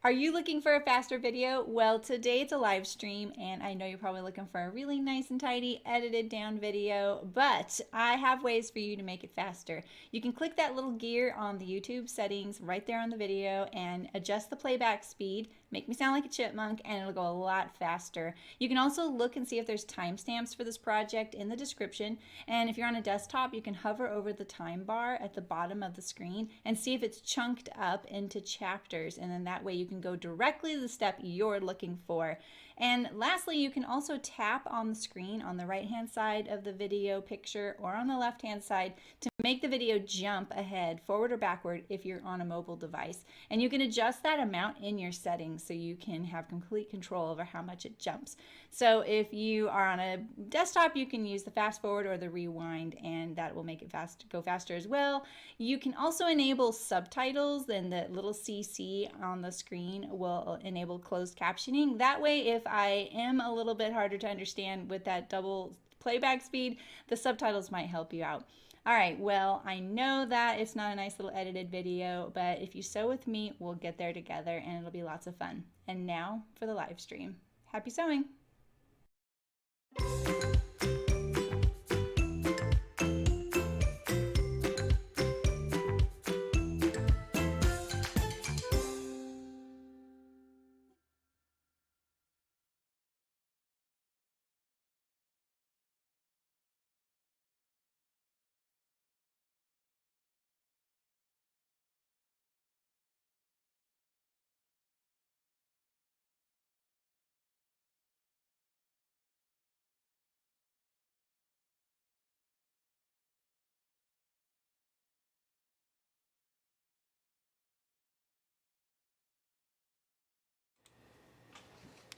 Are you looking for a faster video? Well, today it's a live stream, and I know you're probably looking for a really nice and tidy, edited down video, but I have ways for you to make it faster. You can click that little gear on the YouTube settings right there on the video and adjust the playback speed, make me sound like a chipmunk, and it'll go a lot faster. You can also look and see if there's timestamps for this project in the description, and if you're on a desktop, you can hover over the time bar at the bottom of the screen and see if it's chunked up into chapters, and then that way you can go directly to the step you're looking for. And lastly, you can also tap on the screen on the right hand side of the video picture or on the left hand side to make the video jump ahead, forward or backward if you're on a mobile device. And you can adjust that amount in your settings so you can have complete control over how much it jumps. So if you are on a desktop, you can use the fast forward or the rewind, and that will make it go faster as well. You can also enable subtitles, and the little CC on the screen will enable closed captioning. That way, if I am a little bit harder to understand with that double playback speed, the subtitles might help you out. All right, well, I know that it's not a nice little edited video, but if you sew with me, we'll get there together and it'll be lots of fun. And now for the live stream. Happy sewing!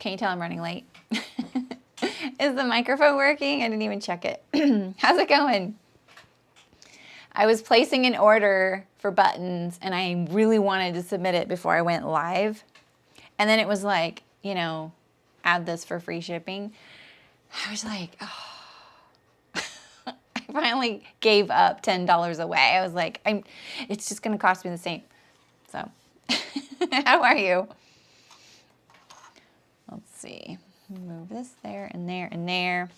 Can you tell I'm running late? Is the microphone working? I didn't even check it. How's it going? I was placing an order for buttons and I really wanted to submit it before I went live. And then it was like, you know, add this for free shipping. I was like, oh. I finally gave up $10 away. I was like, it's just going to cost me the same. So, how are you? Let's see. Move this there and there and there.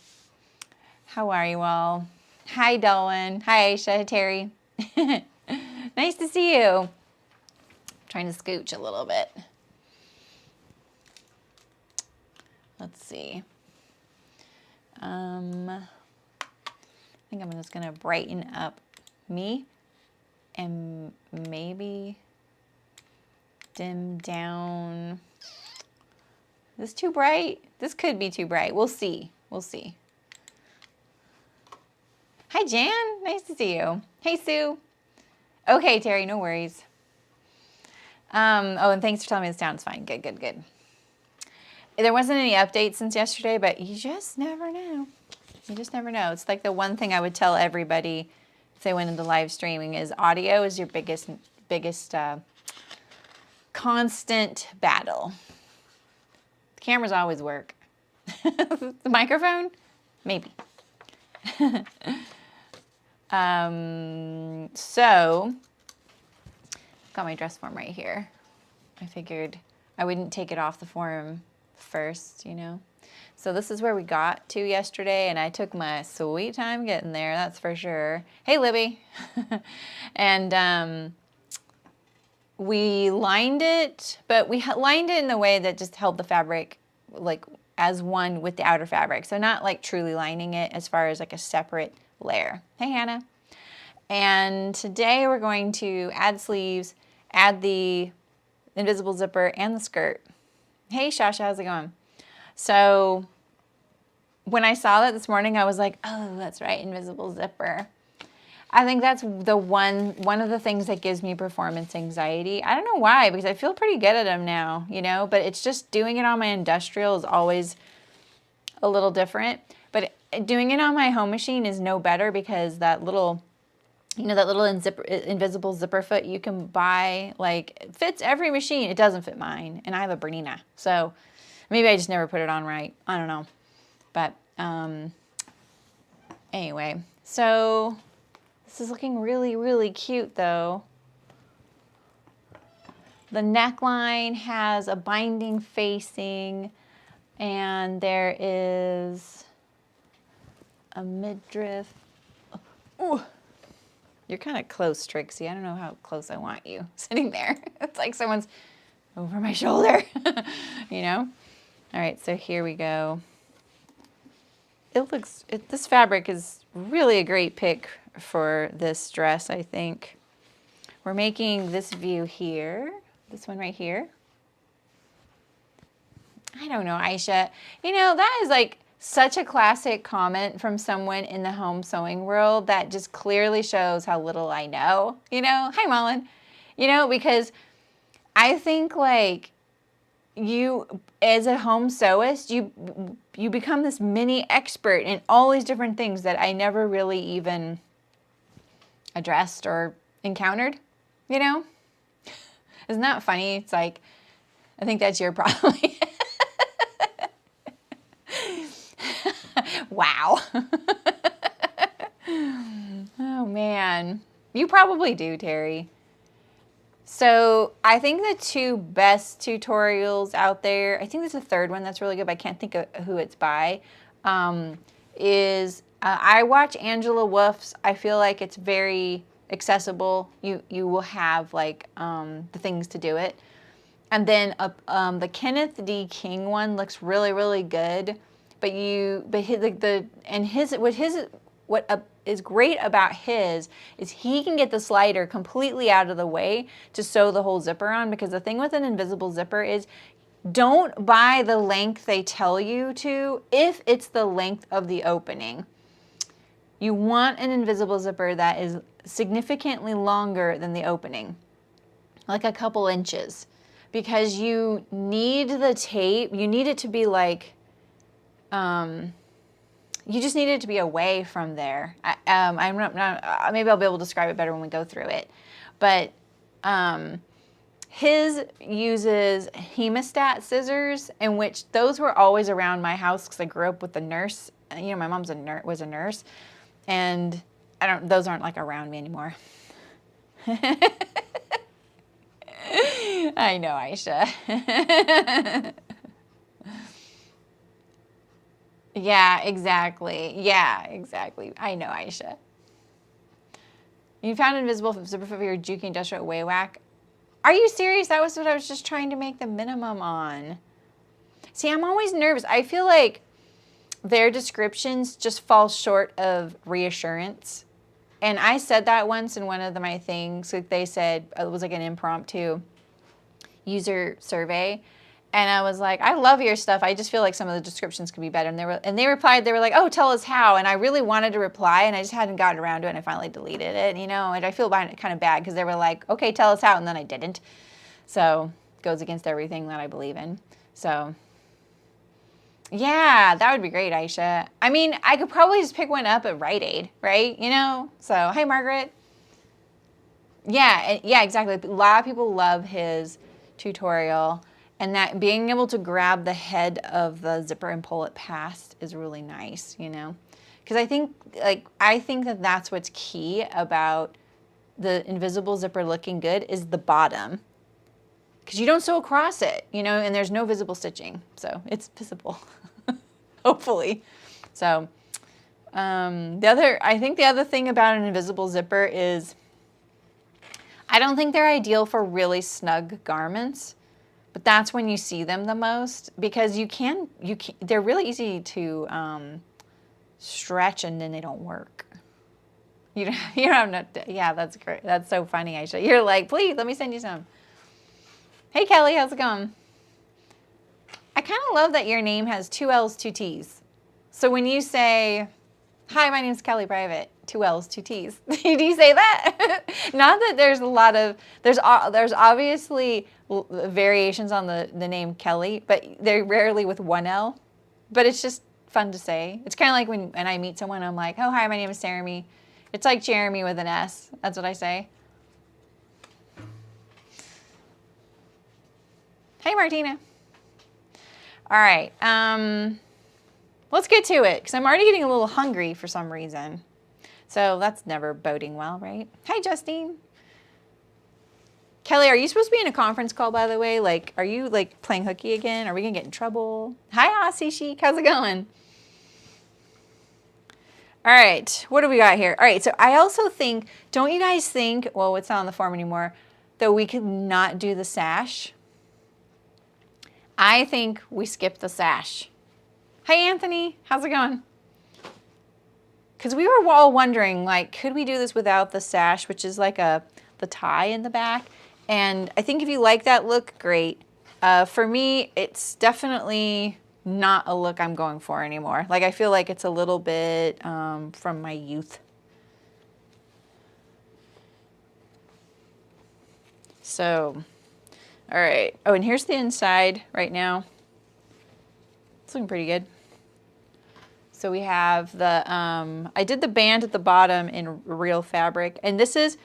How are you all? Hi, Delwyn. Hi, Aisha. Terry. Nice to see you. I'm trying to scooch a little bit. Let's see. I think I'm just going to brighten up me and maybe dim down. Is this too bright? This could be too bright. We'll see. We'll see. Hi, Jan. Nice to see you. Hey, Sue. Okay, Terry, no worries. Oh, and thanks for telling me this sounds fine. Good, good, good. There wasn't any updates since yesterday, but you just never know. You just never know. It's like the one thing I would tell everybody if they went into live streaming is audio is your biggest constant battle. The cameras always work. The microphone? Maybe. So, got my dress form right here. I figured I wouldn't take it off the form first, you know. So this is where we got to yesterday, and I took my sweet time getting there, that's for sure. Hey, Libby. And we lined it, but we lined it in a way that just held the fabric like as one with the outer fabric. So not like truly lining it as far as like a separate layer. Hey, Hannah. And today we're going to add sleeves, add the invisible zipper and the skirt. Hey, Shasha, how's it going? So when I saw that this morning, I was like, oh, that's right, invisible zipper. I think that's the one of the things that gives me performance anxiety. I don't know why, because I feel pretty good at them now, you know, but it's just doing it on my industrial is always a little different. But doing it on my home machine is no better because that little, you know, that little invisible zipper foot you can buy, like, it fits every machine. It doesn't fit mine, and I have a Bernina. So maybe I just never put it on right. I don't know. But anyway, so this is looking really, really cute, though. the neckline has a binding facing, and there is a midriff. Ooh, you're kind of close, Trixie. I don't know how close I want you sitting there. It's like someone's over my shoulder, you know? All right, so here we go. This fabric is really a great pick for this dress, I think. We're making this view here, this one right here. I don't know, Aisha. You know, that is like such a classic comment from someone in the home sewing world that just clearly shows how little I know. You know, hi, Mullen. You know, because I think like you, as a home sewist, you become this mini expert in all these different things that I never really even addressed or encountered, you know? Isn't that funny? It's like, I think that's your problem. Wow. Oh, man. You probably do, Terry. So I think the two best tutorials out there, I think there's a third one that's really good, but I can't think of who it's by, I watch Angela Wolf's. I feel like it's very accessible. You will have like the things to do it. And then the Kenneth D. King one looks really, really good. What is great about his is he can get the slider completely out of the way to sew the whole zipper on, because the thing with an invisible zipper is don't buy the length they tell you to if it's the length of the opening. You want an invisible zipper that is significantly longer than the opening, like a couple inches, because you need the tape, you need it to be like, you just need it to be away from there. I'm not, maybe I'll be able to describe it better when we go through it. But his uses hemostat scissors, in which those were always around my house because I grew up with a nurse. You know, my mom's was a nurse, and those aren't like around me anymore. I know, Aisha. Yeah, exactly. Yeah, exactly. I know, Aisha. You found invisible zipper for your Juki Industrial Way Whack. Are you serious? That was what I was just trying to make the minimum on. See, I'm always nervous. I feel like their descriptions just fall short of reassurance. And I said that once in one of my things. Like they said, it was like an impromptu user survey. And I was like, I love your stuff. I just feel like some of the descriptions could be better. And they replied, they were like, oh, tell us how. And I really wanted to reply, and I just hadn't gotten around to it, and I finally deleted it, you know. And I feel kind of bad because they were like, okay, tell us how, and then I didn't. So it goes against everything that I believe in. So yeah, that would be great, Aisha. I mean, I could probably just pick one up at Rite Aid, right? You know? So, hey, Margaret. Yeah, exactly. A lot of people love his tutorial. And that being able to grab the head of the zipper and pull it past is really nice, you know? Because I think that that's what's key about the invisible zipper looking good is the bottom. Because you don't sew across it, you know, and there's no visible stitching. So it's visible, hopefully. So I think the other thing about an invisible zipper is I don't think they're ideal for really snug garments. But that's when you see them the most, because they're really easy to stretch and then they don't work. You don't have no, yeah, that's great. That's so funny, Aisha. You're like, please, let me send you some. Hey, Kelly, how's it going? I kind of love that your name has 2 L's, 2 T's. So when you say, hi, my name's Kelly Private, 2 L's, 2 T's. Do you say that? Not that there's a lot of, there's obviously variations on the name Kelly, but they're rarely with 1 L. But it's just fun to say. It's kind of like when I meet someone, I'm like, oh, hi, my name is Saremy. It's like Jeremy with an S. That's what I say. Hey, Martina. All right. Let's get to it, because I'm already getting a little hungry for some reason. So that's never boding well, right? Hi, Justine. Kelly, are you supposed to be in a conference call, by the way? Like, are you like playing hooky again? Are we gonna get in trouble? Hi, Aussie Chic. How's it going? All right, what do we got here? All right, so I also think, don't you guys think, well, it's not on the form anymore, that we could not do the sash? I think we skip the sash. Hi, Anthony. How's it going? Because we were all wondering, like, could we do this without the sash, which is like the tie in the back? And I think if you like that look, great. For me, it's definitely not a look I'm going for anymore. Like, I feel like it's a little bit from my youth. So, all right. Oh, and here's the inside right now. It's looking pretty good. So we have the, I did the band at the bottom in real fabric. And this is,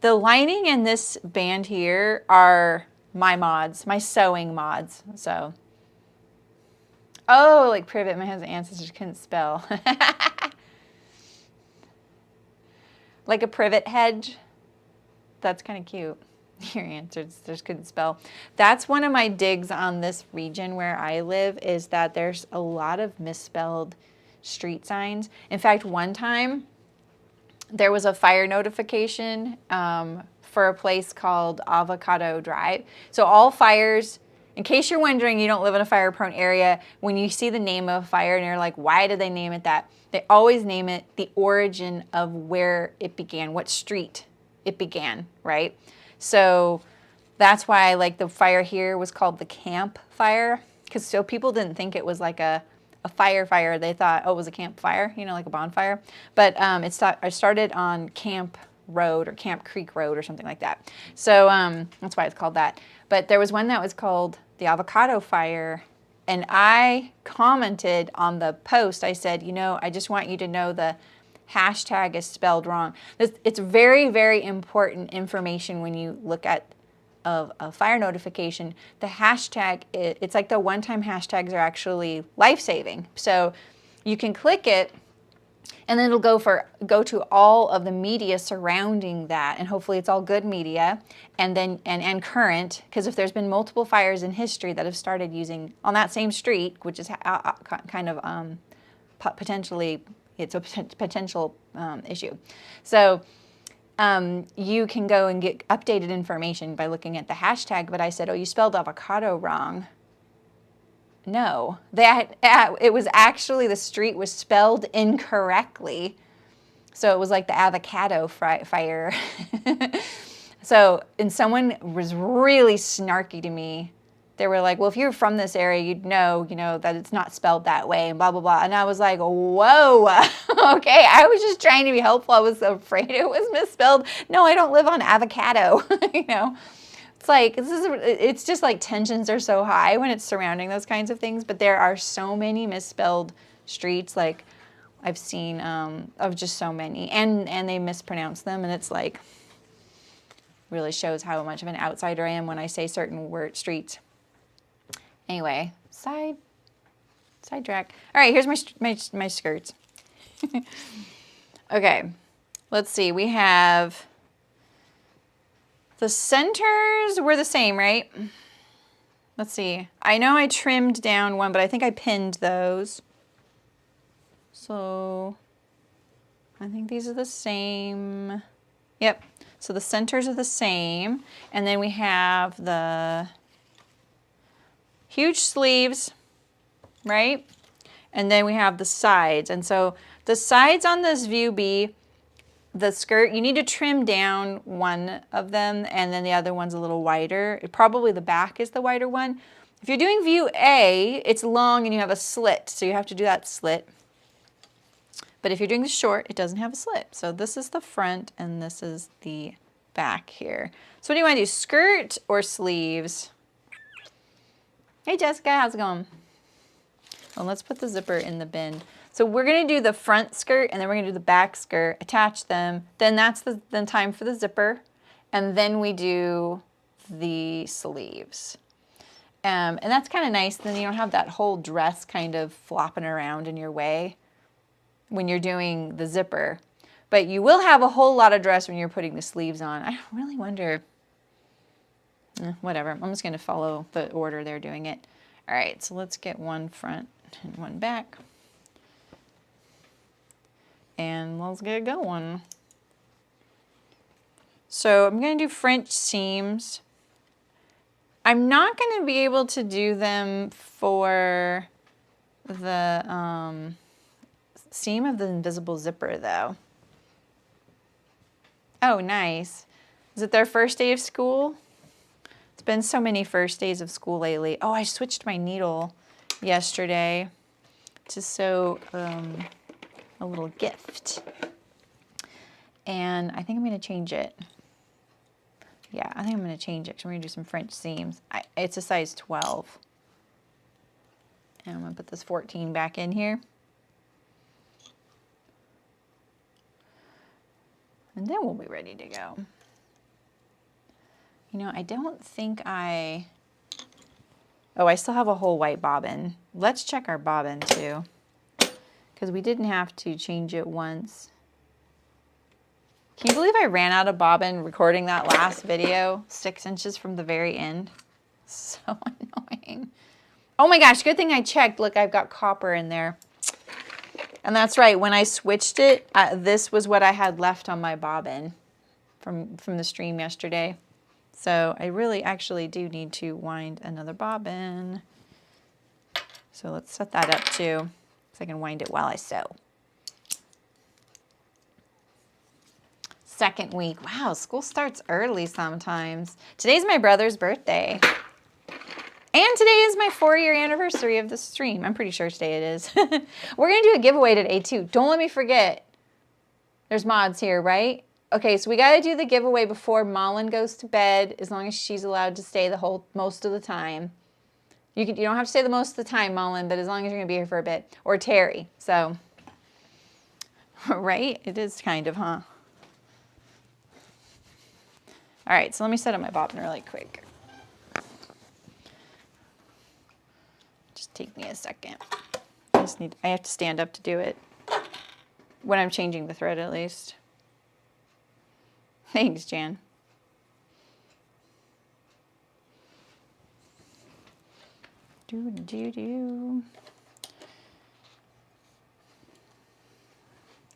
the lining and this band here are my mods, my sewing mods. So, oh, like privet, my husband's ancestors couldn't spell. Like a privet hedge. That's kind of cute. Your ancestors couldn't spell. That's one of my digs on this region where I live, is that there's a lot of misspelled street signs. In fact, one time there was a fire notification for a place called Avocado Drive. So all fires, in case you're wondering, you don't live in a fire-prone area, when you see the name of a fire and you're like, why did they name it that? They always name it the origin of where it began, what street it began, right? So that's why, like, the fire here was called the camp fire, because so people didn't think it was like a fire. They thought, oh, it was a campfire, you know, like a bonfire. But it started on Camp Road or Camp Creek Road or something like that. So that's why it's called that. But there was one that was called the Avocado Fire, and I commented on the post. I said, you know, I just want you to know the hashtag is spelled wrong. It's very, very important information when you look at a fire notification. The hashtag, it's like the one-time hashtags are actually life-saving. So you can click it, and then it'll go to all of the media surrounding that, and hopefully it's all good media, and then and current, because if there's been multiple fires in history that have started using on that same street, which is kind of potentially, it's a potential issue. So you can go and get updated information by looking at the hashtag. But I said, oh, you spelled avocado wrong. No, it was actually, the street was spelled incorrectly. So it was like the avocado fire. So, and someone was really snarky to me. They were like, well, if you're from this area, you'd know, that it's not spelled that way and blah, blah, blah. And I was like, whoa, okay. I was just trying to be helpful. I was afraid it was misspelled. No, I don't live on avocado, It's like, it's just like tensions are so high when it's surrounding those kinds of things. But there are so many misspelled streets, like I've seen of just so many. And they mispronounce them. And it's like, really shows how much of an outsider I am when I say certain streets. Anyway, sidetrack. All right, here's my skirts. Okay, let's see. We have the centers were the same, right? Let's see. I know I trimmed down one, but I think I pinned those. So I think these are the same. Yep. So the centers are the same. And then we have the huge sleeves, right? And then we have the sides. And so the sides on this view B, the skirt, you need to trim down one of them, and then the other one's a little wider. Probably the back is the wider one. If you're doing view A, it's long and you have a slit, so you have to do that slit. But if you're doing the short, it doesn't have a slit. So this is the front and this is the back here. So what do you want to do, skirt or sleeves? Hey Jessica, how's it going? Well, let's put the zipper in the bin. So we're going to do the front skirt and then we're going to do the back skirt, attach them. Then that's the time for the zipper. And then we do the sleeves. And that's kind of nice. Then you don't have that whole dress kind of flopping around in your way when you're doing the zipper. But you will have a whole lot of dress when you're putting the sleeves on. I really wonder, Whatever. I'm just going to follow the order they're doing it. All right, so let's get one front and one back. And let's get going. So I'm going to do French seams. I'm not going to be able to do them for the seam of the invisible zipper though. Oh, nice. Is it their first day of school? It's been so many first days of school lately. Oh, I switched my needle yesterday to sew a little gift. And I think I'm going to change it. Yeah, I think I'm going to change it because we're going to do some French seams. It's a size 12. And I'm going to put this 14 back in here. And then we'll be ready to go. You know, I don't think I still have a whole white bobbin. Let's check our bobbin too, because we didn't have to change it once. Can you believe I ran out of bobbin recording that last video 6 inches from the very end? So annoying. Oh my gosh, good thing I checked. Look, I've got copper in there. And that's right, when I switched it, this was what I had left on my bobbin from the stream yesterday. So I really actually do need to wind another bobbin. So let's set that up too, so I can wind it while I sew. Second week. Wow, school starts early sometimes. Today's my brother's birthday. And today is my 4-year anniversary of the stream. I'm pretty sure today it is. We're going to do a giveaway today too. Don't let me forget. There's mods here, right? Okay, so we got to do the giveaway before Malin goes to bed, as long as she's allowed to stay most of the time. You don't have to stay the most of the time, Malin, but as long as you're going to be here for a bit. Or Terry. So, right? It is kind of, huh? All right, so let me set up my bobbin really quick. Just take me a second. I have to stand up to do it. When I'm changing the thread, at least. Thanks, Jan.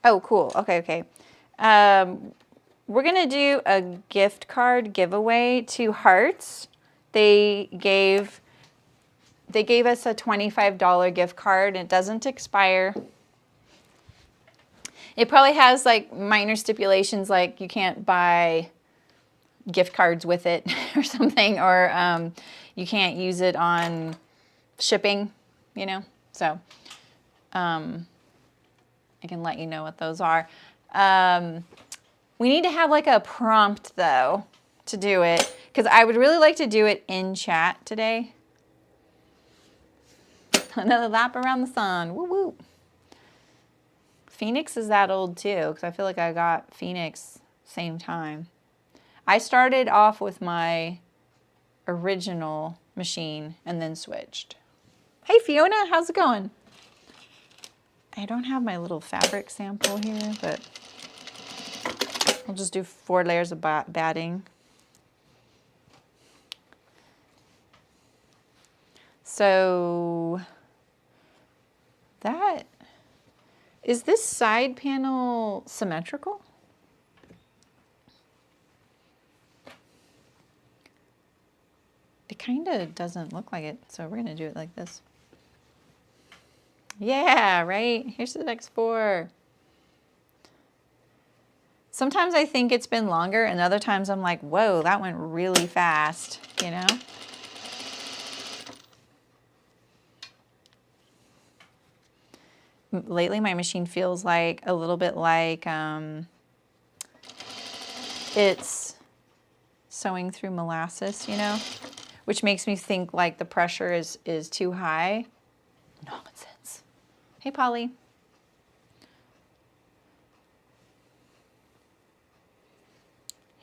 Oh, cool. Okay. We're going to do a gift card giveaway to Hearts. They gave us a $25 gift card. It doesn't expire. It probably has like minor stipulations, like you can't buy gift cards with it or something, or you can't use it on shipping, you know. So I can let you know what those are. We need to have like a prompt though to do it, because I would really like to do it in chat today. Another lap around the sun. Woo woo. Phoenix is that old too, because I feel like I got Phoenix same time. I started off with my original machine and then switched. Hey Fiona, how's it going? I don't have my little fabric sample here, but I'll just do 4 layers of batting. So is this side panel symmetrical? It kind of doesn't look like it, so we're going to do it like this. Yeah, right? Here's the next 4. Sometimes I think it's been longer, and other times I'm like, whoa, that went really fast, you know? Lately, my machine feels like a little bit like it's sewing through molasses, you know, which makes me think like the pressure is too high. Nonsense. Hey, Polly.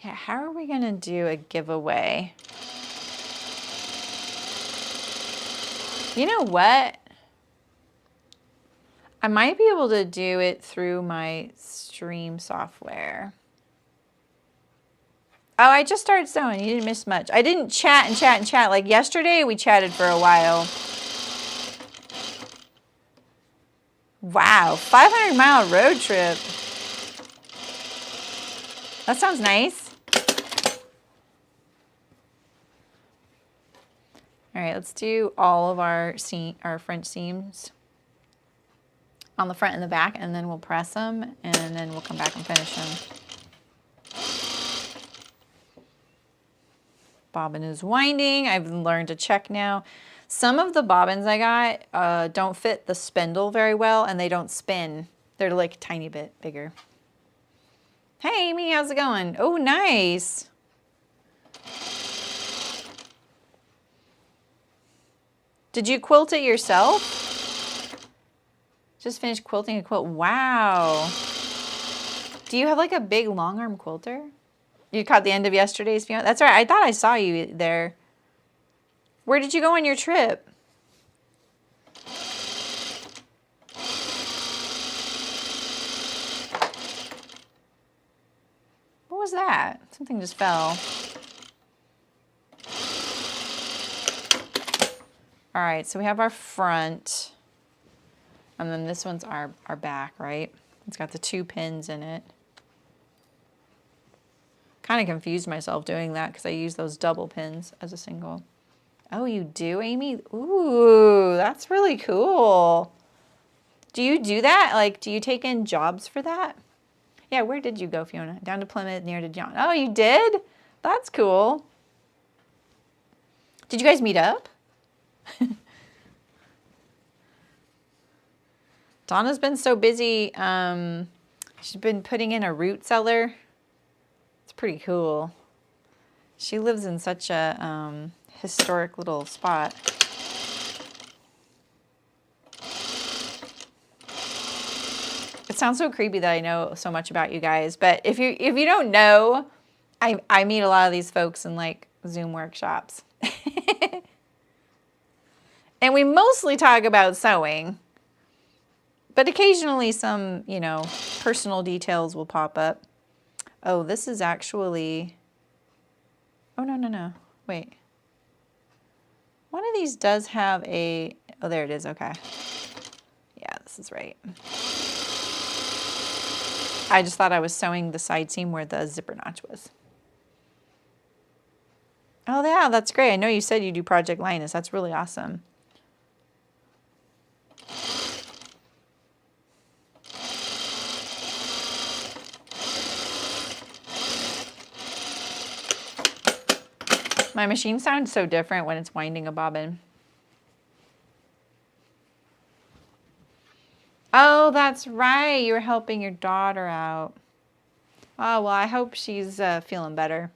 Yeah, how are we gonna do a giveaway? You know what? I might be able to do it through my stream software. Oh, I just started sewing. You didn't miss much. I didn't chat and chat and chat. Like yesterday, we chatted for a while. Wow, 500-mile road trip. That sounds nice. All right, let's do all of our French seams on the front and the back, and then we'll press them, and then we'll come back and finish them. Bobbin is winding. I've learned to check now. Some of the bobbins I got don't fit the spindle very well, and they don't spin. They're like a tiny bit bigger. Hey, Amy, how's it going? Oh, nice. Did you quilt it yourself? Just finished quilting a quilt. Wow. Do you have like a big long arm quilter? You caught the end of yesterday's video? That's right. I thought I saw you there. Where did you go on your trip? What was that? Something just fell. All right, so we have our front, and then this one's our back, right? It's got the 2 pins in it. Kind of confused myself doing that because I use those double pins as a single. Oh, you do, Amy? Ooh, that's really cool. Do you do that? Like, do you take in jobs for that? Yeah, where did you go, Fiona? Down to Plymouth, near to John. Oh, you did? That's cool. Did you guys meet up? Donna's been so busy. She's been putting in a root cellar. It's pretty cool. She lives in such a historic little spot. It sounds so creepy that I know so much about you guys, but if you don't know, I meet a lot of these folks in like Zoom workshops. And we mostly talk about sewing, but occasionally some, you know, personal details will pop up. Oh, this is actually, oh, no, wait. One of these does have a, oh, there it is, okay. Yeah, this is right. I just thought I was sewing the side seam where the zipper notch was. Oh, yeah, that's great. I know you said you do Project Linus. That's really awesome. My machine sounds so different when it's winding a bobbin. Oh, that's right. You were helping your daughter out. Oh, well, I hope she's feeling better.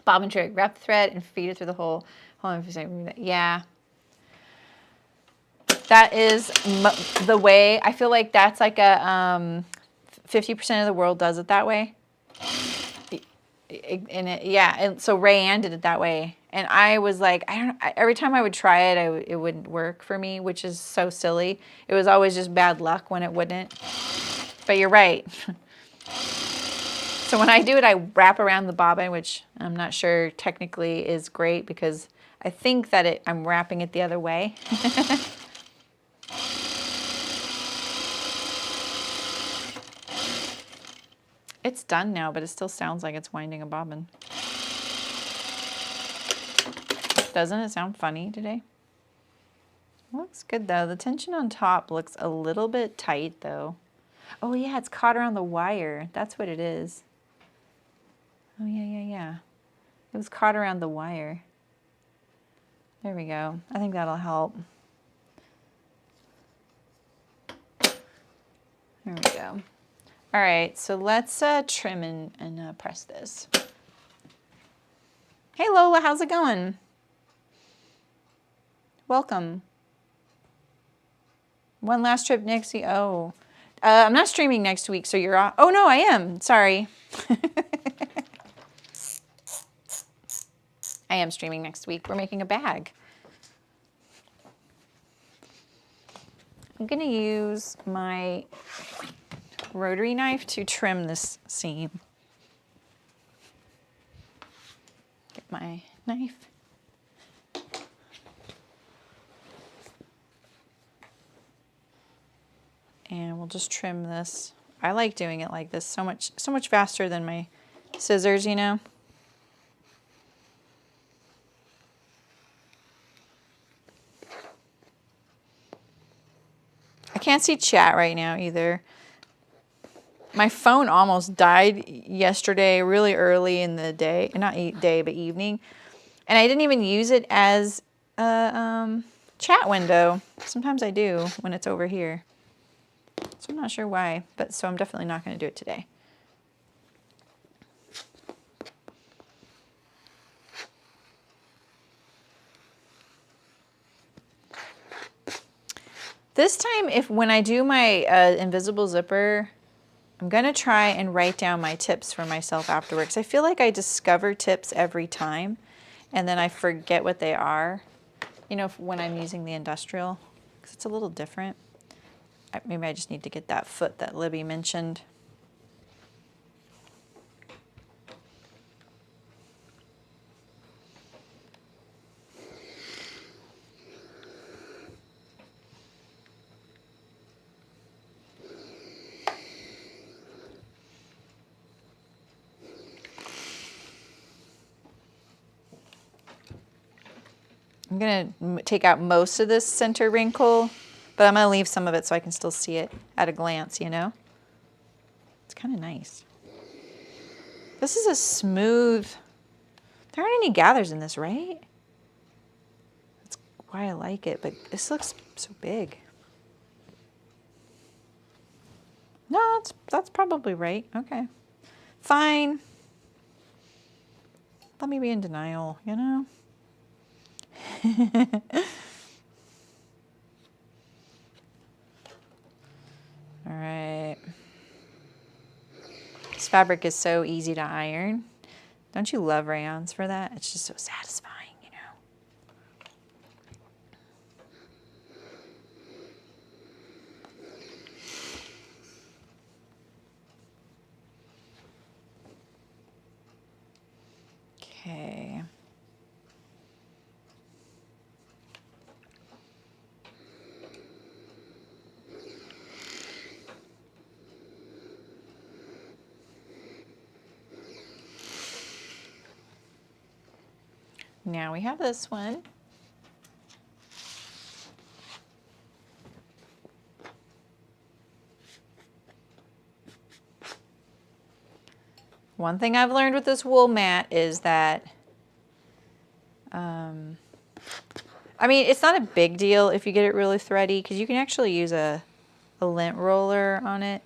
Bobbin trick. Wrap the thread and feed it through the hole. Hold on. Yeah. That is the way. I feel like that's like a 50% of the world does it that way. Yeah, and so Rayanne did it that way, and I was like, every time I would try it, it wouldn't work for me, which is so silly. It was always just bad luck when it wouldn't. But you're right. So when I do it, I wrap around the bobbin, which I'm not sure technically is great because I think that I'm wrapping it the other way. It's done now, but it still sounds like it's winding a bobbin. Doesn't it sound funny today? Looks good though. The tension on top looks a little bit tight though. Oh yeah, it's caught around the wire. That's what it is. Oh yeah. It was caught around the wire. There we go. I think that'll help. There we go. All right, so let's trim and press this. Hey Lola, how's it going? Welcome. One last trip next week. Oh, I'm not streaming next week, so you're off. Oh no, I am. Sorry. I am streaming next week. We're making a bag. I'm gonna use my rotary knife to trim this seam. my knife. And we'll just trim this. I like doing it like this so much faster than my scissors, you know. I can't see chat right now either. My phone almost died yesterday, really early in the day. Not day, but evening. And I didn't even use it as a chat window. Sometimes I do when it's over here. So I'm not sure why, but so I'm definitely not going to do it today. This time, when I do my invisible zipper, I'm going to try and write down my tips for myself afterwards. I feel like I discover tips every time, and then I forget what they are, you know, when I'm using the industrial, because it's a little different. Maybe I just need to get that foot that Libby mentioned. I'm going to take out most of this center wrinkle, but I'm going to leave some of it so I can still see it at a glance, you know? It's kind of nice. This is a smooth, there aren't any gathers in this, right? That's why I like it, but this looks so big. No, that's probably right. Okay. Fine. Let me be in denial, you know? All right. This fabric is so easy to iron. Don't you love rayons for that? It's just so satisfying, you know? Okay. Now we have this one. One thing I've learned with this wool mat is that, I mean, it's not a big deal if you get it really thready, because you can actually use a lint roller on it,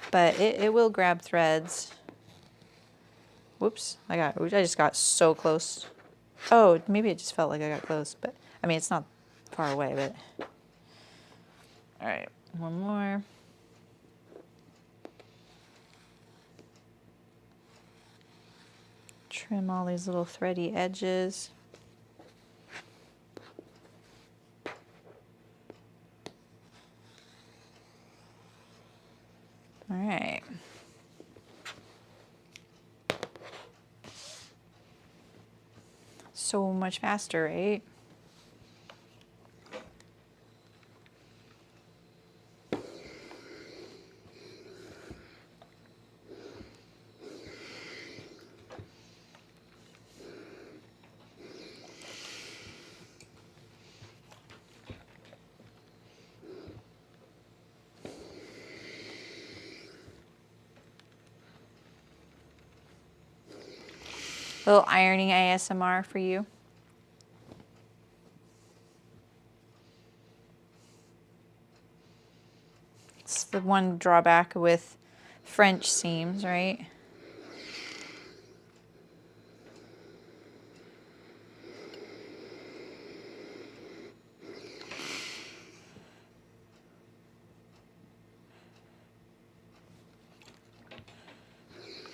but it will grab threads. Whoops, I just got so close. Oh, maybe it just felt like I got close, but I mean, it's not far away, but. All right, one more. Trim all these little thready edges. All right. So much faster, right? A little ironing ASMR for you. It's the one drawback with French seams, right?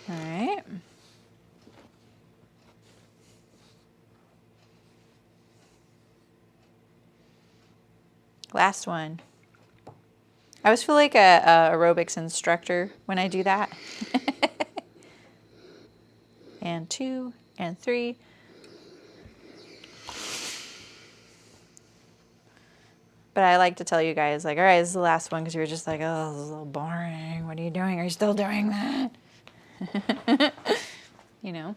All right. Last one. I always feel like a aerobics instructor when I do that. And 2, and 3. But I like to tell you guys, like, all right, this is the last one, because you're just like, oh, this is a little boring. What are you doing? Are you still doing that? You know?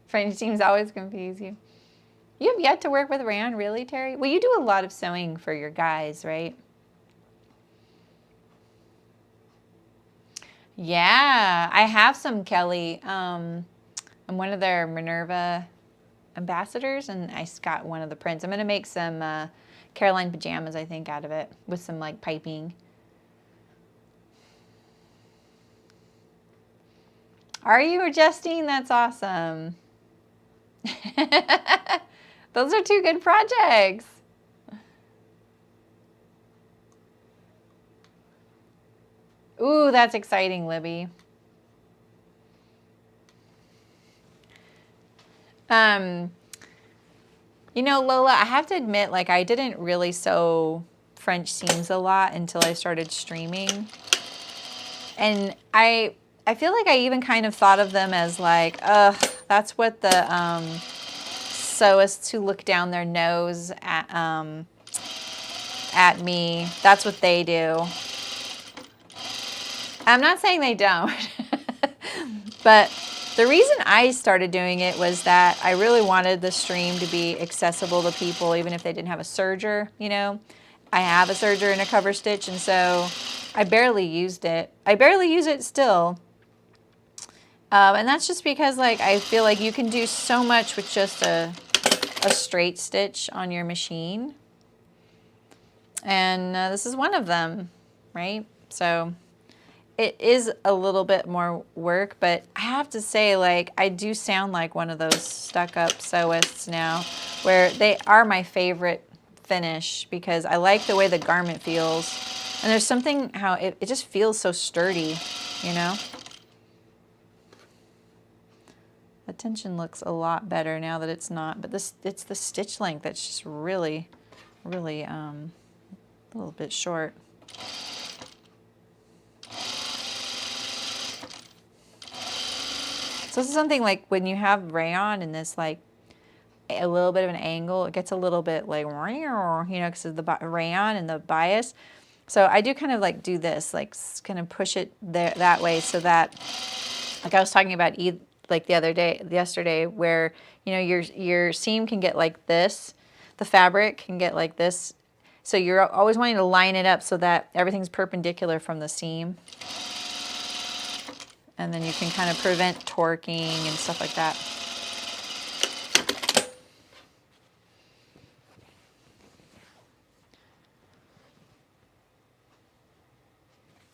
French teams always confuse you. You have yet to work with rayon, really, Terry? Well, you do a lot of sewing for your guys, right? Yeah, I have some, Kelly. I'm one of their Minerva ambassadors, and I got one of the prints. I'm going to make some Caroline pajamas, I think, out of it, with some, like, piping. Are you adjusting? That's awesome. Those are 2 good projects. Ooh, that's exciting, Libby. You know, Lola, I have to admit, like, I didn't really sew French seams a lot until I started streaming. And I feel like I even kind of thought of them as like, that's what the sewists who look down their nose at me, that's what they do. I'm not saying they don't, but the reason I started doing it was that I really wanted the stream to be accessible to people, even if they didn't have a serger, you know. I have a serger and a cover stitch, and so I barely used it. I barely use it still. And that's just because, like, I feel like you can do so much with just a straight stitch on your machine. And this is one of them, right? So it is a little bit more work, but I have to say, like, I do sound like one of those stuck-up sewists now, where they are my favorite finish because I like the way the garment feels. And there's something how it just feels so sturdy, you know? The tension looks a lot better now that it's not, but it's the stitch length that's just really, really a little bit short. So this is something like when you have rayon in this, like, a little bit of an angle, it gets a little bit like, you know, because of the rayon and the bias. So I do kind of like do this, like kind of push it there that way, so that, like I was talking about like yesterday, where, you know, your seam can get like this, the fabric can get like this. So you're always wanting to line it up so that everything's perpendicular from the seam. And then you can kind of prevent torquing and stuff like that.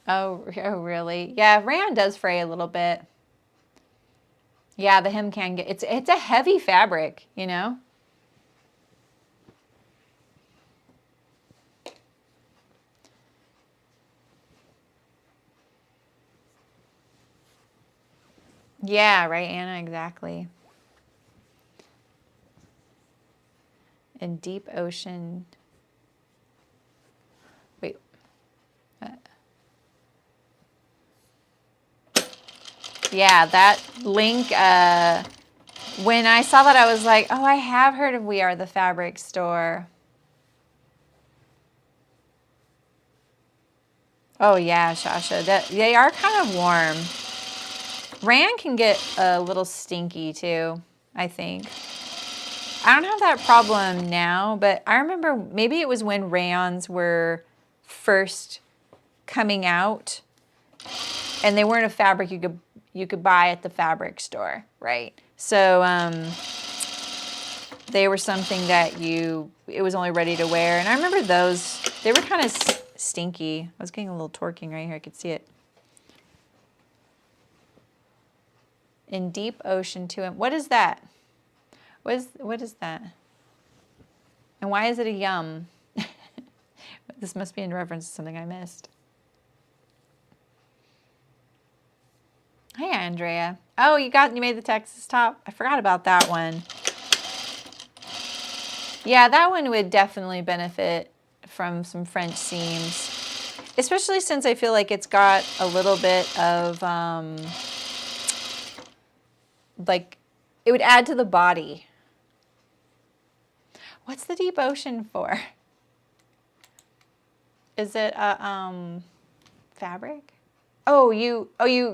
Oh, really? Yeah, rayon does fray a little bit. Yeah, the hem can get, it's a heavy fabric, you know? Yeah, right, Anna, exactly. In deep ocean. Wait. Yeah, that link, when I saw that, I was like, oh, I have heard of We Are the Fabric Store. Oh, yeah, Shasha. They are kind of warm. Rayon can get a little stinky, too, I think. I don't have that problem now, but I remember maybe it was when rayons were first coming out, and they weren't a fabric you could buy at the fabric store, right? So they were something that it was only ready to wear. And I remember those, they were kind of stinky. I was getting a little torquing right here, I could see it. In deep ocean to him. What is that? What is that? And why is it a yum? This must be in reference to something I missed. Hey, Andrea. Oh, you made the Texas top. I forgot about that one. Yeah, that one would definitely benefit from some French seams, especially since I feel like it's got a little bit of, like, it would add to the body. What's the deep ocean for? Is it a fabric? Oh, you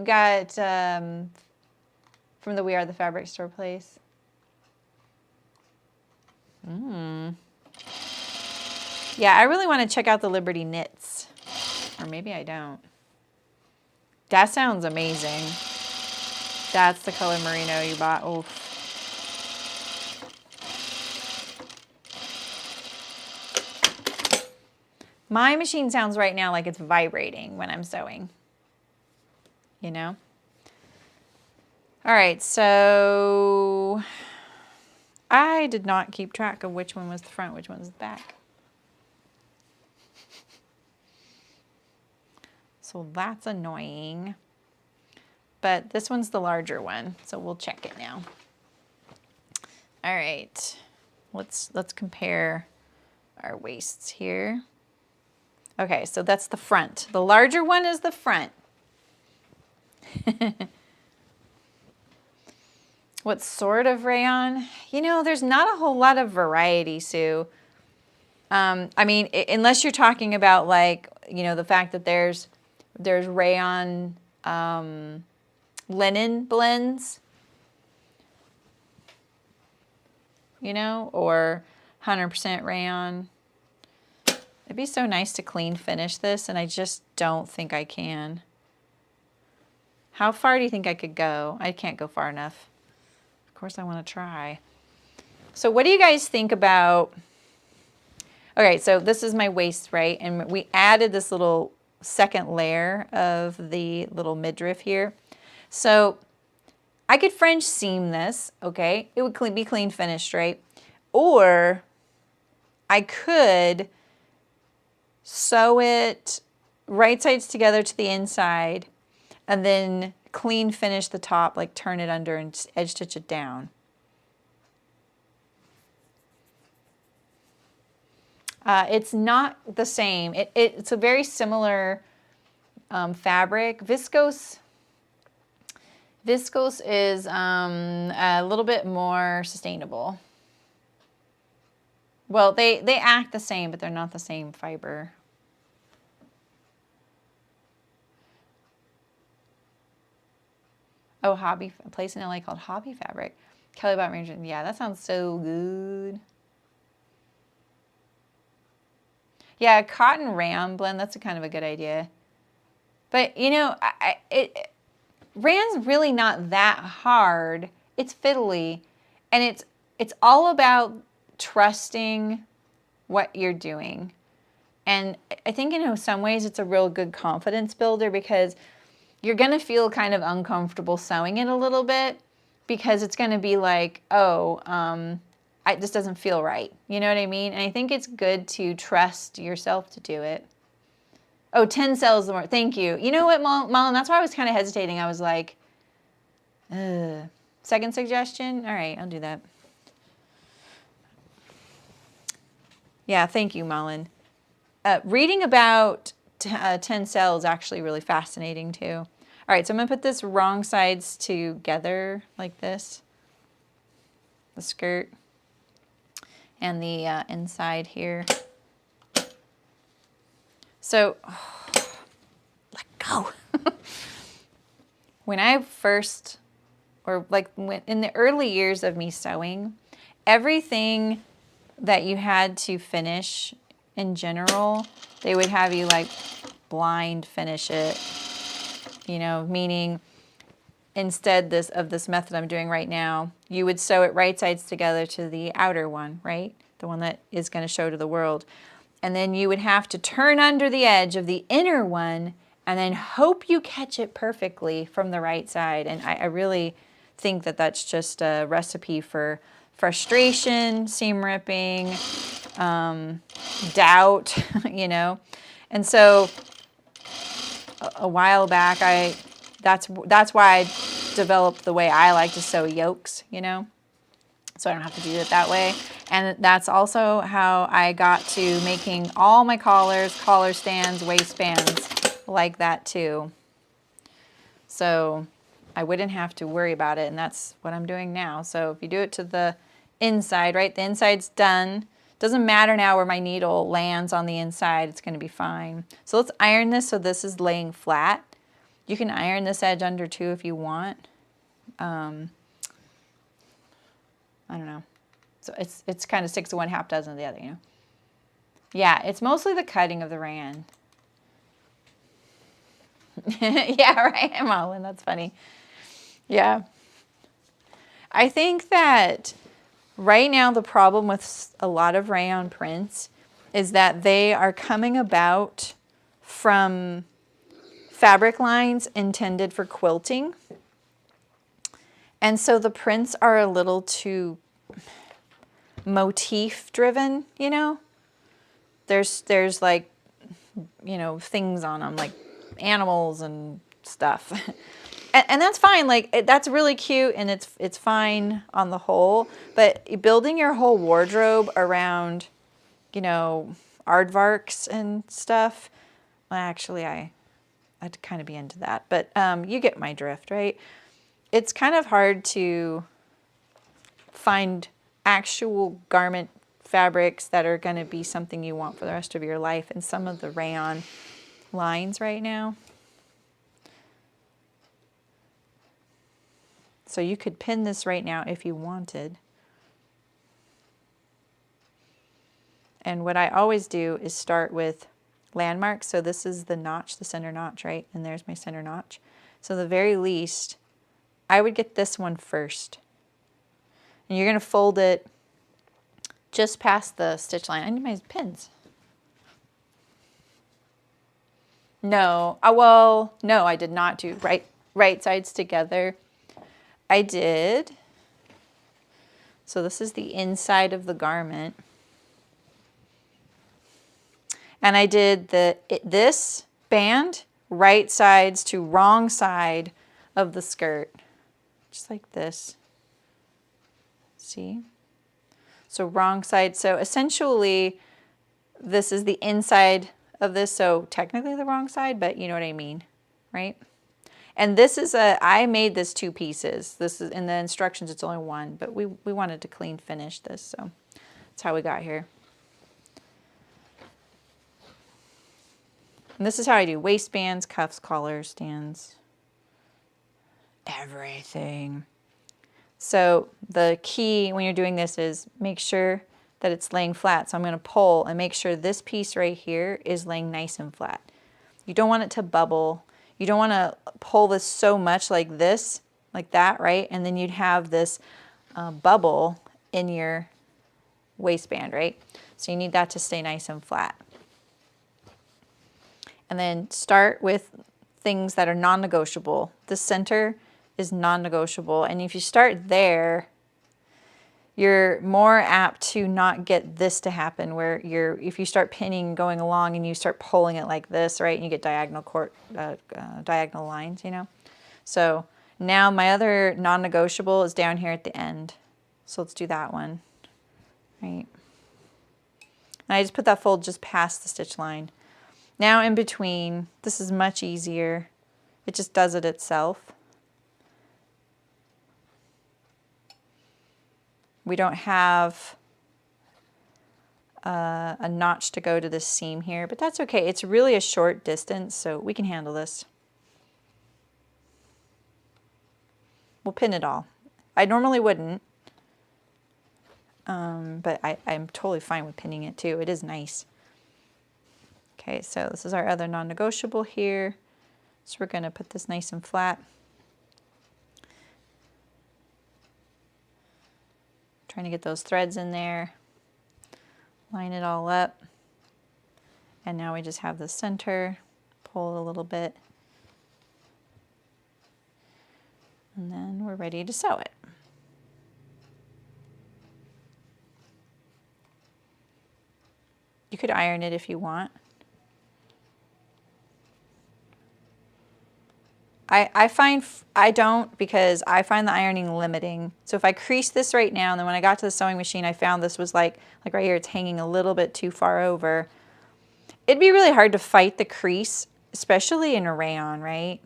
got from the We Are the Fabric Store place. Yeah, I really want to check out the Liberty Knits. Or maybe I don't. That sounds amazing. That's the color merino you bought. Oh. My machine sounds right now like it's vibrating when I'm sewing. You know? All right, so I did not keep track of which one was the front, which one was the back. So that's annoying. But this one's the larger one, so we'll check it now. All right, let's compare our waists here. Okay, so that's the front. The larger one is the front. What sort of rayon? You know, there's not a whole lot of variety, Sue. I mean, unless you're talking about, like, you know, the fact that there's rayon linen blends, you know, or 100% rayon. It'd be so nice to clean finish this, and I just don't think I can. How far do you think I could go? I can't go far enough. Of course I want to try. So what do you guys think about, okay, so this is my waist, right? And we added this little second layer of the little midriff here. So I could French seam this, okay? It would be clean finished, right? Or I could sew it right sides together to the inside and then clean finish the top, like turn it under and edge stitch it down. It's not the same. It's a very similar fabric. Viscose is a little bit more sustainable. Well, they act the same, but they're not the same fiber. Oh, a place in LA called Hobby Fabric. Kelly Bot Ranger. Yeah, that sounds so good. Yeah, cotton rayon blend, that's a kind of a good idea. But, you know, rayon's really not that hard. It's fiddly. And it's all about trusting what you're doing. And I think, you know, some ways it's a real good confidence builder because you're going to feel kind of uncomfortable sewing it a little bit because it's going to be like, oh, this doesn't feel right. You know what I mean? And I think it's good to trust yourself to do it. Oh, 10 cells more. Thank you. You know what, Mullen? That's why I was kind of hesitating. I was like, second suggestion? All right, I'll do that. Yeah, thank you, Mullen. Reading about 10 cells is actually really fascinating too. All right, so I'm going to put this wrong sides together like this. The skirt and the inside here. So, let go. When I first, or like in the early years of me sewing, everything that you had to finish in general, they would have you like blind finish it, you know, meaning instead of this method I'm doing right now, you would sew it right sides together to the outer one, right? The one that is going to show to the world. And then you would have to turn under the edge of the inner one and then hope you catch it perfectly from the right side. And I really think that that's just a recipe for frustration, seam ripping, doubt, you know. And so a while back, that's why I developed the way I like to sew yokes, you know, so I don't have to do it that way. And that's also how I got to making all my collars, collar stands, waistbands like that too. So I wouldn't have to worry about it, and that's what I'm doing now. So if you do it to the inside, right, the inside's done. Doesn't matter now where my needle lands on the inside, it's going to be fine. So let's iron this so this is laying flat. You can iron this edge under too if you want. I don't know. So it's kind of 6 of one, half dozen of the other, you know. Yeah, it's mostly the cutting of the rayon. Yeah, right, Marlon, that's funny. Yeah. I think that right now the problem with a lot of rayon prints is that they are coming about from fabric lines intended for quilting. And so the prints are a little too motif driven, you know. There's like, you know, things on them like animals and stuff. And that's fine, like that's really cute and it's fine on the whole, but building your whole wardrobe around, you know, aardvarks and stuff, well, actually I'd kind of be into that, but you get my drift, right? It's kind of hard to find actual garment fabrics that are going to be something you want for the rest of your life in some of the rayon lines right now. So you could pin this right now if you wanted. And what I always do is start with landmarks. So this is the notch, the center notch, right? And there's my center notch. So the very least, I would get this one first. And you're going to fold it just past the stitch line. I need my pins. No, well, no, I did not do right sides together. I did. So this is the inside of the garment. And I did this band right sides to wrong side of the skirt. Just like this. See? So wrong side. So essentially this is the inside of this. So technically the wrong side, but you know what I mean, right? And this is I made this 2 pieces. This is in the instructions, it's only 1, but we wanted to clean finish this, so that's how we got here. And this is how I do waistbands, cuffs, collars, stands, everything. So the key when you're doing this is make sure that it's laying flat. So I'm going to pull and make sure this piece right here is laying nice and flat. You don't want it to bubble. You don't want to pull this so much like this, like that, right? And then you'd have this bubble in your waistband, right? So you need that to stay nice and flat. And then start with things that are non-negotiable. The center is non-negotiable. And if you start there, you're more apt to not get this to happen where if you start pinning going along and you start pulling it like this, right, and you get diagonal lines, you know. So now my other non-negotiable is down here at the end. So let's do that one, right. And I just put that fold just past the stitch line. Now in between, this is much easier. It just does it itself. We don't have a notch to go to this seam here, but that's okay. It's really a short distance, so we can handle this. We'll pin it all. I normally wouldn't, but I'm totally fine with pinning it too. It is nice. Okay, so this is our other non-negotiable here. So we're going to put this nice and flat. Trying to get those threads in there, line it all up, and now we just have the center, pull a little bit, and then we're ready to sew it. You could iron it if you want. I find I don't, because I find the ironing limiting. So if I crease this right now, and then when I got to the sewing machine, I found this was like right here, it's hanging a little bit too far over. It'd be really hard to fight the crease, especially in a rayon, right?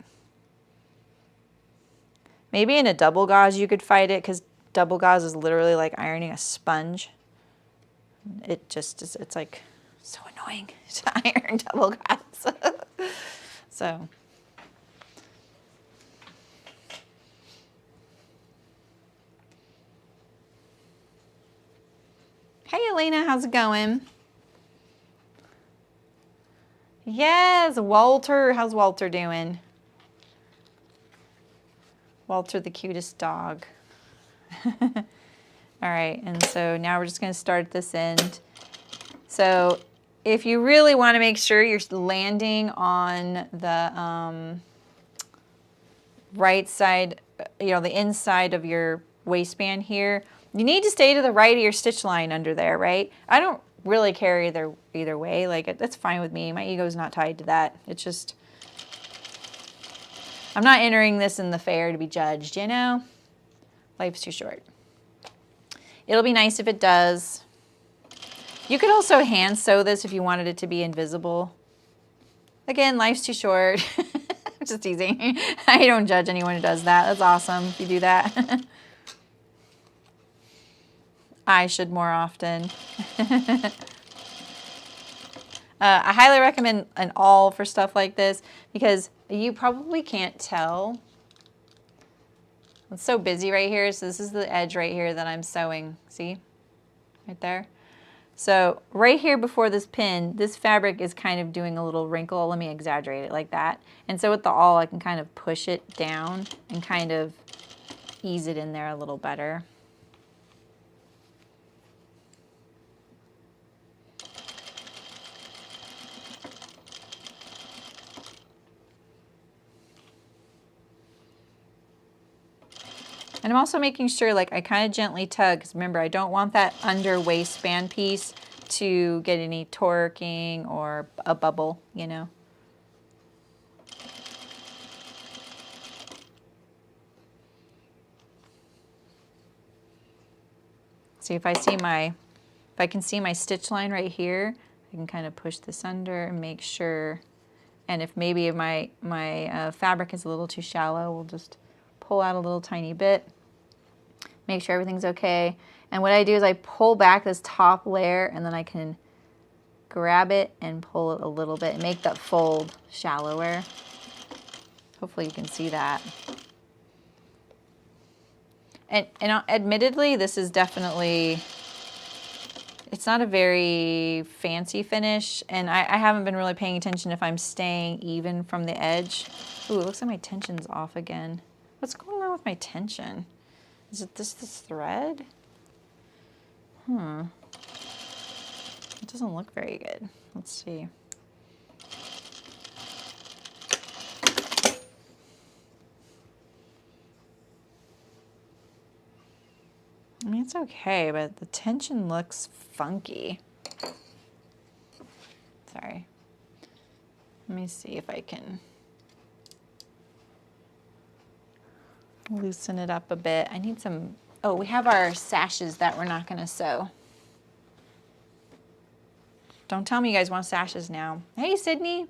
Maybe in a double gauze you could fight it, because double gauze is literally like ironing a sponge. It just is, it's like so annoying to iron double gauze. So. Hey Elena, how's it going? Yes, Walter, how's Walter doing? Walter, the cutest dog. All right, and so now we're just going to start at this end. So if you really want to make sure you're landing on the right side, the inside of your waistband here, you need to stay to the right of your stitch line under there, right? I don't really care either way. Like, that's fine with me. My ego's not tied to that. It's just, I'm not entering this in the fair to be judged, you know? Life's too short. It'll be nice if it does. You could also hand sew this if you wanted it to be invisible. Again, life's too short. Just teasing. I don't judge anyone who does that. That's awesome if you do that. I should more often. I highly recommend an awl for stuff like this, because you probably can't tell. It's so busy right here. So this is the edge right here that I'm sewing. See? Right there. So right here before this pin, this fabric is kind of doing a little wrinkle. Let me exaggerate it like that. And so with the awl, I can kind of push it down and kind of ease it in there a little better. And I'm also making sure, like, I kind of gently tug, because remember, I don't want that under waistband piece to get any torquing or a bubble, you know. See, if I can see my stitch line right here, I can kind of push this under and make sure. And if maybe my fabric is a little too shallow, we'll just pull out a little tiny bit, make sure everything's okay. And what I do is I pull back this top layer, and then I can grab it and pull it a little bit and make that fold shallower. Hopefully you can see that. And admittedly, this is definitely, it's not a very fancy finish, and I haven't been really paying attention if I'm staying even from the edge. Ooh, it looks like my tension's off again. What's going on with my tension? Is it this thread? It doesn't look very good. Let's see. I mean, it's okay, but the tension looks funky. Sorry. Let me see if I can loosen it up a bit. I need some, oh, we have our sashes that we're not gonna sew. Don't tell me you guys want sashes now. Hey, Sydney.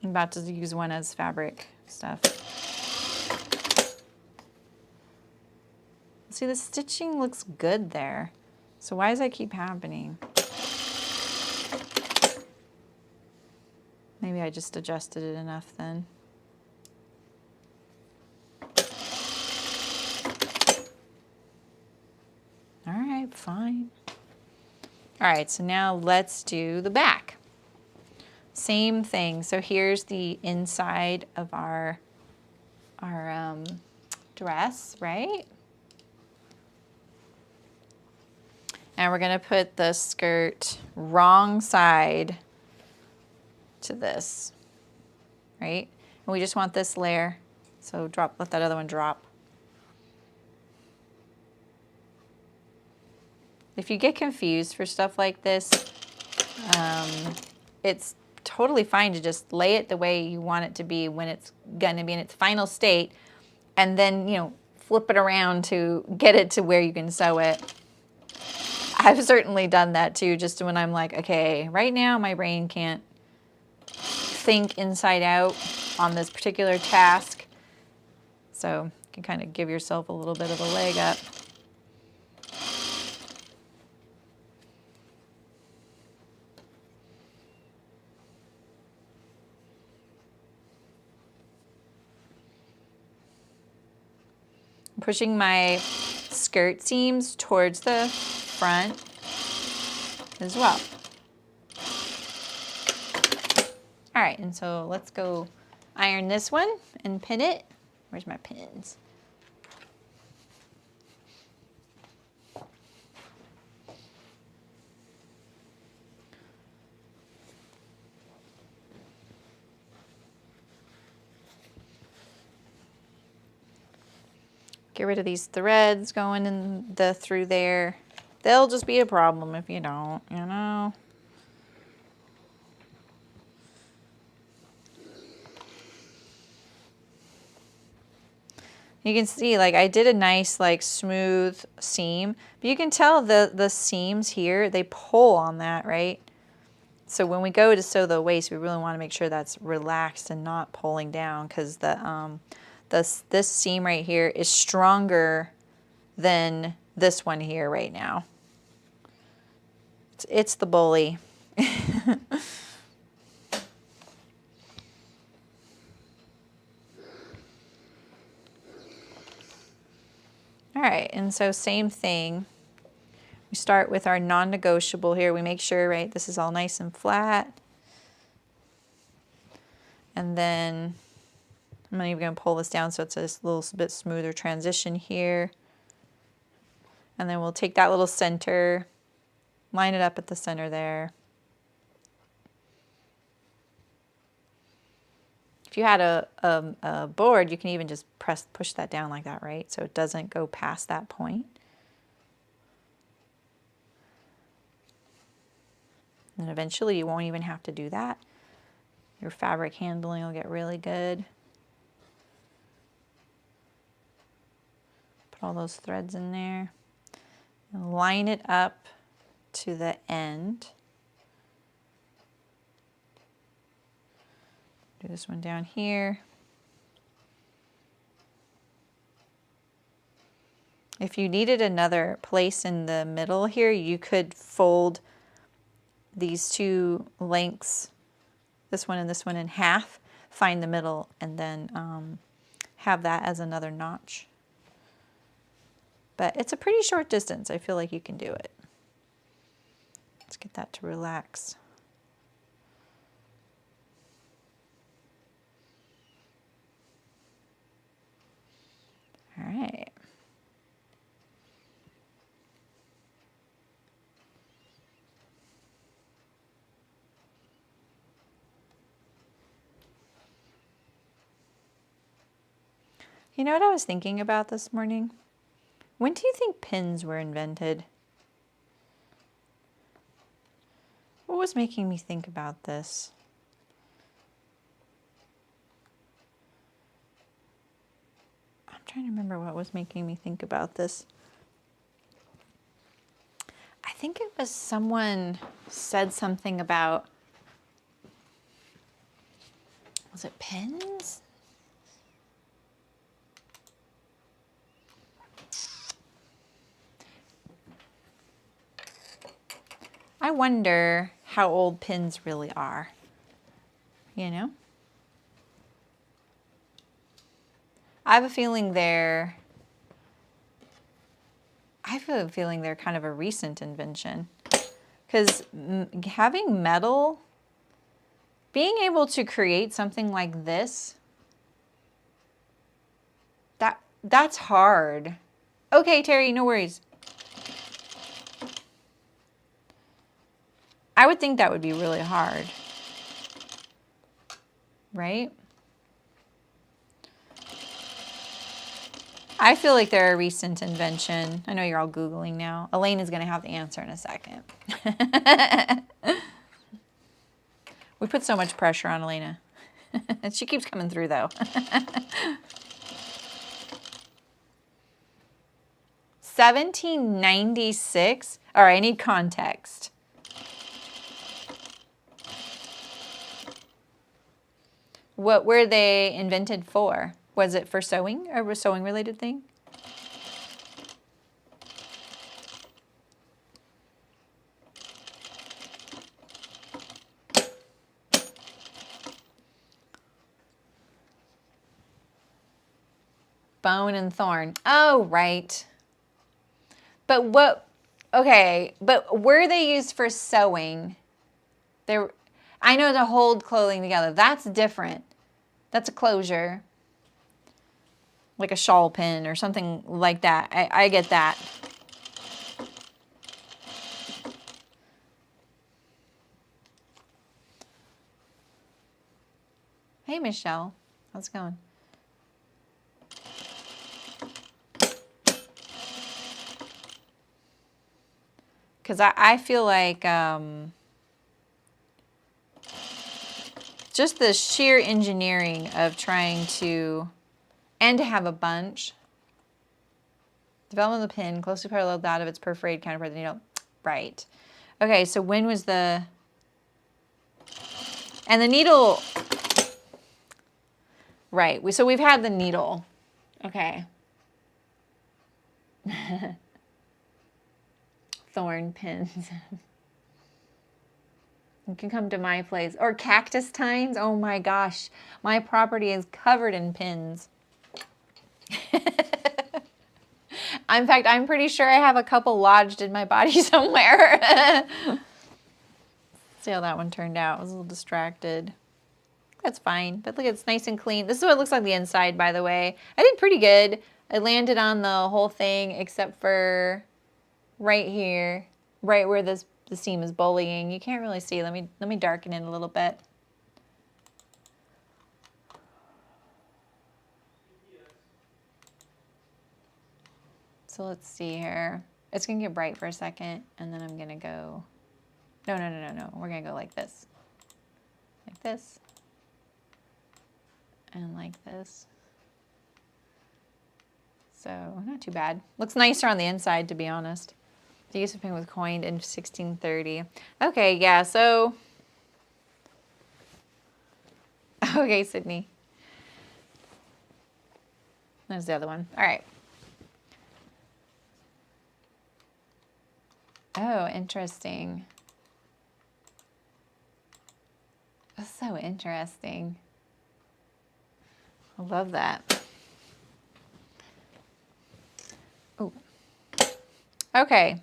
I'm about to use one as fabric stuff. See, the stitching looks good there. So why does that keep happening? Maybe I just adjusted it enough then. All right, fine. All right, so now let's do the back. Same thing. So here's the inside of our dress, right? And we're going to put the skirt wrong side to this, right? And we just want this layer. So let that other one drop. If you get confused for stuff like this, it's totally fine to just lay it the way you want it to be when it's going to be in its final state, and then, you know, flip it around to get it to where you can sew it. I've certainly done that too, just when I'm like, okay, right now my brain can't think inside out on this particular task. So you can kind of give yourself a little bit of a leg up. Pushing my skirt seams towards the front as well. All right, and so let's go iron this one and pin it. Where's my pins? Get rid of these threads going in through there. They'll just be a problem if you don't, you know. You can see, like, I did a nice, like, smooth seam, but you can tell the seams here, they pull on that, right? So when we go to sew the waist, we really want to make sure that's relaxed and not pulling down, because this seam right here is stronger than this one here right now. It's the bully. All right, and so same thing. We start with our non-negotiable here. We make sure, right, this is all nice and flat. And then I'm even going to pull this down so it's a little bit smoother transition here. And then we'll take that little center, line it up at the center there. If you had a board, you can even just push that down like that, right? So it doesn't go past that point. And eventually you won't even have to do that. Your fabric handling will get really good. Put all those threads in there. And line it up to the end. Do this one down here. If you needed another place in the middle here, you could fold these two lengths, this one and this one, in half, find the middle, and then have that as another notch. But it's a pretty short distance. I feel like you can do it. Let's get that to relax. All right. You know what I was thinking about this morning? When do you think pins were invented? What was making me think about this? I'm trying to remember what was making me think about this. I think it was someone said something about, was it pins? I wonder how old pins really are, you know? I have a feeling they're kind of a recent invention, because having metal, being able to create something like this, that's hard. Okay, Terry, no worries. I would think that would be really hard, right? I feel like they're a recent invention. I know you're all Googling now. Elaine is going to have the answer in a second. We put so much pressure on Elena. She keeps coming through though. 1796. All right, I need context. What were they invented for? Was it for sewing, or a sewing related thing? Bone and thorn. Oh, right. But what, okay, but were they used for sewing? I know to hold clothing together. That's different. That's a closure. Like a shawl pin or something like that. I get that. Hey, Michelle. How's it going? Because I feel like just the sheer engineering of trying to, and to have a bunch. Development of the pin, closely parallel that of its perforated counterpart, the needle. Right. Okay, so when was the, and the needle, right. So we've had the needle. Okay. Thorn pins. You can come to my place. Or cactus tines. Oh my gosh. My property is covered in pins. In fact, I'm pretty sure I have a couple lodged in my body somewhere. See how that one turned out. I was a little distracted. That's fine. But look, it's nice and clean. This is what it looks like the inside, by the way. I did pretty good. I landed on the whole thing except for right here, right where the seam is bullying. You can't really see. Let me darken it a little bit. So let's see here. It's gonna get bright for a second, and then I'm gonna go. No. We're gonna go like this, and like this. So not too bad. Looks nicer on the inside, to be honest. The use of pin was coined in 1630. Okay, yeah, so. Okay, Sydney. There's the other one. All right. Oh, interesting. That's so interesting. I love that. Oh. Okay.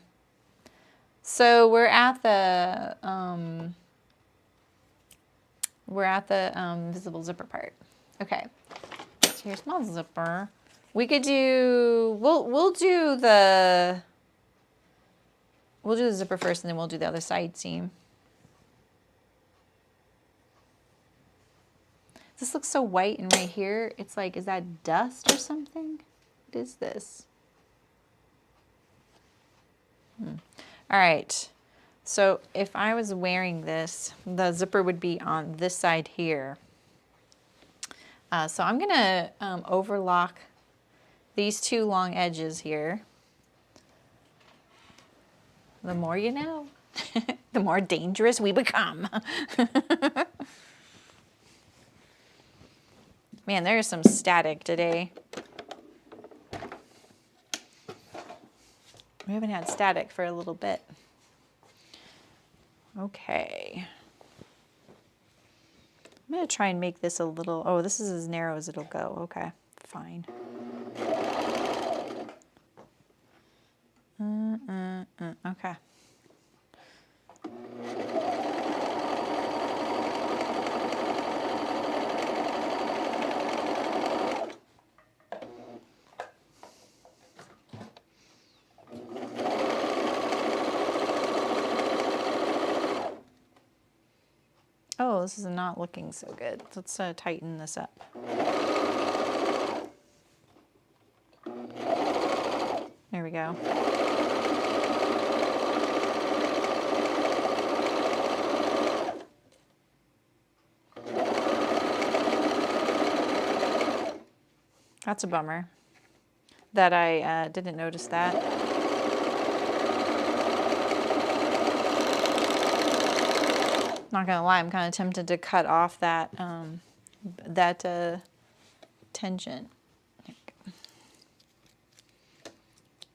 So we're at the visible zipper part. Okay. So here's small zipper. We could do we'll do the zipper first, and then we'll do the other side seam. This looks so white, and right here, it's like, is that dust or something? What is this? All right. So if I was wearing this, the zipper would be on this side here. So I'm gonna overlock these two long edges here. The more you know, the more dangerous we become. Man, there's some static today. We haven't had static for a little bit. Okay. I'm going to try and make this a little, oh, this is as narrow as it'll go. Okay, fine. Okay. Oh, this is not looking so good. Let's tighten this up. There we go. That's a bummer that I didn't notice that. Not gonna lie, I'm kind of tempted to cut off that tension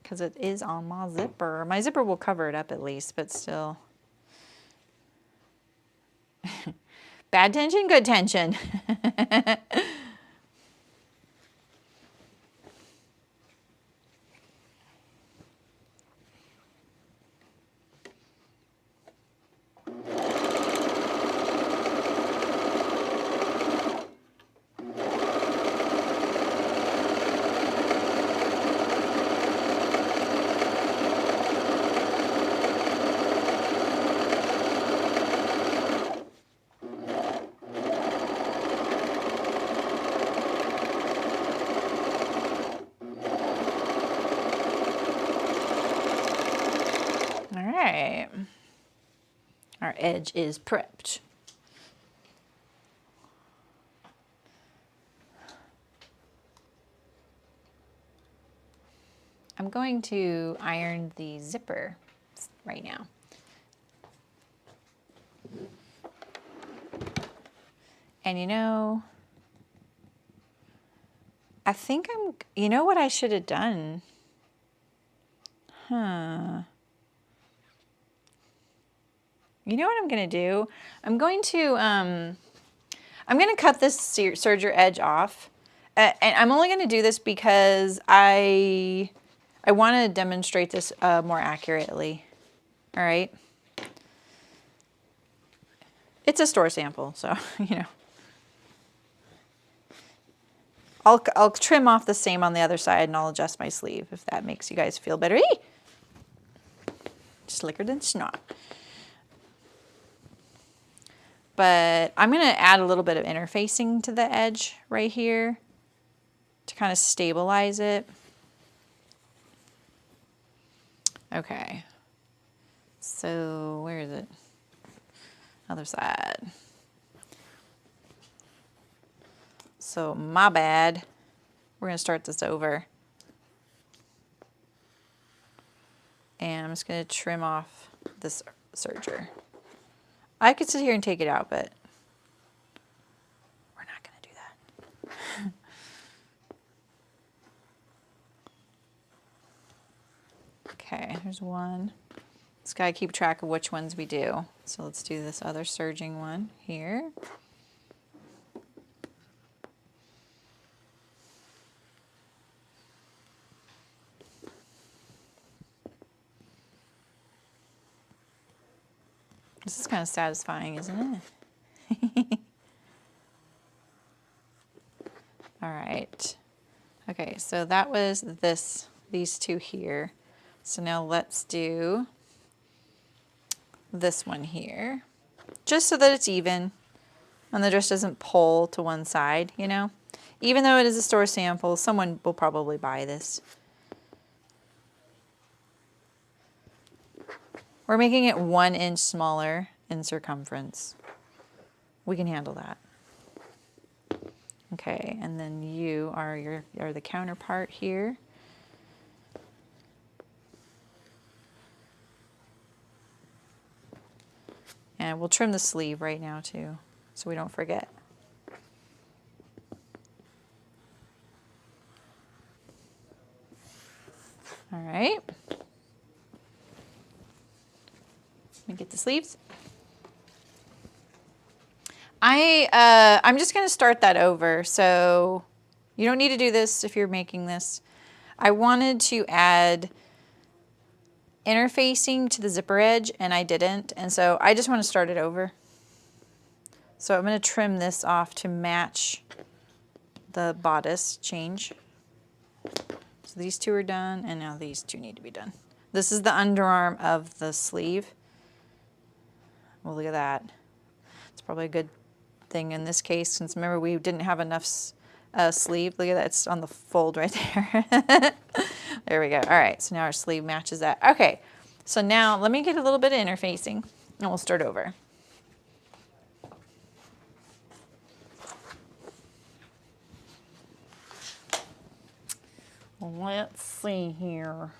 because it is on my zipper. My zipper will cover it up at least, but still. Bad tension, good tension. Our edge is prepped. I'm going to iron the zipper right now. And you know, I think you know what I should have done? You know what I'm going to do? I'm going to cut this serger edge off. And I'm only going to do this because I want to demonstrate this more accurately. All right. It's a store sample, so, you know. I'll trim off the same on the other side and I'll adjust my sleeve if that makes you guys feel better. Slicker than snot. But I'm going to add a little bit of interfacing to the edge right here to kind of stabilize it. Okay. So where is it? Other side. So my bad. We're going to start this over. And I'm just going to trim off this serger. I could sit here and take it out, but we're not going to do that. Okay, here's one. Just got to keep track of which ones we do. So let's do this other serging one here. This is kind of satisfying, isn't it? All right. Okay, so that was these two here. So now let's do this one here, just so that it's even and the dress doesn't pull to one side, you know? Even though it is a store sample, someone will probably buy this. We're making it 1 inch smaller in circumference. We can handle that. Okay, and then you are the counterpart here. And we'll trim the sleeve right now too, so we don't forget. All right. Let me get the sleeves. I'm just going to start that over, so you don't need to do this if you're making this. I wanted to add interfacing to the zipper edge, and I didn't, and so I just want to start it over. So I'm going to trim this off to match the bodice change. So these two are done, and now these two need to be done. This is the underarm of the sleeve. Well, look at that. It's probably a good thing in this case, since remember we didn't have enough sleeve. Look at that, it's on the fold right there. There we go. All right, so now our sleeve matches that. Okay, so now let me get a little bit of interfacing, and we'll start over. Let's see here.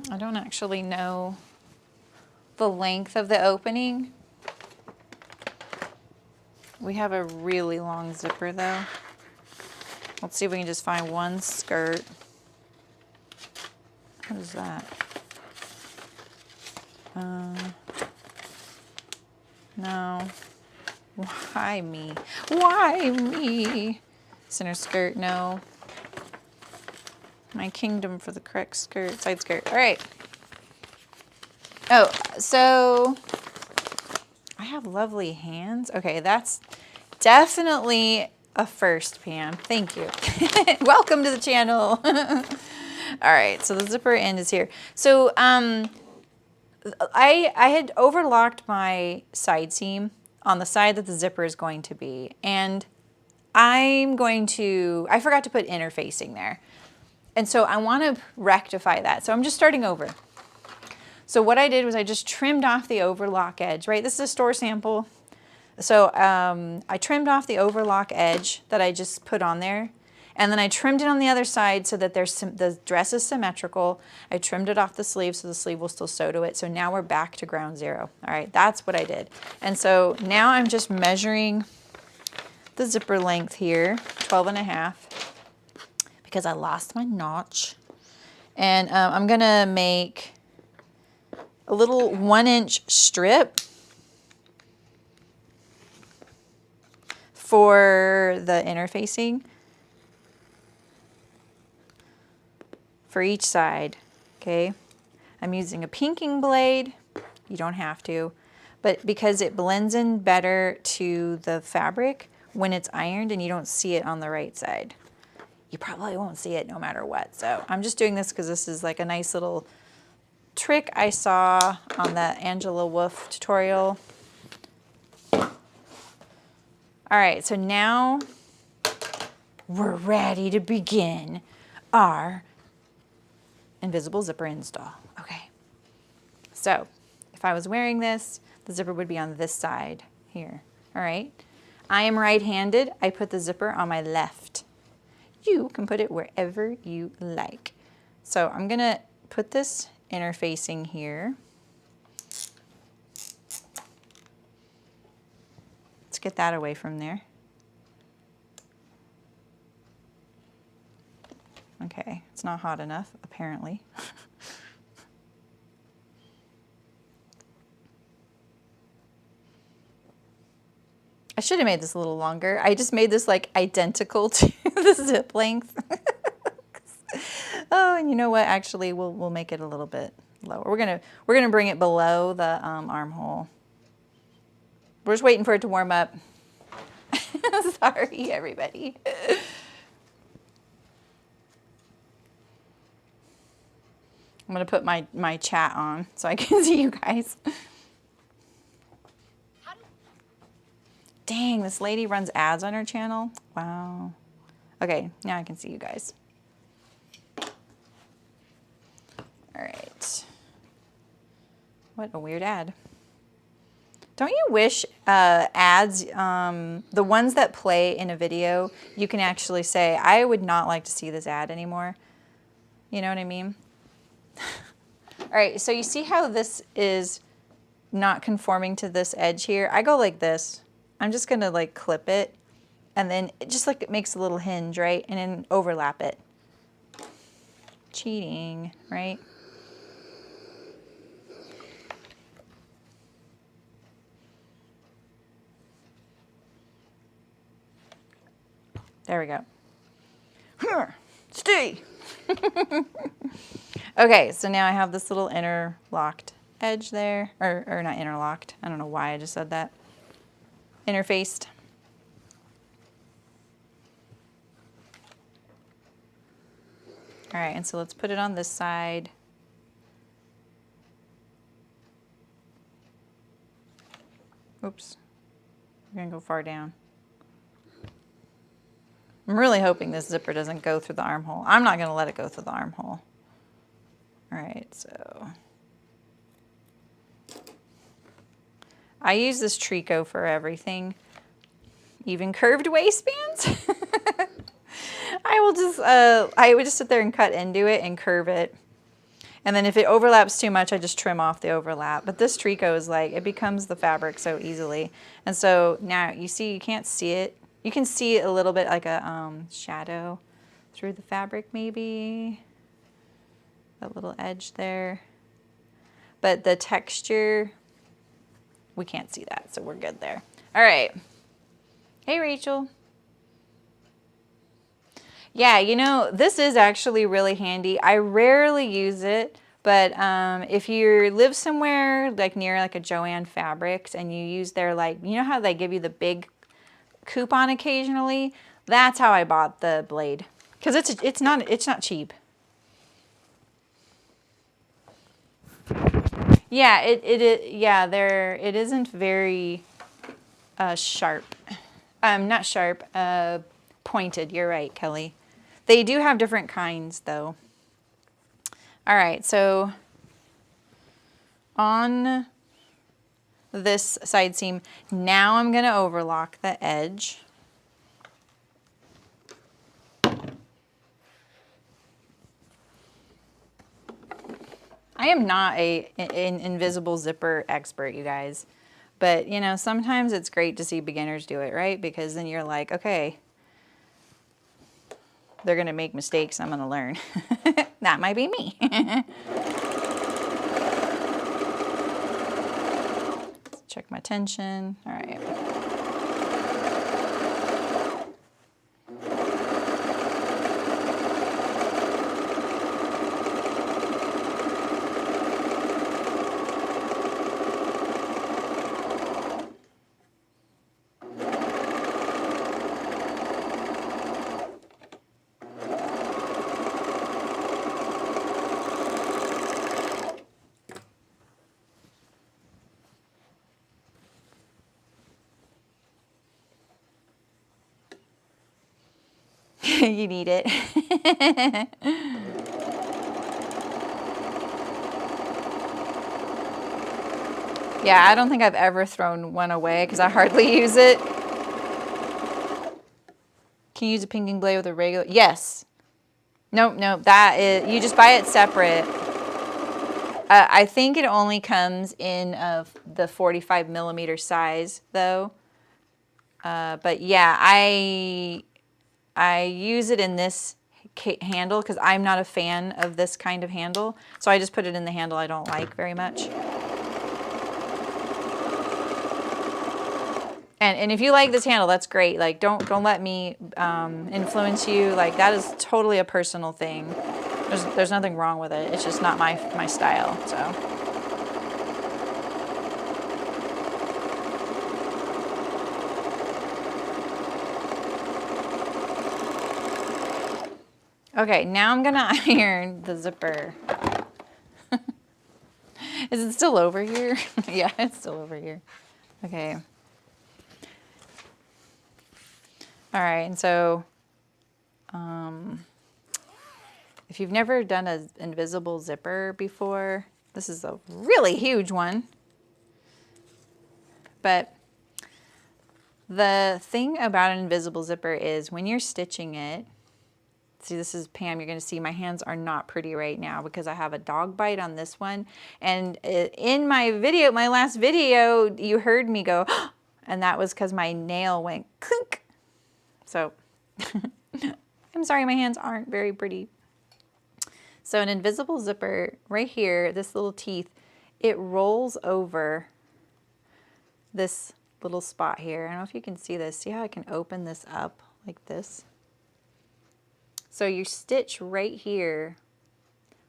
I don't actually know the length of the opening. We have a really long zipper though. Let's see if we can just find one skirt. What is that? No. Why me? Why me? Center skirt, no. My kingdom for the correct skirt, side skirt. All right. Oh, so I have lovely hands. Okay, that's definitely a first, Pam. Thank you. Welcome to the channel. All right, so the zipper end is here. So I had overlocked my side seam on the side that the zipper is going to be, and I forgot to put interfacing there. And so I want to rectify that. So I'm just starting over. So what I did was I just trimmed off the overlock edge, right? This is a store sample. So I trimmed off the overlock edge that I just put on there. And then I trimmed it on the other side so that the dress is symmetrical. I trimmed it off the sleeve so the sleeve will still sew to it. So now we're back to ground zero. All right, that's what I did. And so now I'm just measuring the zipper length here, 12.5. Because I lost my notch. And I'm gonna make a little 1-inch strip for the interfacing for each side, okay? I'm using a pinking blade. You don't have to, but because it blends in better to the fabric when it's ironed and you don't see it on the right side. You probably won't see it no matter what. So I'm just doing this because this is like a nice little trick I saw on the Angela Wolf tutorial. All right, so now we're ready to begin our invisible zipper install. Okay, so if I was wearing this, the zipper would be on this side here. All right, I am right-handed. I put the zipper on my left. You can put it wherever you like. So I'm gonna put this interfacing here. Let's get that away from there. Okay, it's not hot enough, apparently. I should have made this a little longer. I just made this like identical to the zip length. Oh, and you know what? Actually, we'll make it a little bit lower. We're gonna bring it below the armhole. We're just waiting for it to warm up. Sorry, everybody. I'm gonna put my chat on so I can see you guys. Dang, this lady runs ads on her channel. Wow. Okay, now I can see you guys. All right. What a weird ad. Don't you wish ads, the ones that play in a video, you can actually say, I would not like to see this ad anymore. You know what I mean? All right, so you see how this is not conforming to this edge here? I go like this. I'm just gonna like clip it, and then it just like it makes a little hinge, right? And then overlap it. Cheating, right? There we go. Stay. Okay, so now I have this little interlocked edge there, or not interlocked. I don't know why I just said that. Interfaced. All right, and so let's put it on this side. Oops, we're gonna go far down. I'm really hoping this zipper doesn't go through the armhole. I'm not gonna let it go through the armhole. All right, so I use this tricot for everything, even curved waistbands. I would just sit there and cut into it and curve it. And then if it overlaps too much, I just trim off the overlap. But this tricot is like, it becomes the fabric so easily. And so now you see, you can't see it. You can see a little bit like a shadow through the fabric maybe. That little edge there. But the texture, we can't see that, so we're good there. All right. Hey, Rachel. Yeah, you know, this is actually really handy. I rarely use it, but if you live somewhere like near like a Joann Fabrics and you use their, like, you know how they give you the big coupon occasionally? That's how I bought the blade, because it's not cheap. Yeah, it isn't very sharp. Not sharp, pointed. You're right, Kelly. They do have different kinds though. All right, so on this side seam, now I'm gonna overlock the edge. I am not an invisible zipper expert, you guys, but you know, sometimes it's great to see beginners do it, right? Because then you're like, okay, they're gonna make mistakes, I'm gonna learn. That might be me. Let's check my tension. All right. You need it. Yeah, I don't think I've ever thrown one away because I hardly use it. Can you use a pinking blade with a regular? Yes. Nope, that is, you just buy it separate. I think it only comes in the 45 millimeter size though. But yeah, I use it in this handle because I'm not a fan of this kind of handle. So I just put it in the handle I don't like very much. And if you like this handle, that's great. Like, don't let me influence you. Like, that is totally a personal thing. There's nothing wrong with it. It's just not my style. So. Okay, now I'm gonna iron the zipper. Is it still over here? Yeah, it's still over here. Okay. All right, and so if you've never done an invisible zipper before, this is a really huge one. But the thing about an invisible zipper is when you're stitching it, see, this is Pam, you're gonna see my hands are not pretty right now because I have a dog bite on this one. And in my video, my last video, you heard me go, and that was because my nail went clink. So I'm sorry, my hands aren't very pretty. So an invisible zipper right here, this little teeth, it rolls over this little spot here. I don't know if you can see this. See how I can open this up like this? So you stitch right here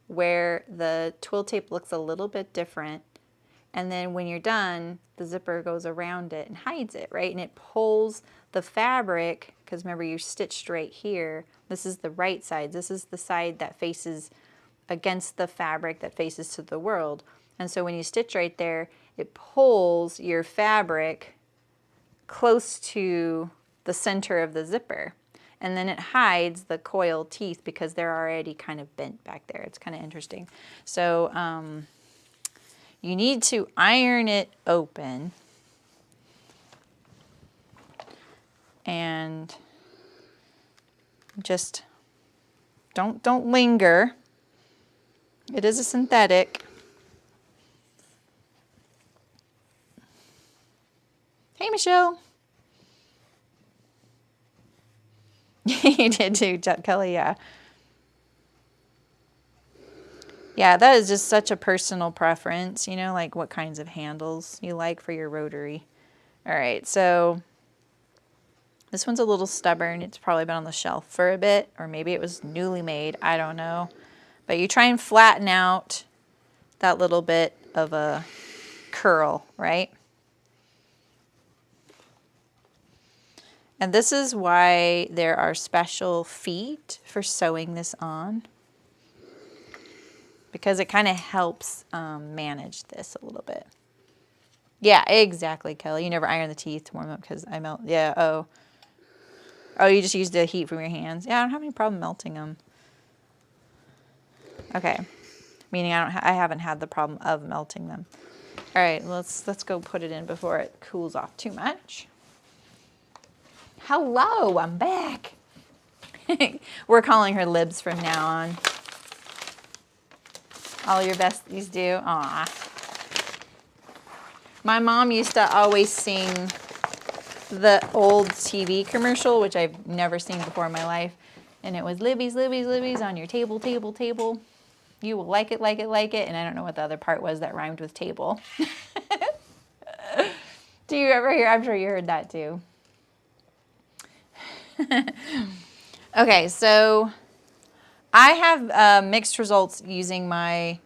where the twill tape looks a little bit different. And then when you're done, the zipper goes around it and hides it, right? And it pulls the fabric, because remember you stitched right here. This is the right side. This is the side that faces against the fabric that faces to the world. And so when you stitch right there, it pulls your fabric close to the center of the zipper. and then it hides the coil teeth because they're already kind of bent back there. It's kind of interesting. So you need to iron it open and just don't linger. It is a synthetic. Hey, Michelle. You did too, Kelly, yeah. Yeah, that is just such a personal preference, you know, like what kinds of handles you like for your rotary. All right, so this one's a little stubborn. It's probably been on the shelf for a bit, or maybe it was newly made. I don't know. But you try and flatten out that little bit of a curl, right? And this is why there are special feet for sewing this on, because it kind of helps manage this a little bit. Yeah, exactly, Kelly. You never iron the teeth to warm up because I melt. Yeah, oh, you just used the heat from your hands. Yeah, I don't have any problem melting them. Okay, meaning I haven't had the problem of melting them. All right, let's go put it in before it cools off too much. Hello, I'm back. We're calling her Libs from now on. All your besties do. Aw. My mom used to always sing the old TV commercial, which I've never seen before in my life. And it was Libby's, Libby's, Libby's on your table, table, table. You will like it, like it, like it. And I don't know what the other part was that rhymed with table. Do you ever hear? I'm sure you heard that too. Okay, so I have mixed results using my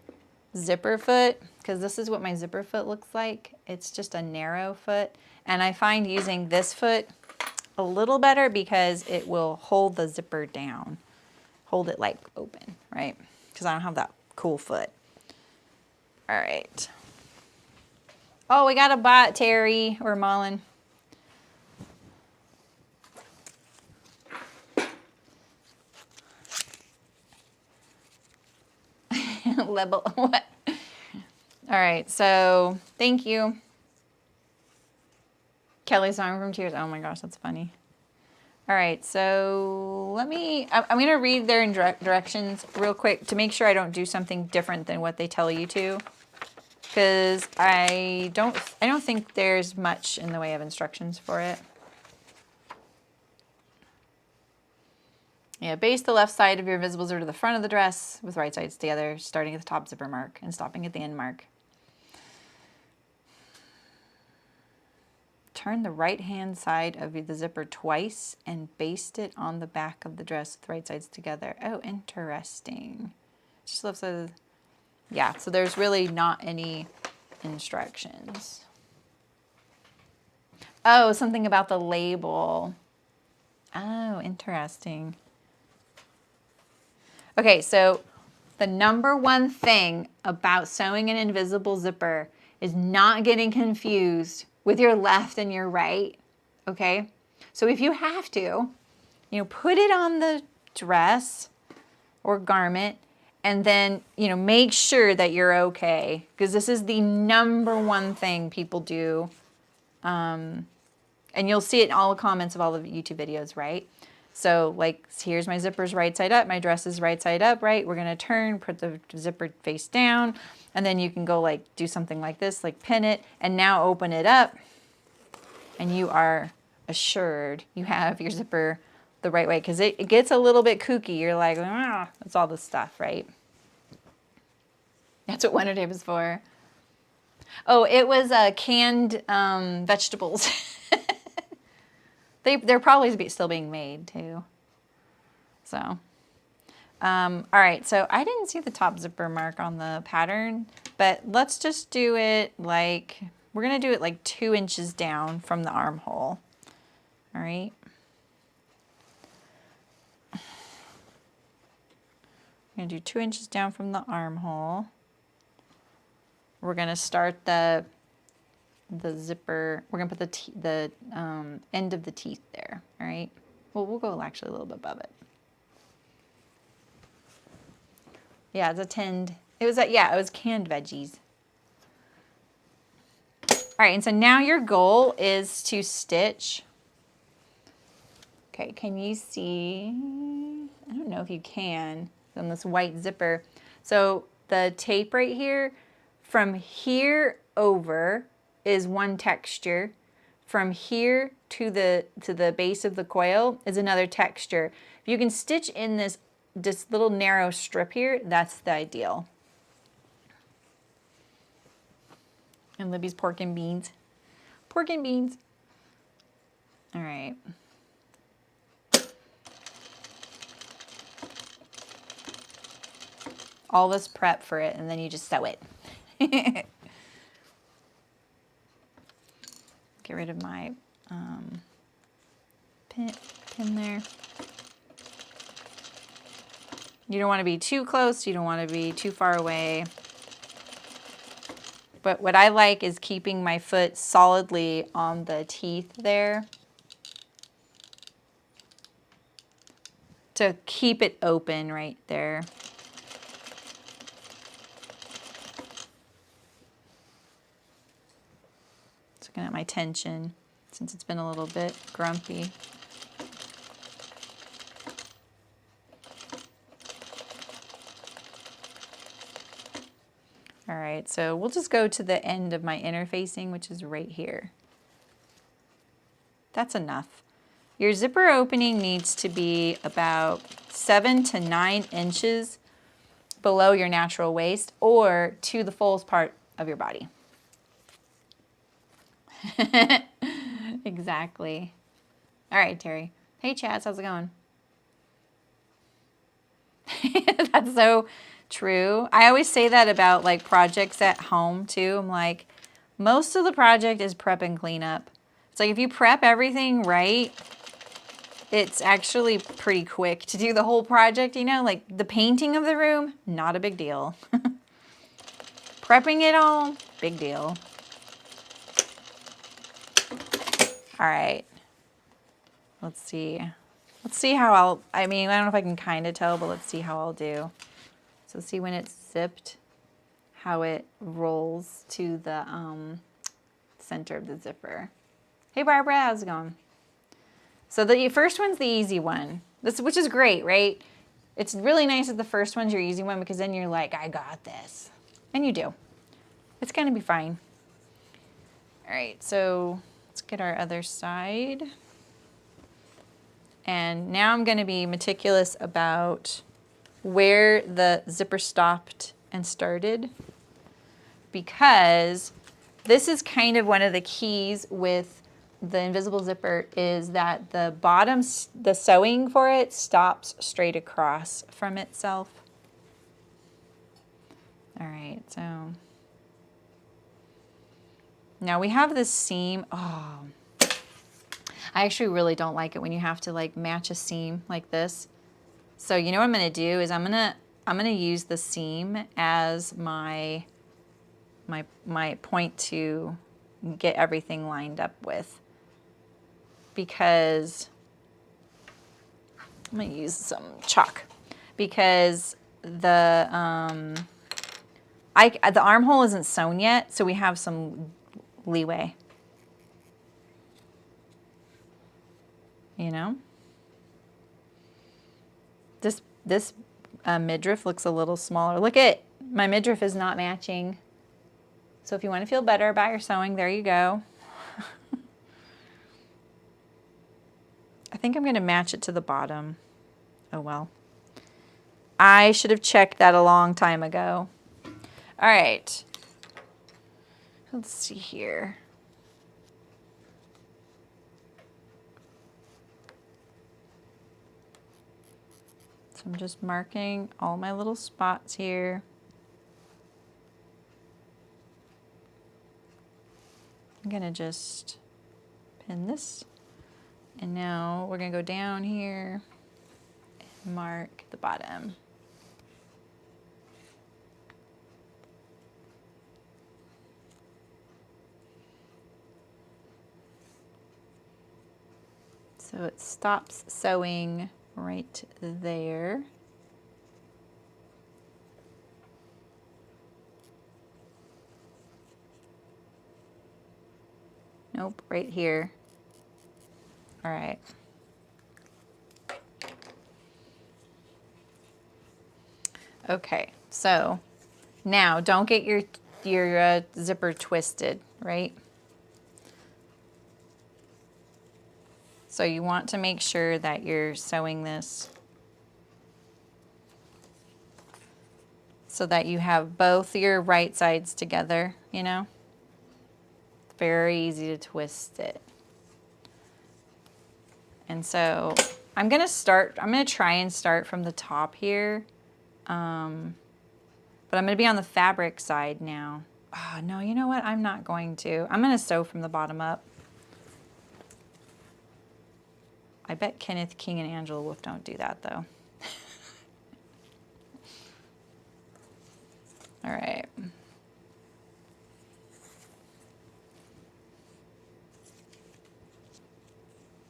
zipper foot, because this is what my zipper foot looks like. It's just a narrow foot. And I find using this foot a little better because it will hold the zipper down. Hold it like open, right? Because I don't have that cool foot. All right. Oh, we got a bot, Terry or Mullen. Level what? All right, so thank you. Kelly's song from Tears. Oh my gosh, that's funny. All right, so I'm going to read their directions real quick to make sure I don't do something different than what they tell you to, because I don't think there's much in the way of instructions for it. Yeah, baste the left side of your visible zipper to the front of the dress with right sides together, starting at the top zipper mark and stopping at the end mark. Turn the right-hand side of the zipper twice and baste it on the back of the dress with right sides together. Oh, interesting. Just left side of the... Yeah, so there's really not any instructions. Oh, something about the label. Oh, interesting. Okay, so the number one thing about sewing an invisible zipper is not getting confused with your left and your right, okay? So if you have to, put it on the dress or garment and then, make sure that you're okay, because this is the number one thing people do. And you'll see it in all the comments of all the YouTube videos, right? So like, here's my zipper's right side up, my dress is right side up, right? We're gonna turn, put the zipper face down, and then you can go like do something like this, like pin it, and now open it up, and you are assured you have your zipper the right way, because it gets a little bit kooky. You're like, ah, that's all this stuff, right? That's what winter tape is for. Oh, it was canned vegetables. They're probably still being made too. So, all right, so I didn't see the top zipper mark on the pattern, but let's just do it like, we're gonna do it like 2 inches down from the armhole. All right. I'm gonna do 2 inches down from the armhole. We're gonna start the zipper. We're gonna put the end of the teeth there. All right. Well, we'll go actually a little bit above it. Yeah, it's a tinned. It was yeah, it was canned veggies. All right, and so now your goal is to stitch. Okay, can you see? I don't know if you can on this white zipper. So the tape right here, from here over is one texture. From here to the base of the coil is another texture. If you can stitch in this little narrow strip here, that's the ideal. And Libby's pork and beans. Pork and beans. All right. All this prep for it, and then you just sew it. Get rid of my pin there. You don't want to be too close. You don't want to be too far away. But what I like is keeping my foot solidly on the teeth there to keep it open right there. Looking at my tension since it's been a little bit grumpy. All right, so we'll just go to the end of my interfacing, which is right here. That's enough. Your zipper opening needs to be about 7 to 9 inches below your natural waist or to the fullest part of your body. Exactly. All right, Terry. Hey, Chaz, how's it going? That's so true. I always say that about like projects at home too. I'm like, most of the project is prep and cleanup. It's like if you prep everything right, it's actually pretty quick to do the whole project, you know, like the painting of the room, not a big deal. Prepping it all, big deal. All right, let's see. Let's see how I don't know if I can kind of tell, but let's see how I'll do. So see when it's zipped, how it rolls to the center of the zipper. Hey Barbara, how's it going? So the first one's the easy one, which is great, right? It's really nice that the first one's your easy one because then you're like, I got this. And you do. It's gonna be fine. All right, so let's get our other side. And now I'm gonna be meticulous about where the zipper stopped and started, because this is kind of one of the keys with the invisible zipper is that the bottom, the sewing for it stops straight across from itself. All right, so now we have this seam. Oh, I actually really don't like it when you have to like match a seam like this. So you know what I'm gonna do is I'm gonna use the seam as my point to get everything lined up with, because I'm gonna use some chalk because the armhole isn't sewn yet, so we have some leeway. You know? This midriff looks a little smaller. Look at, my midriff is not matching. So if you want to feel better about your sewing, there you go. I think I'm going to match it to the bottom. Oh well. I should have checked that a long time ago. All right. Let's see here. So I'm just marking all my little spots here. I'm gonna just pin this. And now we're gonna go down here and mark the bottom. So it stops sewing right there. Nope, right here. All right. Okay, so now don't get your zipper twisted, right? So you want to make sure that you're sewing this so that you have both your right sides together, you know? It's very easy to twist it. And so I'm gonna try and start from the top here. But I'm gonna be on the fabric side now. Oh, no, you know what? I'm not going to. I'm gonna sew from the bottom up. I bet Kenneth King and Angela Wolf don't do that though. All right.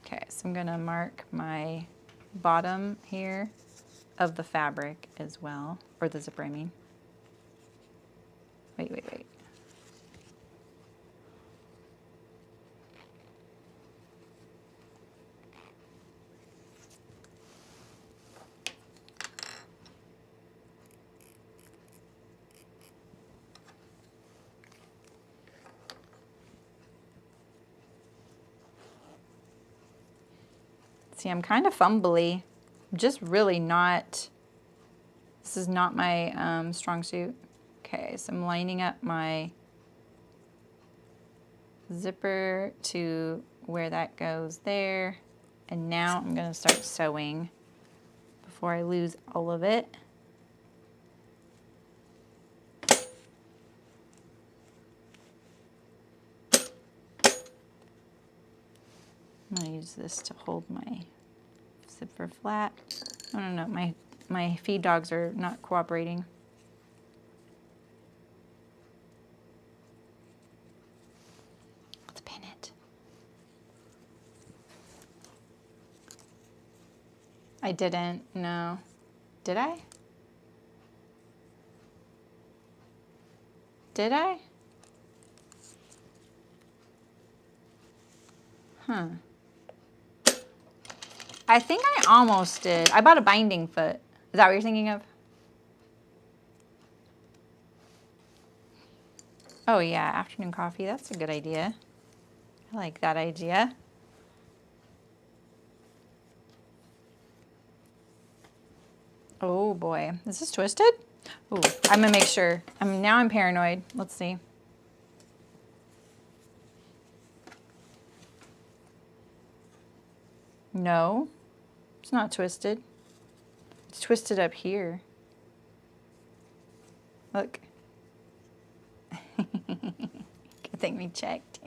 Okay, so I'm gonna mark my bottom here of the fabric as well, or the zipper, I mean. Wait. See, I'm kind of fumbly. I'm just really not, this is not my strong suit. Okay, so I'm lining up my zipper to where that goes there. And now I'm gonna start sewing before I lose all of it. I'm gonna use this to hold my zipper flat. Oh, no, my feed dogs are not cooperating. Let's pin it. I didn't, no. Did I? Did I? Huh. I think I almost did. I bought a binding foot. Is that what you're thinking of? Oh yeah, afternoon coffee. That's a good idea. I like that idea. Oh boy, is this twisted? Ooh, I'm gonna make sure. Now I'm paranoid. Let's see. No, it's not twisted. It's twisted up here. Look. Good thing we checked.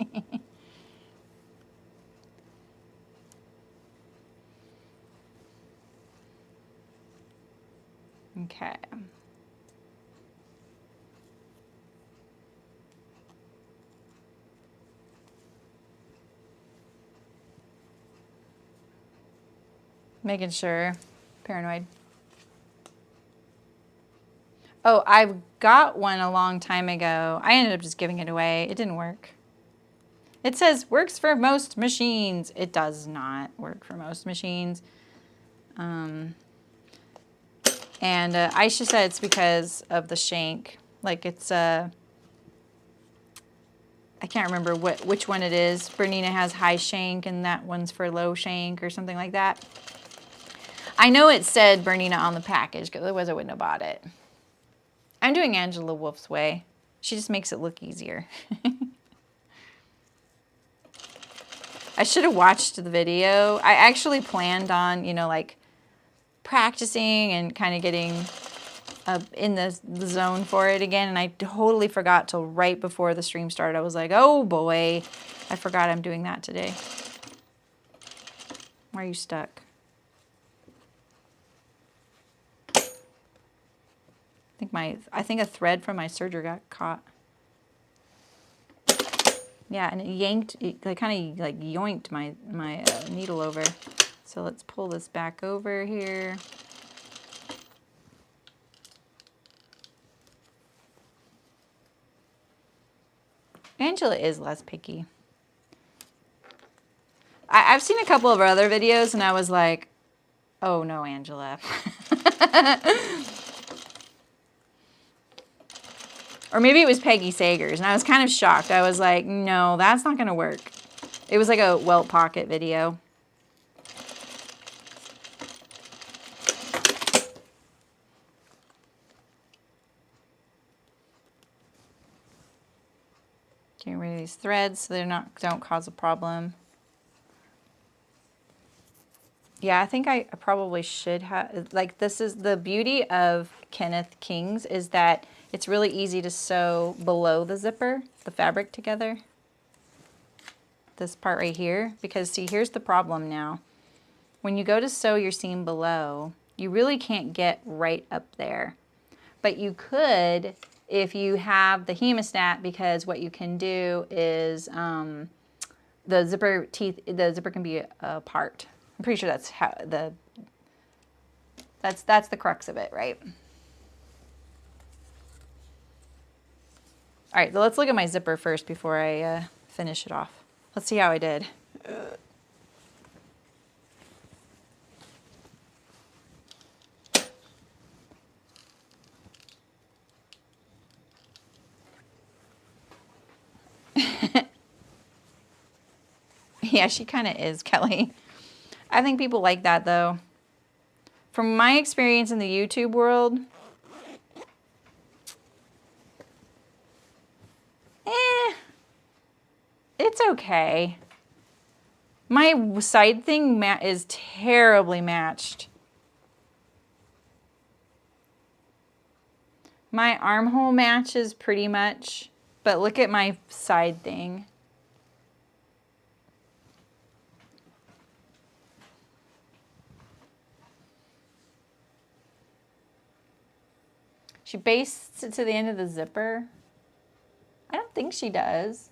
Okay. Making sure. Paranoid. Oh, I've got one a long time ago. I ended up just giving it away. It didn't work. It says works for most machines. It does not work for most machines. And Aisha said it's because of the shank. Like it's I can't remember which one it is. Bernina has high shank and that one's for low shank or something like that. I know it said Bernina on the package because otherwise I wouldn't have bought it. I'm doing Angela Wolf's way. She just makes it look easier. I should have watched the video. I actually planned on, you know, like practicing and kind of getting in the zone for it again. And I totally forgot till right before the stream started. I was like, oh boy, I forgot I'm doing that today. Why are you stuck? I think a thread from my serger got caught. Yeah, and it yanked, it kind of like yoinked my needle over. So let's pull this back over here. Angela is less picky. I've seen a couple of her other videos and I was like, oh no, Angela. Or maybe it was Peggy Sager's, and I was kind of shocked. I was like, no, that's not going to work. It was like a welt pocket video. Getting rid of these threads so don't cause a problem. Yeah, I think I probably should have, like, this is the beauty of Kenneth King's, is that it's really easy to sew below the zipper, the fabric together. This part right here, because see, here's the problem now. When you go to sew your seam below, you really can't get right up there. But you could if you have the hemostat, because what you can do is the zipper can be apart. I'm pretty sure that's how that's the crux of it, right? All right, so let's look at my zipper first before I finish it off. Let's see how I did. Yeah, she kind of is, Kelly. I think people like that, though. From my experience in the YouTube world, it's okay. My side thing is terribly matched. My armhole matches pretty much, but look at my side thing. She bastes it to the end of the zipper. I don't think she does.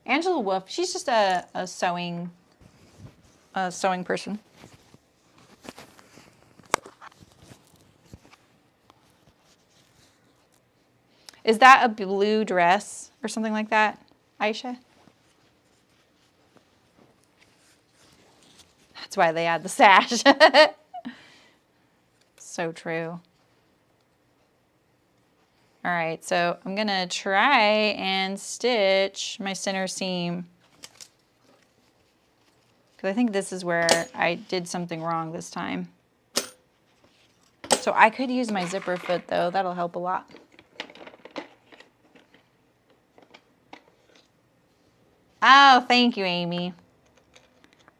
Angela Wolf, she's just a sewing person. Is that a blue dress or something like that, Aisha? That's why they add the sash. So true. All right, so I'm gonna try and stitch my center seam, because I think this is where I did something wrong this time. So I could use my zipper foot though, that'll help a lot. Oh, thank you, Amy.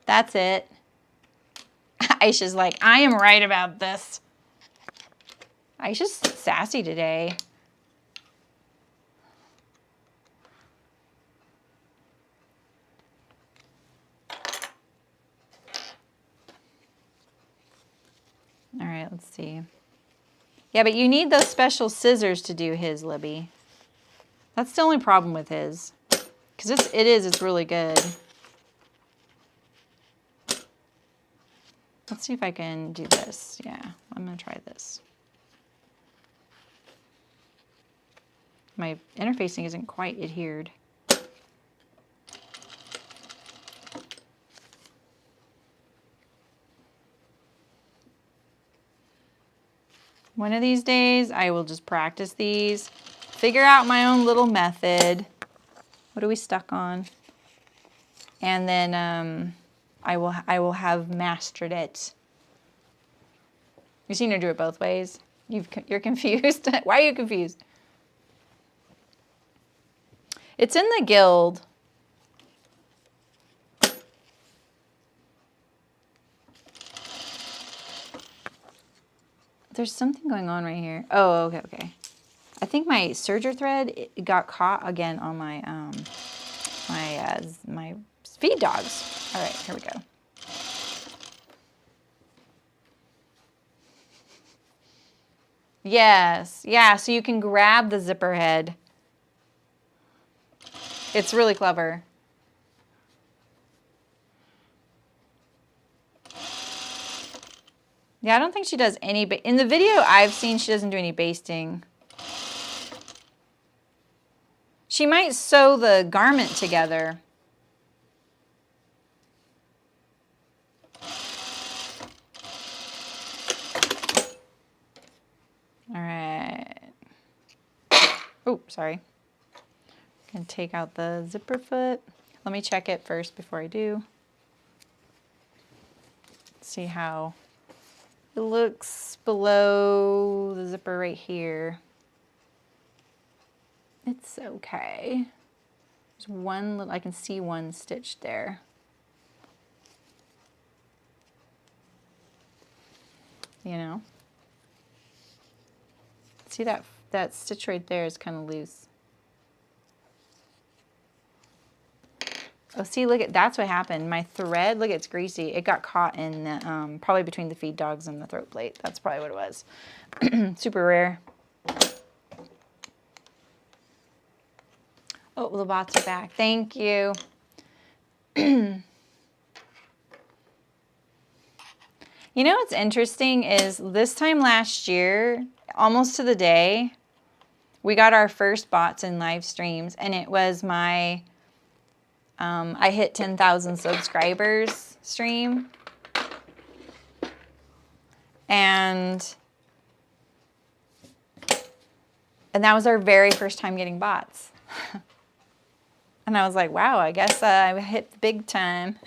That's it. Aisha's like, I am right about this. Aisha's sassy today. All right, let's see. Yeah, but you need those special scissors to do his, Libby. That's the only problem with his. Because it's really good. Let's see if I can do this. Yeah, I'm going to try this. My interfacing isn't quite adhered. One of these days, I will just practice these, figure out my own little method. What are we stuck on? And then I will have mastered it. You've seen her do it both ways. You're confused. Why are you confused? It's in the guild. There's something going on right here. Oh, okay. I think my serger thread got caught again on my my feed dogs. All right, here we go. Yes, yeah. So you can grab the zipper head. It's really clever. Yeah, I don't think she does any, but in the video I've seen, she doesn't do any basting. She might sew the garment together. All right. Oh, sorry. Gonna take out the zipper foot. Let me check it first before I do. See how it looks below the zipper right here. It's okay. There's one little, I can see one stitch there. You know? See that stitch right there is kind of loose. Oh, see, look at, that's what happened. My thread, look, it's greasy. It got caught in the, probably between the feed dogs and the throat plate. That's probably what it was. Super rare. Oh, the bots are back. Thank you. You know what's interesting is this time last year, almost to the day, we got our first bots in live streams, and it was my I hit 10,000 subscribers stream. And that was our very first time getting bots. And I was like, wow, I guess I hit the big time.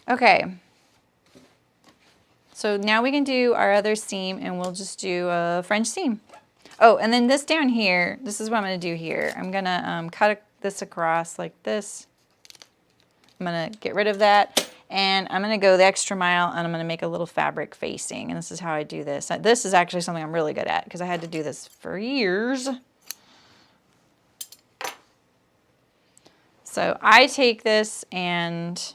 Okay. So now we can do our other seam, and we'll just do a French seam. Oh, and then this down here, this is what I'm going to do here. I'm going to cut this across like this. I'm going to get rid of that, and I'm going to go the extra mile, and I'm going to make a little fabric facing, and this is how I do this. This is actually something I'm really good at because I had to do this for years. So I take this, and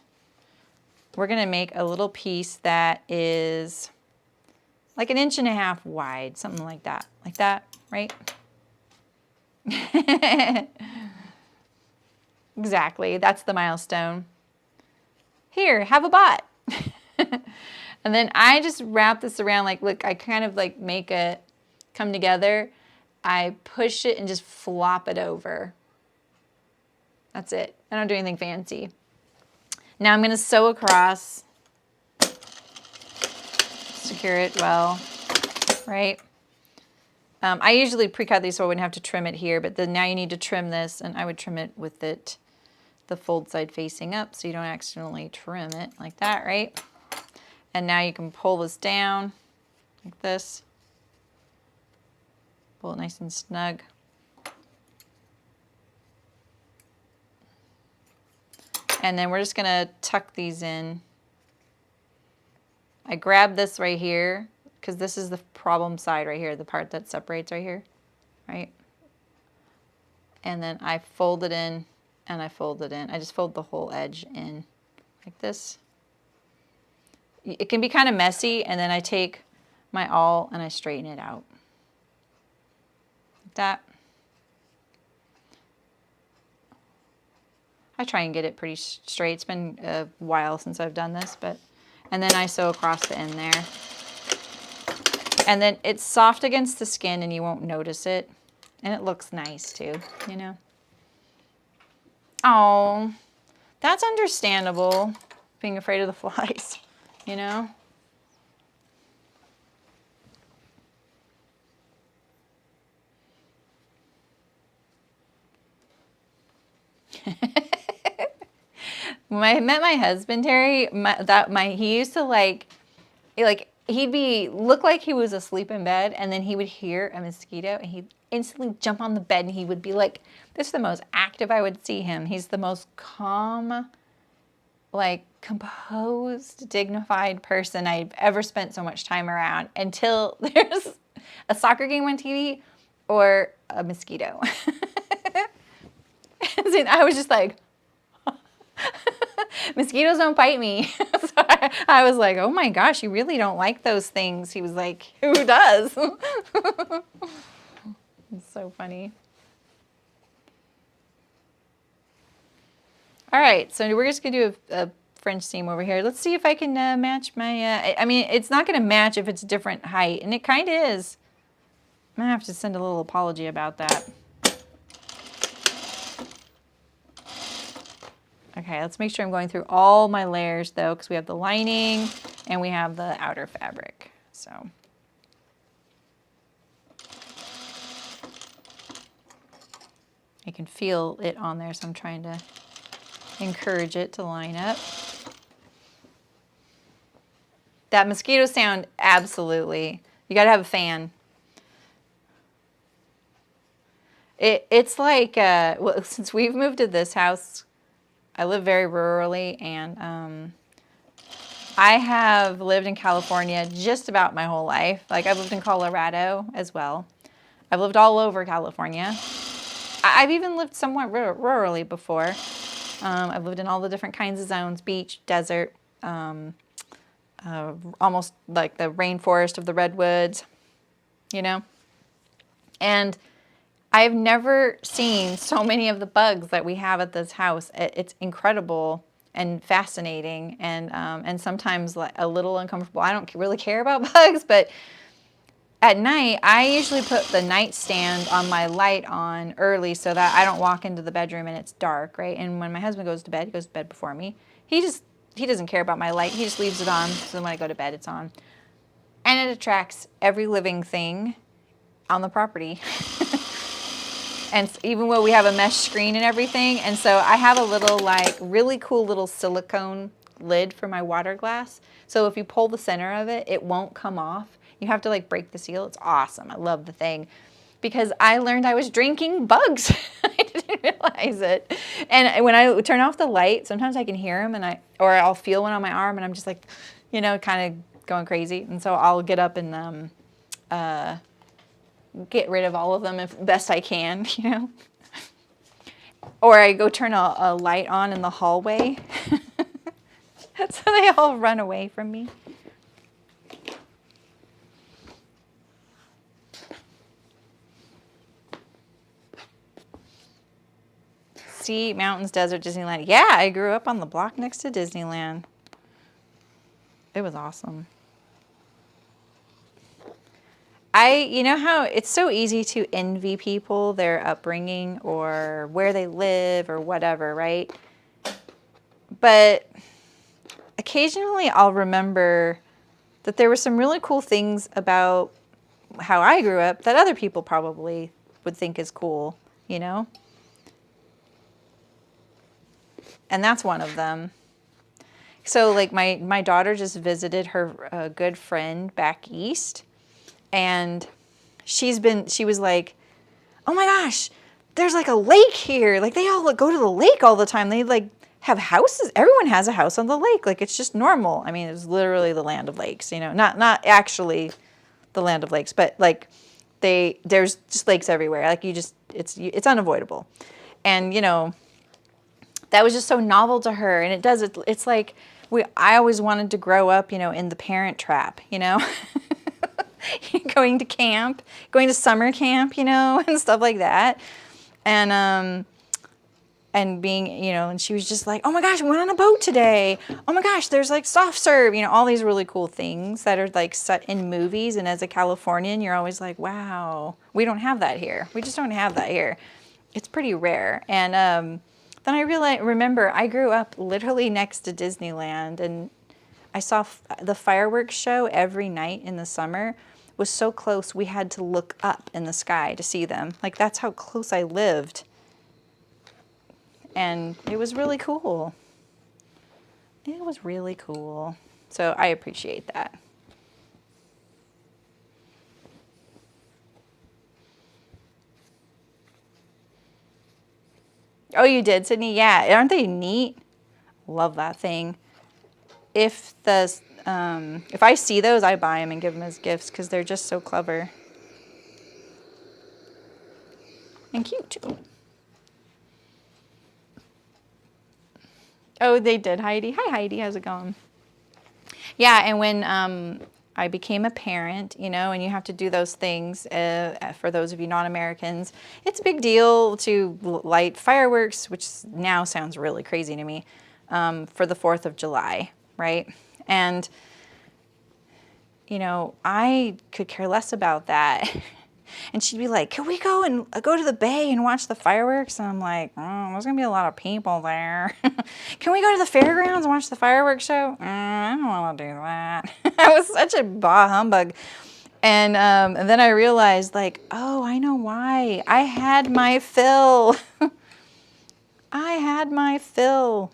we're going to make a little piece that is like 1.5 inches wide, something like that. Like that, right? Exactly, that's the milestone. Here, have a bot. And then I just wrap this around, like, look, I kind of like make it come together. I push it and just flop it over. That's it. I don't do anything fancy. Now I'm going to sew across, secure it well, right? I usually pre-cut these so I wouldn't have to trim it here, but then now you need to trim this, and I would trim it with it, the fold side facing up, so you don't accidentally trim it like that, right? And now you can pull this down like this. Pull it nice and snug. And then we're just going to tuck these in. I grab this right here because this is the problem side right here, the part that separates right here, right? And then I fold it in, and I fold it in. I just fold the whole edge in like this. It can be kind of messy, and then I take my awl and I straighten it out. Like that. I try and get it pretty straight. It's been a while since I've done this, but, and then I sew across the end there. And then it's soft against the skin and you won't notice it. And it looks nice too, you know. Oh, that's understandable, being afraid of the flies, you know. When I met my husband, Terry, he used to like he'd look like he was asleep in bed, and then he would hear a mosquito, and he'd instantly jump on the bed, and he would be like, this is the most active I would see him. He's the most calm, like composed, dignified person I've ever spent so much time around, until there's a soccer game on TV or a mosquito. And I was just like, mosquitoes don't bite me. So I was like, oh my gosh, you really don't like those things. He was like, who does? It's so funny. All right, so we're just gonna do a French seam over here. Let's see if I can match my, I mean, it's not gonna match if it's a different height, and it kind of is. I'm gonna have to send a little apology about that. Okay, let's make sure I'm going through all my layers though, because we have the lining and we have the outer fabric, so. I can feel it on there, so I'm trying to encourage it to line up. That mosquito sound, absolutely. You gotta have a fan. It's like, well, since we've moved to this house, I live very rurally, and I have lived in California just about my whole life. Like, I've lived in Colorado as well. I've lived all over California. I've even lived somewhat rurally before. I've lived in all the different kinds of zones, beach, desert, almost like the rainforest of the redwoods, you know? And I've never seen so many of the bugs that we have at this house. It's incredible and fascinating, and sometimes like a little uncomfortable. I don't really care about bugs, but at night, I usually put the nightstand on my light on early so that I don't walk into the bedroom and it's dark, right? And when my husband goes to bed, he goes to bed before me. He doesn't care about my light. He just leaves it on, so when I go to bed, it's on. And it attracts every living thing on the property. And even though we have a mesh screen and everything, and so I have a little, like, really cool little silicone lid for my water glass. So if you pull the center of it, it won't come off. You have to like break the seal. It's awesome. I love the thing because I learned I was drinking bugs. I didn't realize it. And when I turn off the light, sometimes I can hear them, or I'll feel one on my arm, and I'm just like, you know, kind of going crazy. And so I'll get up and get rid of all of them if best I can, you know. Or I go turn a light on in the hallway, so they all run away from me. Sea, mountains, desert, Disneyland. Yeah, I grew up on the block next to Disneyland. It was awesome. You know how it's so easy to envy people, their upbringing or where they live or whatever, right? But occasionally I'll remember that there were some really cool things about how I grew up that other people probably would think is cool, you know? And that's one of them. So like my daughter just visited her good friend back east, and she was like, oh my gosh, there's like a lake here. Like they all go to the lake all the time. They like have houses. Everyone has a house on the lake. Like it's just normal. I mean, it's literally the land of lakes, you know, not actually the land of lakes, but like there's just lakes everywhere. Like it's unavoidable. And you know, that was just so novel to her. And it's like, I always wanted to grow up, you know, in the Parent Trap, you know, going to camp, going to summer camp, you know, and stuff like that. And being, you know, and she was just like, oh my gosh, we went on a boat today. Oh my gosh, there's like soft serve, you know, all these really cool things that are like set in movies. And as a Californian, you're always like, wow, we don't have that here. We just don't have that here. It's pretty rare. And then I remember I grew up literally next to Disneyland, and I saw the fireworks show every night in the summer. It was so close we had to look up in the sky to see them. Like that's how close I lived. And it was really cool. It was really cool. So I appreciate that. Oh, you did, Sydney? Yeah, aren't they neat? Love that thing. If I see those, I buy them and give them as gifts because they're just so clever and cute too. Oh, they did, Heidi. Hi, Heidi. How's it going? Yeah, and when I became a parent, you know, and you have to do those things. For those of you non-Americans, it's a big deal to light fireworks, which now sounds really crazy to me, for the 4th of July, right? And, you know, I could care less about that. And she'd be like, can we go to the bay and watch the fireworks? And I'm like, there's going to be a lot of people there. Can we go to the fairgrounds and watch the fireworks show? I don't want to do that. I was such a bah humbug. And then I realized, like, oh, I know why. I had my fill. I had my fill.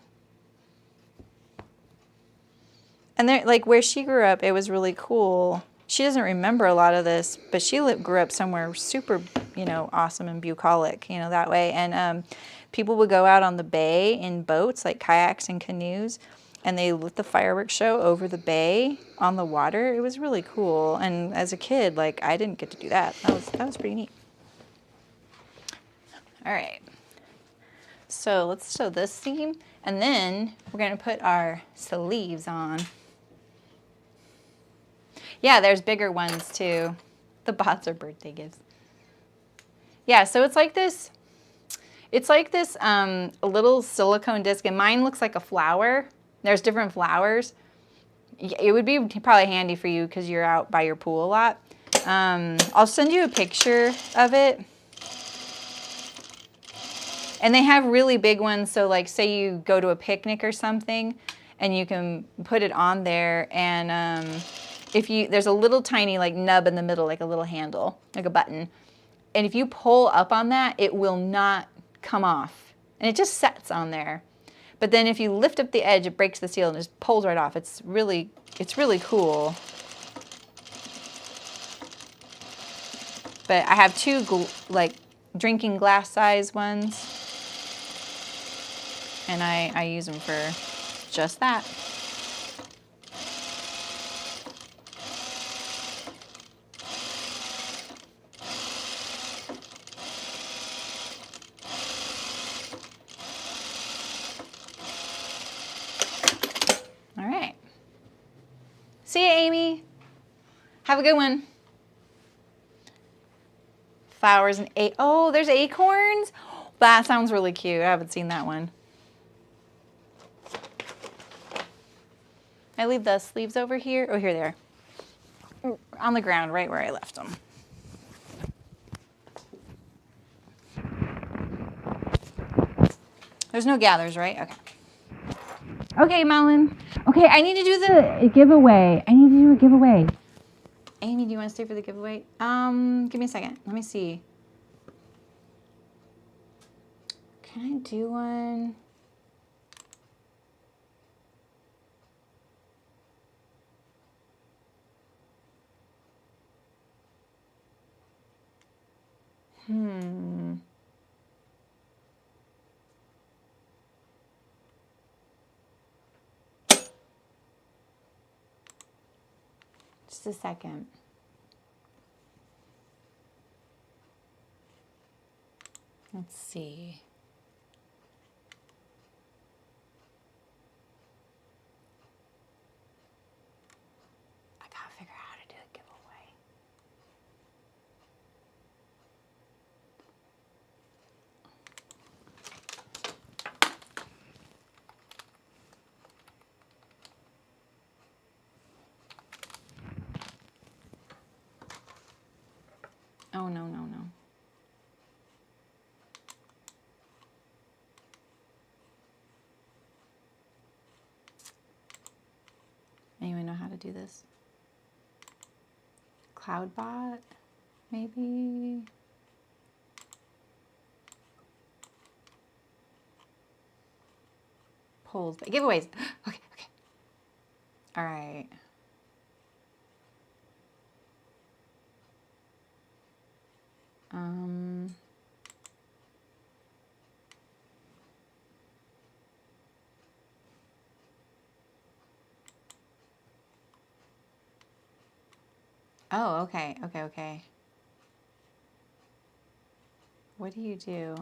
And there, like where she grew up, it was really cool. She doesn't remember a lot of this, but she grew up somewhere super, you know, awesome and bucolic, you know, that way. And people would go out on the bay in boats, like kayaks and canoes, and they lit the fireworks show over the bay on the water. It was really cool. And as a kid, like, I didn't get to do that. That was pretty neat. All right. So let's sew this seam, and then we're going to put our sleeves on. Yeah, there's bigger ones too. The bots are birthday gifts. Yeah, so it's like this little silicone disc, and mine looks like a flower. There's different flowers. It would be probably handy for you because you're out by your pool a lot. I'll send you a picture of it. And they have really big ones, so like say you go to a picnic or something, and you can put it on there, and there's a little tiny like nub in the middle, like a little handle, like a button. And if you pull up on that, it will not come off. And it just sets on there. But then if you lift up the edge, it breaks the seal and just pulls right off. It's really cool. But I have two like drinking glass size ones. And I use them for just that. All right. See ya, Amy. Have a good one. Flowers and oh, there's acorns. That sounds really cute. I haven't seen that one. I leave the sleeves over here. Oh, here they are. On the ground, right where I left them. There's no gathers, right? Okay. Okay, Malin. Okay, I need to do the giveaway. I need to do a giveaway. Amy, do you want to stay for the giveaway? Give me a second. Let me see. Can I do one? Just a second. Let's see. I gotta figure out how to do a giveaway. Oh, no. Anyone know how to do this? Cloudbot, maybe? Polls, but giveaways. Okay. All right. Oh, okay. What do you do?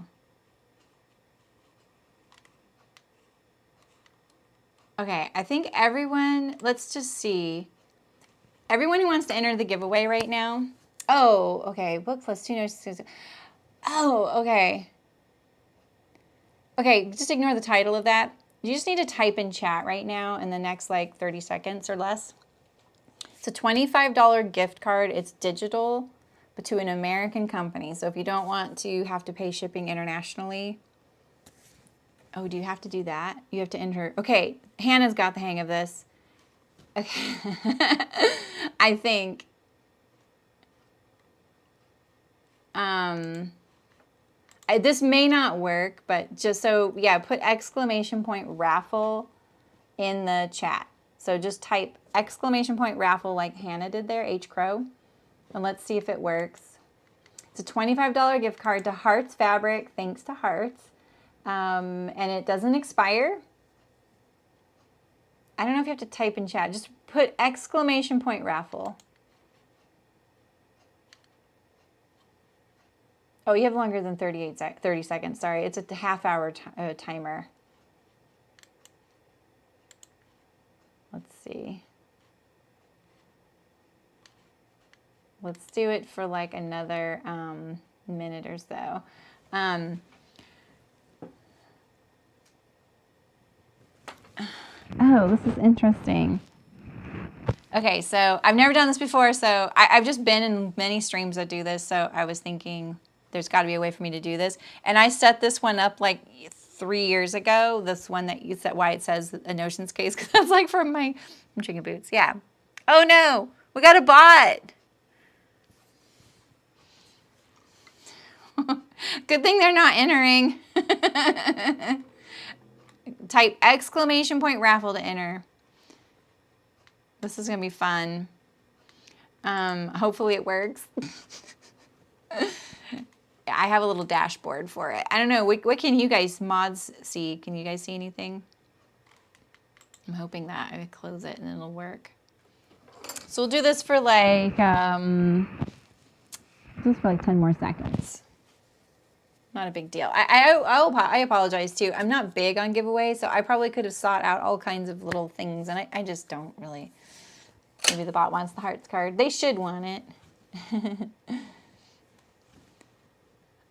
Okay, I think everyone, let's just see. Everyone who wants to enter the giveaway right now. Oh, okay. Book plus 2 notes. Oh, okay. Okay, just ignore the title of that. You just need to type in chat right now in the next like 30 seconds or less. It's a $25 gift card. It's digital, but to an American company. So if you don't want to have to pay shipping internationally. Oh, do you have to do that? You have to enter. Okay, Hannah's got the hang of this. Okay. I think. This may not work, but just so, yeah, put exclamation point raffle in the chat. So just type exclamation point raffle like Hannah did there, H Crow, and let's see if it works. It's a $25 gift card to Hearts Fabric, thanks to Hearts, and it doesn't expire. I don't know if you have to type in chat. Just put exclamation point raffle. Oh, you have longer than 30 seconds. Sorry, it's a half-hour timer. Let's see. Let's do it for like another minute or so. Oh, this is interesting. Okay, so I've never done this before, so I've just been in many streams that do this, so I was thinking there's got to be a way for me to do this. And I set this one up like 3 years ago, this one that you set, why it says a Notions case, because that's like from my chicken boots. Yeah. Oh no, we got a bot. Good thing they're not entering. Type exclamation point raffle to enter. This is going to be fun. Hopefully it works. I have a little dashboard for it. I don't know. What can you guys mods see? Can you guys see anything? I'm hoping that I close it and it'll work. So we'll do this for like, just for like 10 more seconds. Not a big deal. I apologize too. I'm not big on giveaways, so I probably could have sought out all kinds of little things, and I just don't really. Maybe the bot wants the hearts card. They should want it.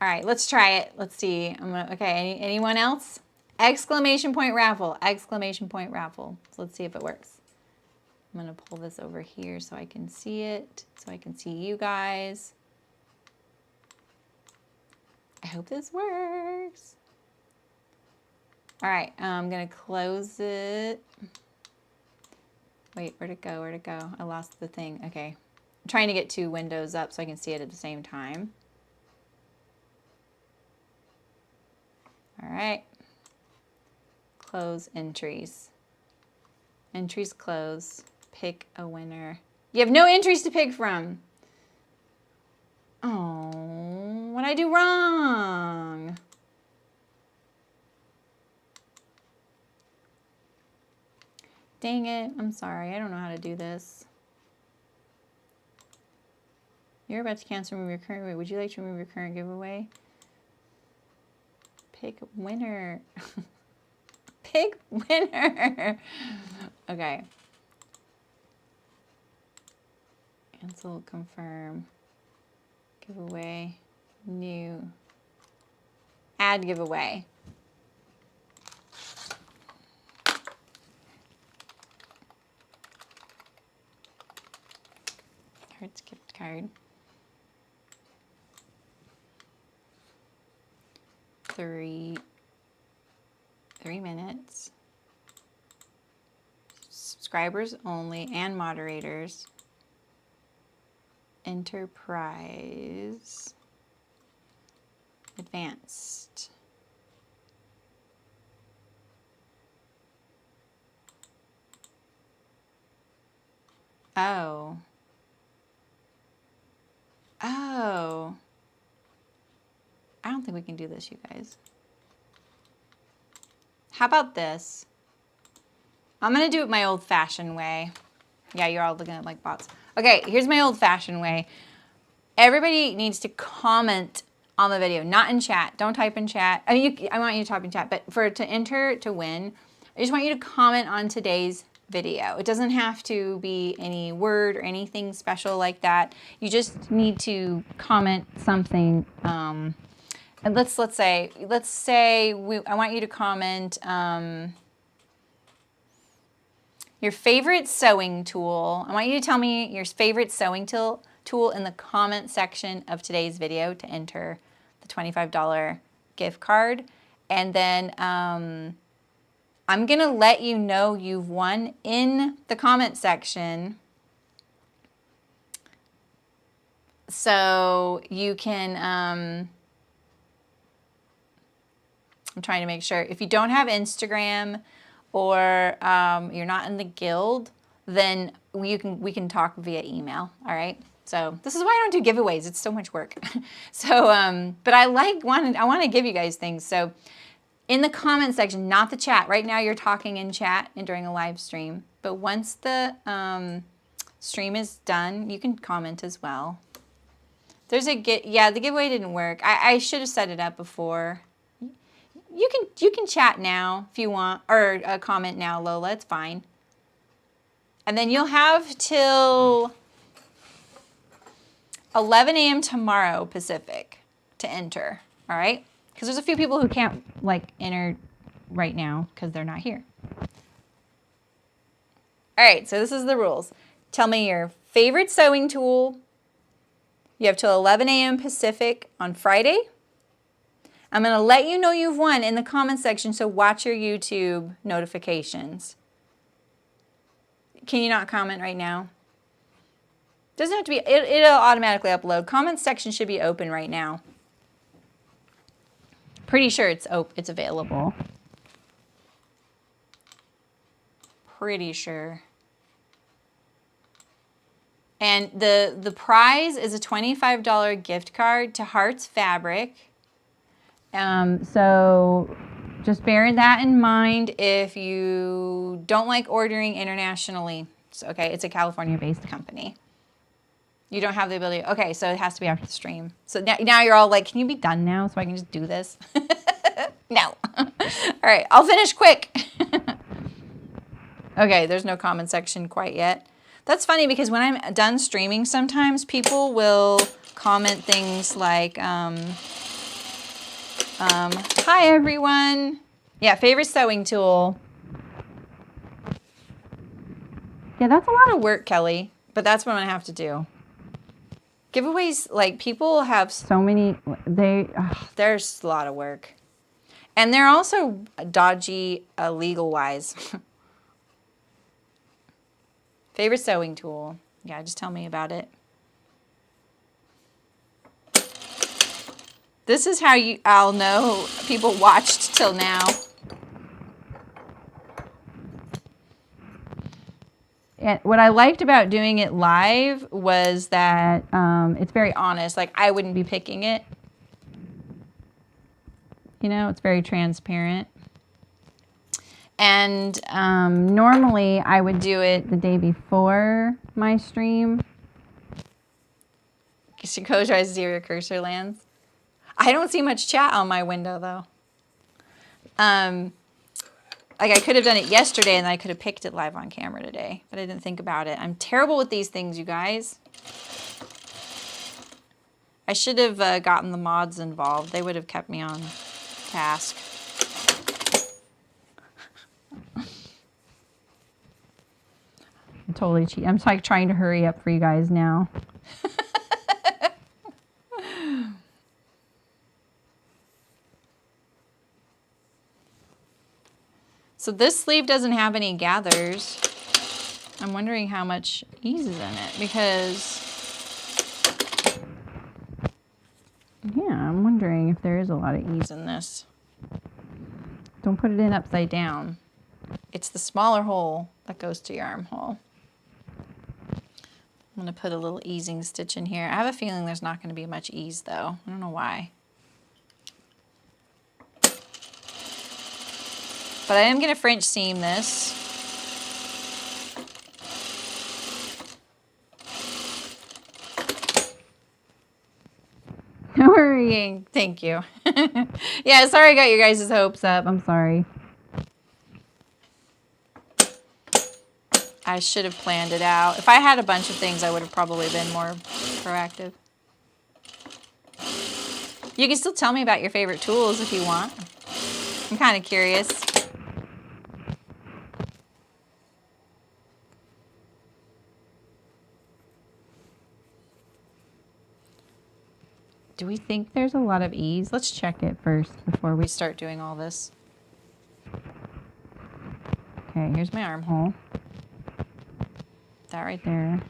All right, let's try it. Let's see. Okay, anyone else? Exclamation point raffle. Exclamation point raffle. So let's see if it works. I'm going to pull this over here so I can see it, so I can see you guys. I hope this works. All right, I'm going to close it. Wait, where'd it go? Where'd it go? I lost the thing. Okay. I'm trying to get 2 windows up so I can see it at the same time. All right. Close entries. Entries close. Pick a winner. You have no entries to pick from. Oh, what'd I do wrong? Dang it, I'm sorry. I don't know how to do this. You're about to cancel remove your current giveaway. Would you like to remove your current giveaway? Pick winner. Pick winner. Okay. Cancel, confirm. Giveaway. New. Add giveaway. Hearts gift card. 3 minutes. Subscribers only and moderators. Enterprise. Advanced. Oh. Oh. I don't think we can do this, you guys. How about this? I'm going to do it my old-fashioned way. Yeah, you're all looking at like bots. Okay, here's my old-fashioned way. Everybody needs to comment on the video, not in chat. Don't type in chat. I mean, I want you to type in chat, but to enter to win, I just want you to comment on today's video. It doesn't have to be any word or anything special like that. You just need to comment something. And let's say I want you to comment your favorite sewing tool. I want you to tell me your favorite sewing tool in the comment section of today's video to enter the $25 gift card. And then I'm going to let you know you've won in the comment section. So you can, I'm trying to make sure. If you don't have Instagram or you're not in the guild, then we can talk via email, all right? So this is why I don't do giveaways. It's so much work. So, but I want to give you guys things. So in the comment section, not the chat. Right now you're talking in chat and during a live stream. But once the stream is done, you can comment as well. There's yeah, the giveaway didn't work. I should have set it up before. You can chat now if you want, or comment now, Lola. It's fine. And then you'll have till 11 a.m. tomorrow Pacific to enter. All right. Because there's a few people who can't enter right now because they're not here. All right, so this is the rules. Tell me your favorite sewing tool. You have till 11 a.m. Pacific on Friday. I'm going to let you know you've won in the comment section, so watch your YouTube notifications. Can you not comment right now? Doesn't have to be, it'll automatically upload. Comment section should be open right now. Pretty sure it's available. Pretty sure. And the prize is a $25 gift card to Hearts Fabric. So just bear that in mind if you don't like ordering internationally. So, okay, it's a California-based company. You don't have the ability. Okay, so it has to be after the stream. So now you're all like, can you be done now so I can just do this? No. All right, I'll finish quick. Okay, there's no comment section quite yet. That's funny because when I'm done streaming, sometimes people will comment things like, hi everyone. Yeah, favorite sewing tool. Yeah, that's a lot of work, Kelly, but that's what I'm gonna have to do. Giveaways, like, people have so many, there's a lot of work. And they're also dodgy legal-wise. Favorite sewing tool. Yeah, just tell me about it. This is how I'll know people watched till now. And what I liked about doing it live was that it's very honest. Like, I wouldn't be picking it. You know, it's very transparent. And normally I would do it the day before my stream. She goes right to your cursor lands. I don't see much chat on my window though. Like, I could have done it yesterday and I could have picked it live on camera today, but I didn't think about it. I'm terrible with these things, you guys. I should have gotten the mods involved. They would have kept me on task. I'm totally cheating. I'm like trying to hurry up for you guys now. So this sleeve doesn't have any gathers. I'm wondering how much ease is in it because, yeah, I'm wondering if there is a lot of ease in this. Don't put it in upside down. It's the smaller hole that goes to your armhole. I'm gonna put a little easing stitch in here. I have a feeling there's not gonna be much ease though. I don't know why. But I am going to French seam this. Worrying. Thank you. Yeah, sorry I got your guys' hopes up. I'm sorry. I should have planned it out. If I had a bunch of things, I would have probably been more proactive. You can still tell me about your favorite tools if you want. I'm kind of curious. Do we think there's a lot of ease? Let's check it first before we start doing all this. Okay, here's my armhole. That right there.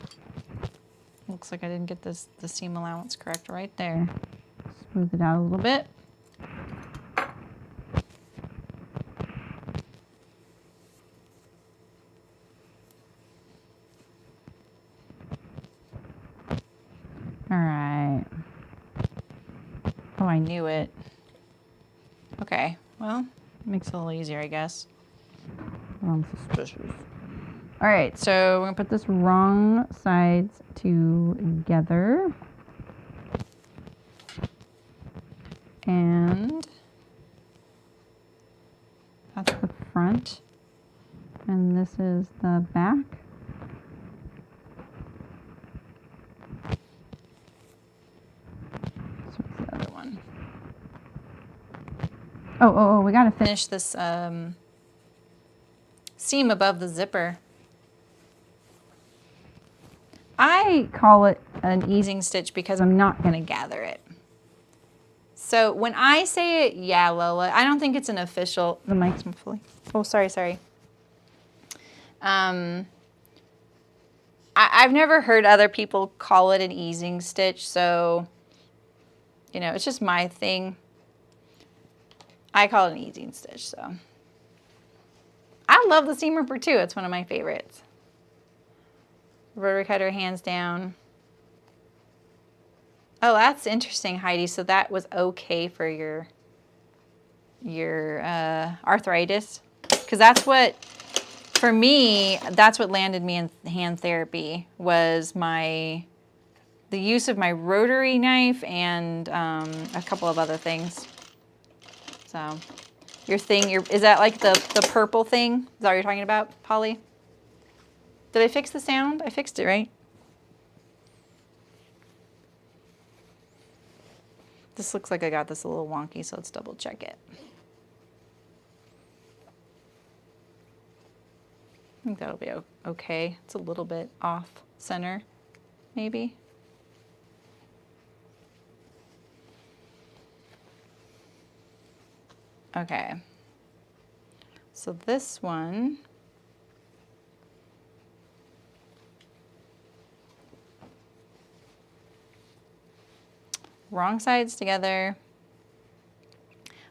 Looks like I didn't get this the seam allowance correct right there. Smooth it out a little bit. All right. Oh, I knew it. Okay, well, makes it a little easier, I guess. I'm suspicious. All right, so we're gonna put this wrong sides together. And that's the front. And this is the back. So what's the other one? Oh, we gotta finish this seam above the zipper. I call it an easing stitch because I'm not going to gather it. So when I say it, yeah, Lola, I don't think it's an official. The mic's fully. Oh, sorry. I've never heard other people call it an easing stitch, so you know, it's just my thing. I call it an easing stitch, so. I love the seam ripper too. It's one of my favorites. Rotary cutter, hands down. Oh, that's interesting, Heidi. So that was okay for your arthritis, because that's what, for me, that's what landed me in hand therapy, was the use of my rotary knife and a couple of other things. So your thing, is that like the purple thing? Is that what you're talking about, Polly? Did I fix the sound? I fixed it, right? This looks like I got this a little wonky, so let's double check it. I think that'll be okay. It's a little bit off center, maybe. Okay. So this one, wrong sides together.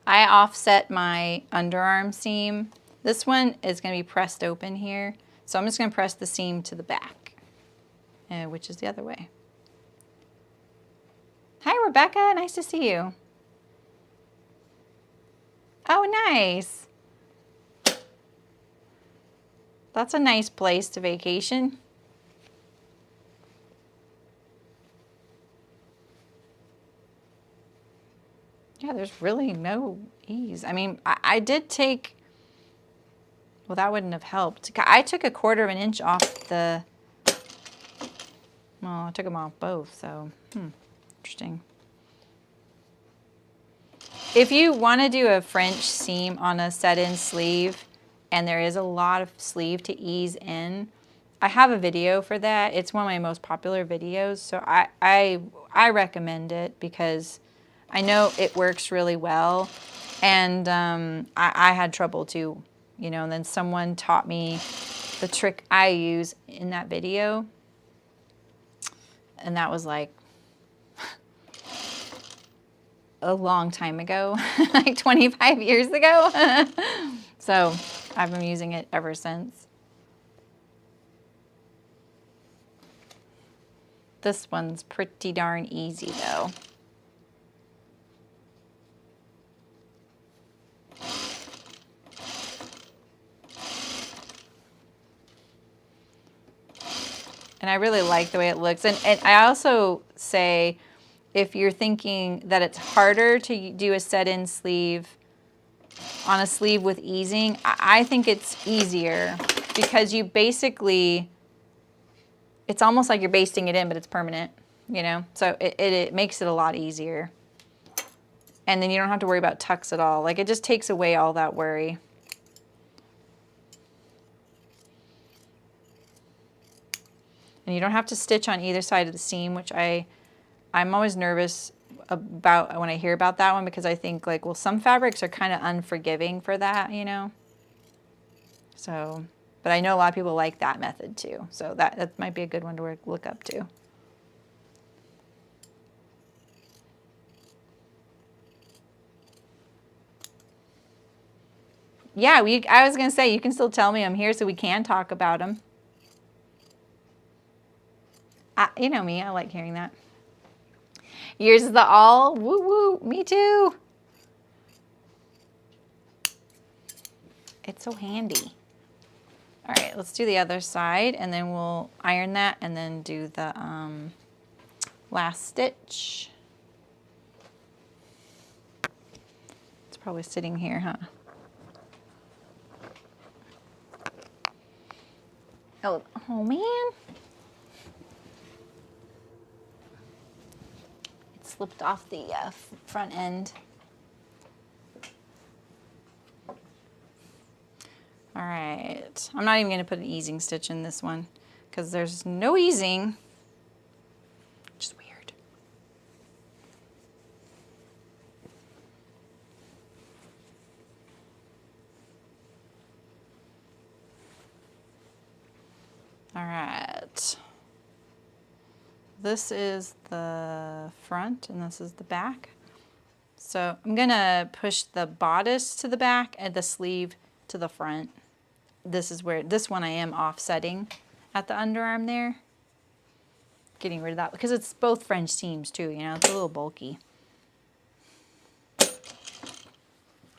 I offset my underarm seam. This one is going to be pressed open here. So I'm just going to press the seam to the back, which is the other way. Hi, Rebecca. Nice to see you. Oh, nice. That's a nice place to vacation. Yeah, there's really no ease. I mean, I did take, well, that wouldn't have helped. I took 1/4 inch off the, well, I took them off both, so, interesting. If you want to do a French seam on a set-in sleeve, and there is a lot of sleeve to ease in, I have a video for that. It's one of my most popular videos, so I recommend it because I know it works really well, and I had trouble too, you know, and then someone taught me the trick I use in that video, and that was like a long time ago, like 25 years ago. So I've been using it ever since. This one's pretty darn easy though. And I really like the way it looks. And I also say, if you're thinking that it's harder to do a set-in sleeve on a sleeve with easing, I think it's easier because you basically, it's almost like you're basting it in, but it's permanent, you know? So it makes it a lot easier. And then you don't have to worry about tucks at all. Like, it just takes away all that worry. And you don't have to stitch on either side of the seam, which I'm always nervous about when I hear about that one, because I think, like, well, some fabrics are kind of unforgiving for that, you know? So, but I know a lot of people like that method too. So that might be a good one to look up to. Yeah, I was going to say, you can still tell me I'm here so we can talk about them. You know me, I like hearing that. Yours is the all, woo woo, me too. It's so handy. All right, let's do the other side, and then we'll iron that and then do the last stitch. It's probably sitting here, huh? Oh man. It slipped off the front end. All right, I'm not even going to put an easing stitch in this one because there's no easing, which is weird. All right, this is the front and this is the back. So I'm going to push the bodice to the back and the sleeve to the front. This is where, this one I am offsetting at the underarm there. Getting rid of that because it's both French seams too, you know, it's a little bulky.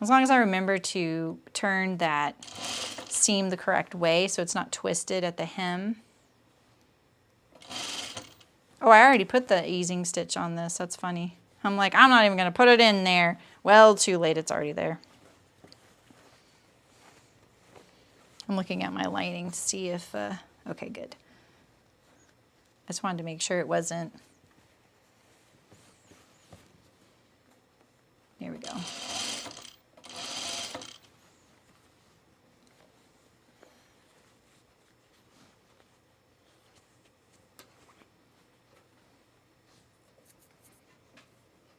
As long as I remember to turn that seam the correct way so it's not twisted at the hem. Oh, I already put the easing stitch on this, that's funny. I'm like, I'm not even gonna put it in there. Well, too late, it's already there. I'm looking at my lining to see if, okay, good. I just wanted to make sure it wasn't. Here we go.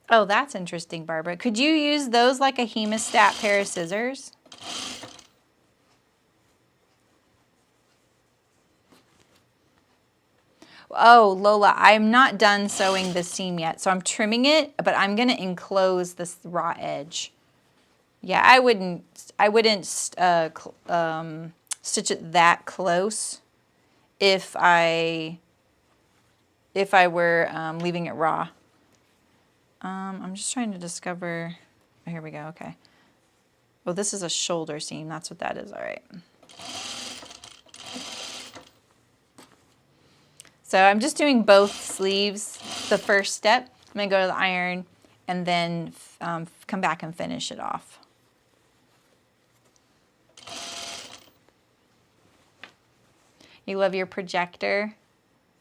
Oh, that's interesting, Barbara. Could you use those like a hemostat pair of scissors? Oh, Lola, I'm not done sewing the seam yet, so I'm trimming it, but I'm gonna enclose this raw edge. Yeah, I wouldn't stitch it that close if I were leaving it raw. I'm just trying to discover, oh, here we go, okay. Oh, this is a shoulder seam, that's what that is, all right. So I'm just doing both sleeves, the first step. I'm gonna go to the iron and then come back and finish it off. You love your projector?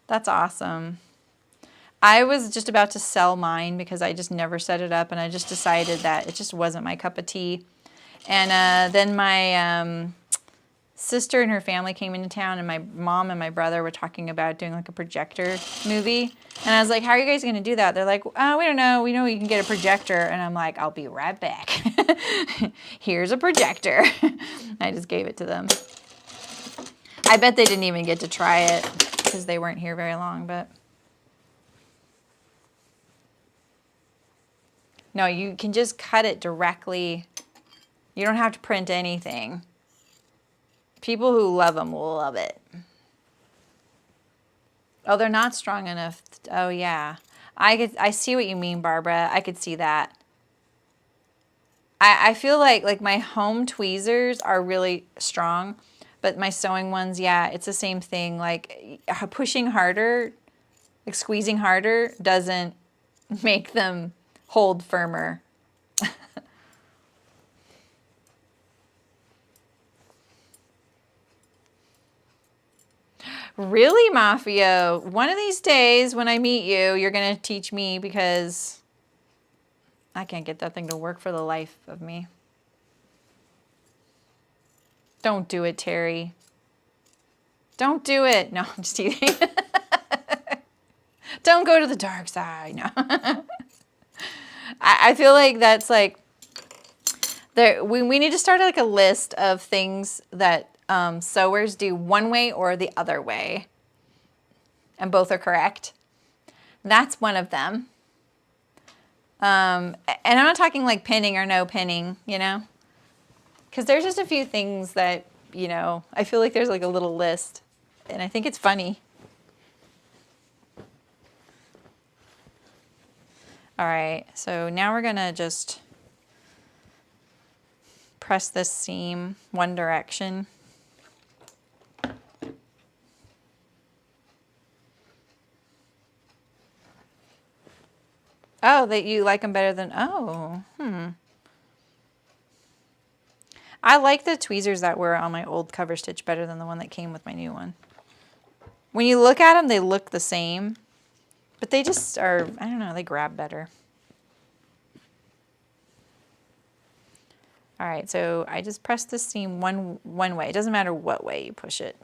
That's awesome. I was just about to sell mine because I just never set it up and I just decided that it just wasn't my cup of tea. And then my sister and her family came into town and my mom and my brother were talking about doing like a projector movie. And I was like, how are you guys gonna do that? They're like, oh, we don't know. We know you can get a projector. And I'm like, I'll be right back. Here's a projector. I just gave it to them. I bet they didn't even get to try it because they weren't here very long, but. No, you can just cut it directly. You don't have to print anything. People who love them will love it. Oh, they're not strong enough. Oh, yeah. I see what you mean, Barbara. I could see that. I feel like my home tweezers are really strong, but my sewing ones, yeah, it's the same thing. Like pushing harder, like squeezing harder doesn't make them hold firmer. Really, Mafia? One of these days when I meet you, you're going to teach me, because I can't get that thing to work for the life of me. Don't do it, Terry. Don't do it. No, I'm just teasing. Don't go to the dark side. No. I feel like that's like, we need to start like a list of things that sewers do one way or the other way. And both are correct. That's one of them. And I'm not talking like pinning or no pinning, you know? Because there's just a few things that, you know, I feel like there's like a little list. And I think it's funny. All right, so now we're gonna just press this seam one direction. Oh, that you like them better than, oh, I like the tweezers that were on my old cover stitch better than the one that came with my new one. When you look at them, they look the same, but they just are, I don't know, they grab better. All right, so I just press the seam one way. It doesn't matter what way you push it.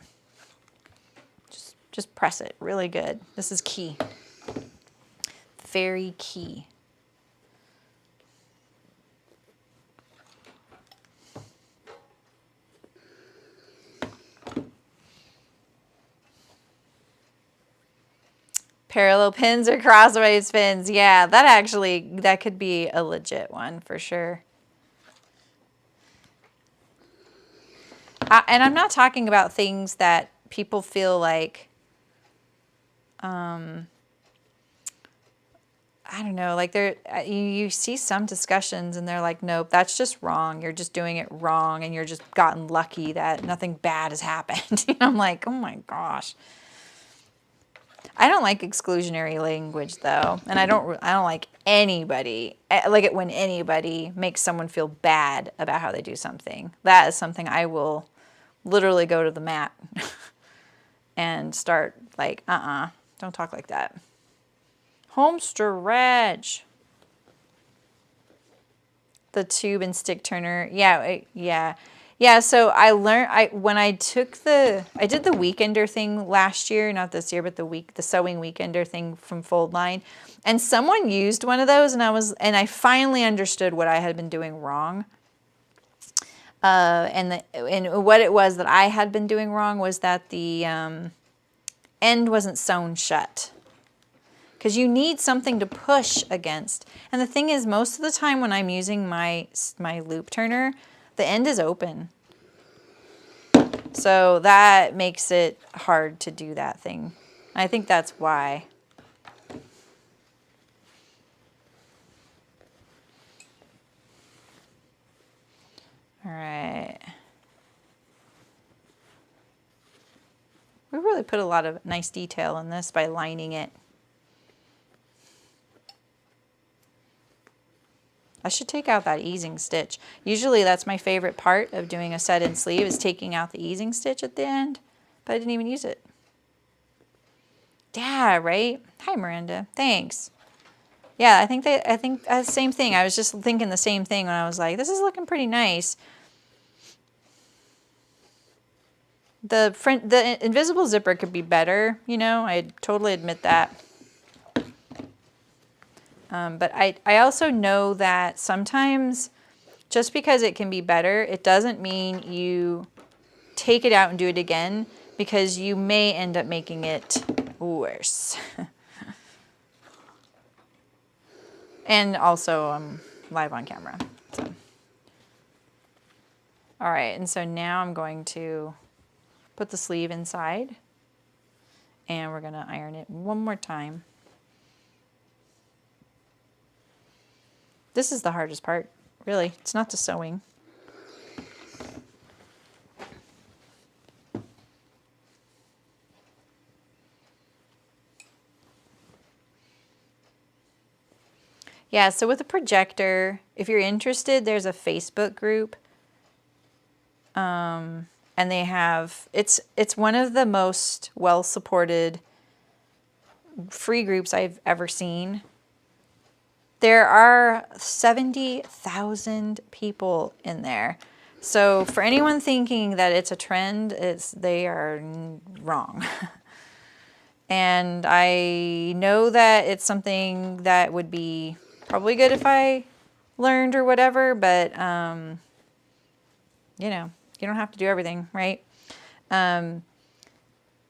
Just press it really good. This is key. Very key. Parallel pins or crossways pins. Yeah, that could be a legit one for sure. And I'm not talking about things that people feel like, I don't know, like you see some discussions and they're like, nope, that's just wrong. You're just doing it wrong and you're just gotten lucky that nothing bad has happened. I'm like, oh my gosh. I don't like exclusionary language though. And I don't like anybody, like it when anybody makes someone feel bad about how they do something. That is something I will literally go to the mat and start like, don't talk like that. Home stretch. The tube and stick turner. Yeah, so I learned, when I did the weekender thing last year, not this year, but the sewing weekender thing from Fold Line, and someone used one of those, and I finally understood what I had been doing wrong. And what it was that I had been doing wrong was that the end wasn't sewn shut. Because you need something to push against. And the thing is, most of the time when I'm using my loop turner, the end is open. So that makes it hard to do that thing. I think that's why. All right. We really put a lot of nice detail in this by lining it. I should take out that easing stitch. Usually that's my favorite part of doing a set-in sleeve, is taking out the easing stitch at the end, but I didn't even use it. Yeah, right? Hi, Miranda. Thanks. Yeah, I think same thing. I was just thinking the same thing when I was like, this is looking pretty nice. The invisible zipper could be better, you know, I totally admit that. But I also know that sometimes just because it can be better, it doesn't mean you take it out and do it again, because you may end up making it worse. And also I'm live on camera. So. All right, and so now I'm going to put the sleeve inside and we're gonna iron it one more time. This is the hardest part, really. It's not the sewing. Yeah, so with a projector, if you're interested, there's a Facebook group. and they have, it's one of the most well-supported free groups I've ever seen. There are 70,000 people in there. So for anyone thinking that it's a trend, they are wrong. And I know that it's something that would be probably good if I learned or whatever, but you know, you don't have to do everything, right?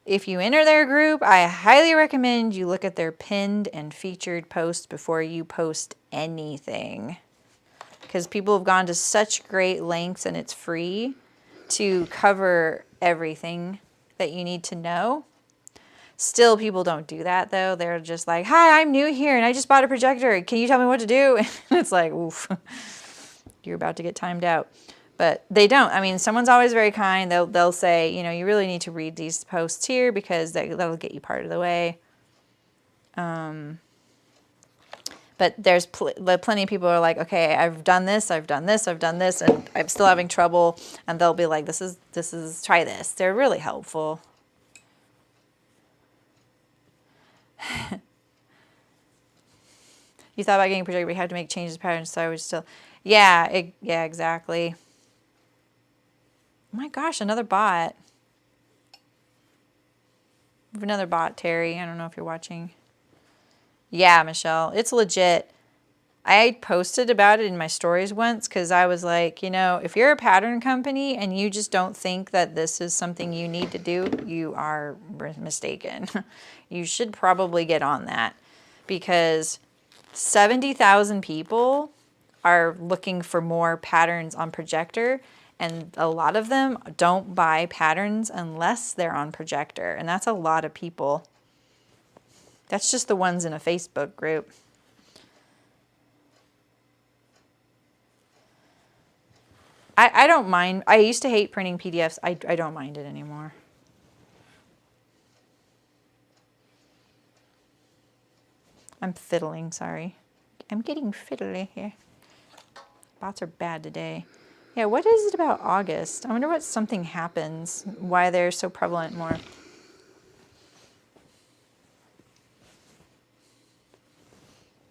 If you enter their group, I highly recommend you look at their pinned and featured posts before you post anything. Because people have gone to such great lengths, and it's free, to cover everything that you need to know. Still, people don't do that, though. They're just like, hi, I'm new here, and I just bought a projector. Can you tell me what to do? And it's like, oof, you're about to get timed out. But they don't. I mean, someone's always very kind. They'll say, you know, you really need to read these posts here because that'll get you part of the way. But there's plenty of people who are like, okay, I've done this, and I'm still having trouble. And they'll be like, this is, try this. They're really helpful. You thought about getting a projector, but you had to make changes to patterns, so I was still, yeah, exactly. Oh my gosh, another bot. We have another bot, Terry. I don't know if you're watching. Yeah, Michelle, it's legit. I posted about it in my stories once because I was like, you know, if you're a pattern company and you just don't think that this is something you need to do, you are mistaken. You should probably get on that, because 70,000 people are looking for more patterns on projector, and a lot of them don't buy patterns unless they're on projector, and that's a lot of people. That's just the ones in a Facebook group. I don't mind. I used to hate printing PDFs. I don't mind it anymore. I'm fiddling, sorry. I'm getting fiddly here. Bots are bad today. Yeah, what is it about August? I wonder what something happens, why they're so prevalent more.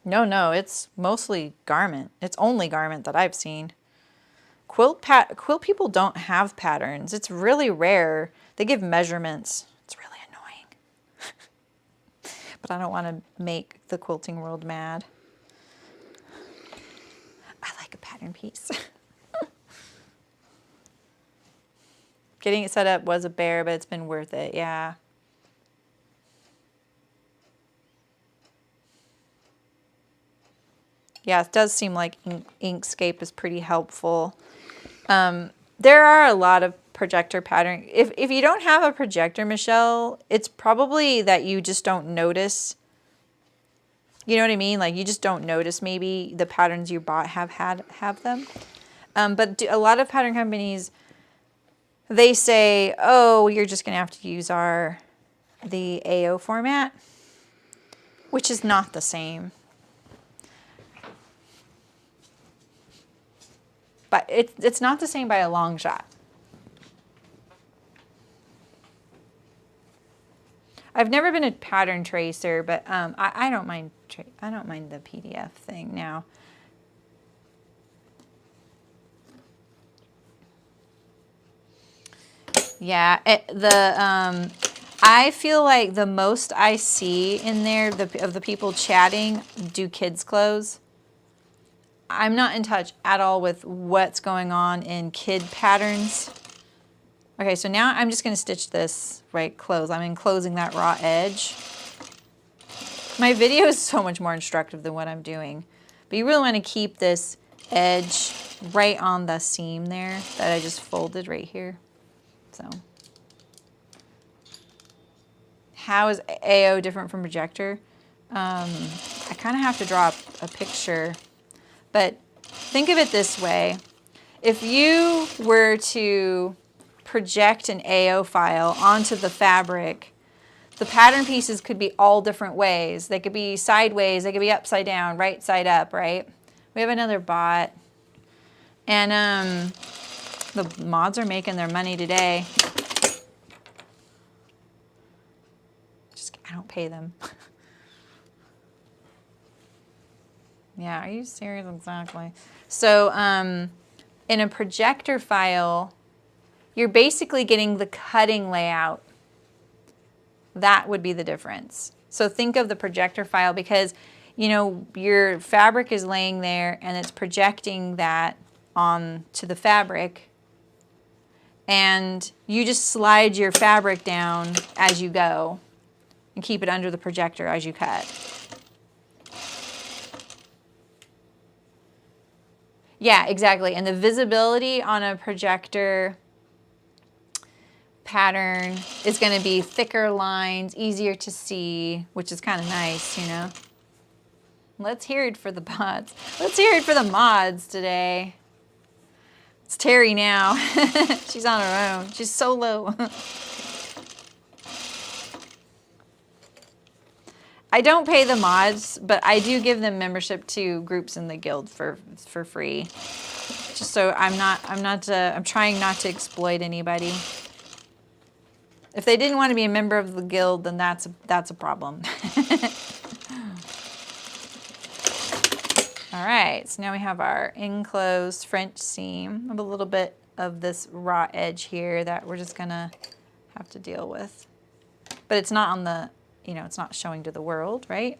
No, it's mostly garment. It's only garment that I've seen. Quilt people don't have patterns. It's really rare. They give measurements. It's really annoying. But I don't want to make the quilting world mad. I like a pattern piece. Getting it set up was a bear, but it's been worth it, yeah. Yeah, it does seem like Inkscape is pretty helpful. There are a lot of projector pattern. If you don't have a projector, Michelle, it's probably that you just don't notice. You know what I mean? Like, you just don't notice maybe the patterns you bought have them. But a lot of pattern companies, they say, oh, you're just gonna have to use the AO format, which is not the same. But it's not the same by a long shot. I've never been a pattern tracer, but I don't mind. I don't mind the PDF thing now. Yeah, I feel like the most I see in there of the people chatting do kids' clothes. I'm not in touch at all with what's going on in kid patterns. Okay, so now I'm just going to stitch this right close. I'm enclosing that raw edge. My video is so much more instructive than what I'm doing. But you really want to keep this edge right on the seam there that I just folded right here. So, how is AO different from projector? I kind of have to draw a picture. But think of it this way. If you were to project an AO file onto the fabric, the pattern pieces could be all different ways. They could be sideways, they could be upside down, right side up, right? We have another bot. And The mods are making their money today. I don't pay them. Yeah, are you serious? Exactly. So in a projector file, you're basically getting the cutting layout. That would be the difference. So think of the projector file because, you know, your fabric is laying there and it's projecting that on to the fabric. And you just slide your fabric down as you go and keep it under the projector as you cut. Yeah, exactly. And the visibility on a projector pattern is going to be thicker lines, easier to see, which is kind of nice, you know. Let's hear it for the mods. Let's hear it for the mods today. It's Terry now. She's on her own. She's solo. I don't pay the mods, but I do give them membership to groups in the guild for free. Just so I'm trying not to exploit anybody. If they didn't want to be a member of the guild, then that's a problem. All right, so now we have our enclosed French seam. I have a little bit of this raw edge here that we're just gonna have to deal with. But it's not on the, you know, it's not showing to the world, right?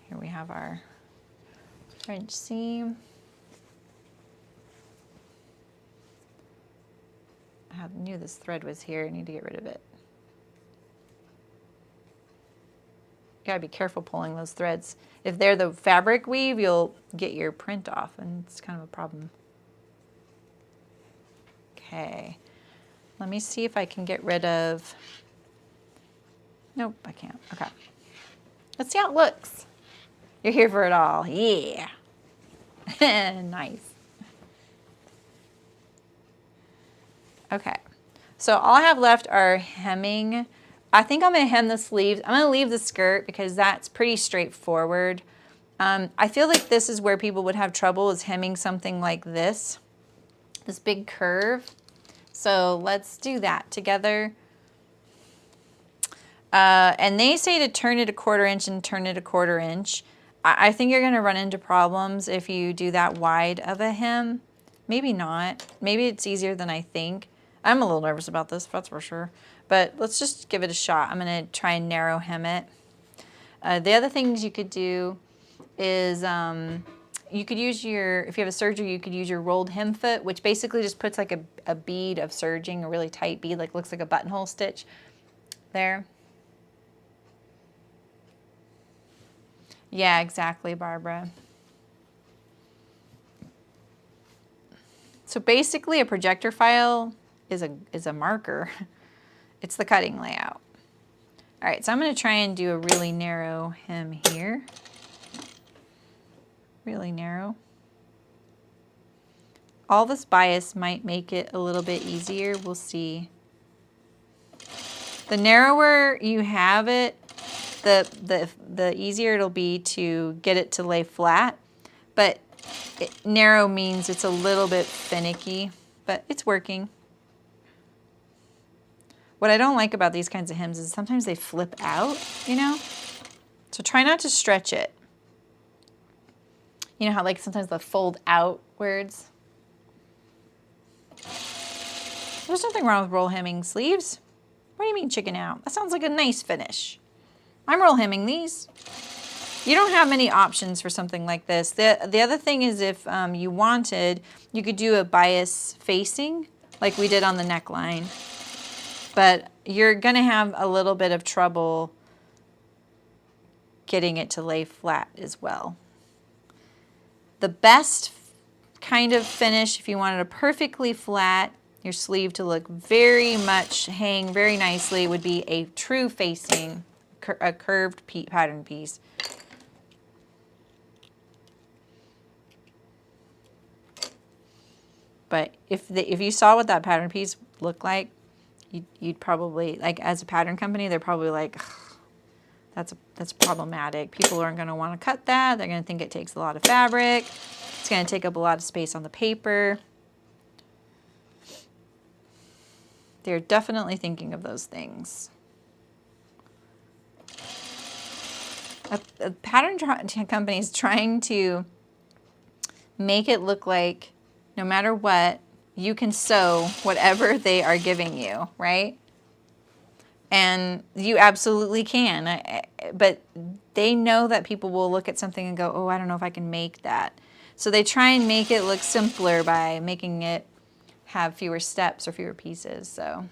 Here we have our French seam. I knew this thread was here. I need to get rid of it. You gotta be careful pulling those threads. If they're the fabric weave, you'll get your print off, and it's kind of a problem. Okay, let me see if I can get rid of, nope, I can't. Okay, let's see how it looks. You're here for it all, yeah. Nice. Okay, so all I have left are hemming. I think I'm gonna hem the sleeves. I'm gonna leave the skirt because that's pretty straightforward. I feel like this is where people would have trouble, is hemming something like this big curve. So let's do that together. And they say to turn it 1/4 inch and turn it 1/4 inch. I think you're gonna run into problems if you do that wide of a hem. Maybe not. Maybe it's easier than I think. I'm a little nervous about this, that's for sure. But let's just give it a shot. I'm gonna try and narrow hem it. The other things you could do is you could use your, if you have a serger, you could use your rolled hem foot, which basically just puts like a bead of serging, a really tight bead, like looks like a buttonhole stitch there. Yeah, exactly, Barbara. So basically a projector file is a marker. It's the cutting layout. All right, so I'm gonna try and do a really narrow hem here. Really narrow. All this bias might make it a little bit easier, we'll see. The narrower you have it, the easier it'll be to get it to lay flat, but narrow means it's a little bit finicky, but it's working. What I don't like about these kinds of hems is sometimes they flip out, you know? So try not to stretch it. You know how like sometimes they fold outwards? There's nothing wrong with roll hemming sleeves. What do you mean chicken out? That sounds like a nice finish. I'm roll hemming these. You don't have many options for something like this. The other thing is if you wanted, you could do a bias facing like we did on the neckline. But you're gonna have a little bit of trouble getting it to lay flat as well. The best kind of finish, if you wanted a perfectly flat, your sleeve to look very much, hang very nicely, would be a true facing, a curved pattern piece. But if you saw what that pattern piece looked like, you'd probably, like as a pattern company, they're probably like, that's problematic. People aren't going to want to cut that. They're going to think it takes a lot of fabric. It's going to take up a lot of space on the paper. They're definitely thinking of those things. A pattern company is trying to make it look like no matter what, you can sew whatever they are giving you, right? And you absolutely can. But they know that people will look at something and go, oh, I don't know if I can make that. So they try and make it look simpler by making it have fewer steps or fewer pieces. So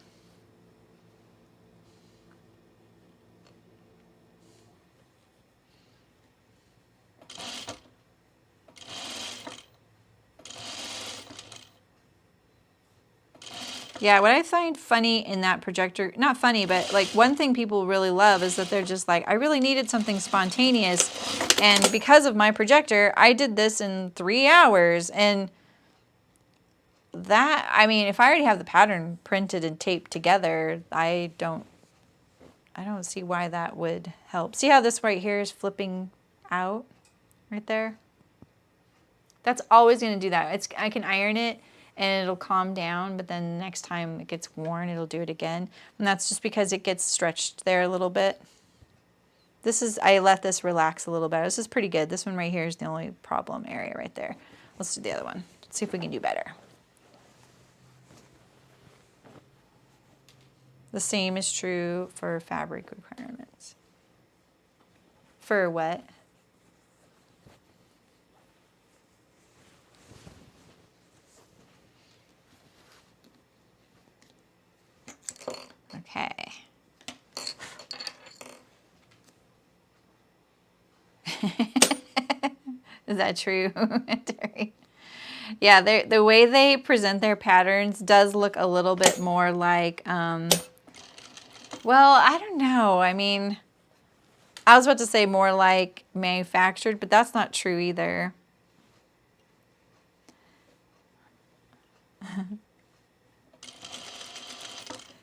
yeah, what I find funny in that projector, not funny, but like one thing people really love is that they're just like, I really needed something spontaneous. And because of my projector, I did this in 3 hours. And that, I mean, if I already have the pattern printed and taped together, I don't see why that would help. See how this right here is flipping out right there? That's always going to do that. I can iron it and it'll calm down, but then next time it gets worn, it'll do it again. And that's just because it gets stretched there a little bit. I let this relax a little bit. This is pretty good. This one right here is the only problem area right there. Let's do the other one. Let's see if we can do better. The same is true for fabric requirements. For what? Okay. Is that true, Terry? Yeah, the way they present their patterns does look a little bit more like, well, I don't know. I mean, I was about to say more like manufactured, but that's not true either.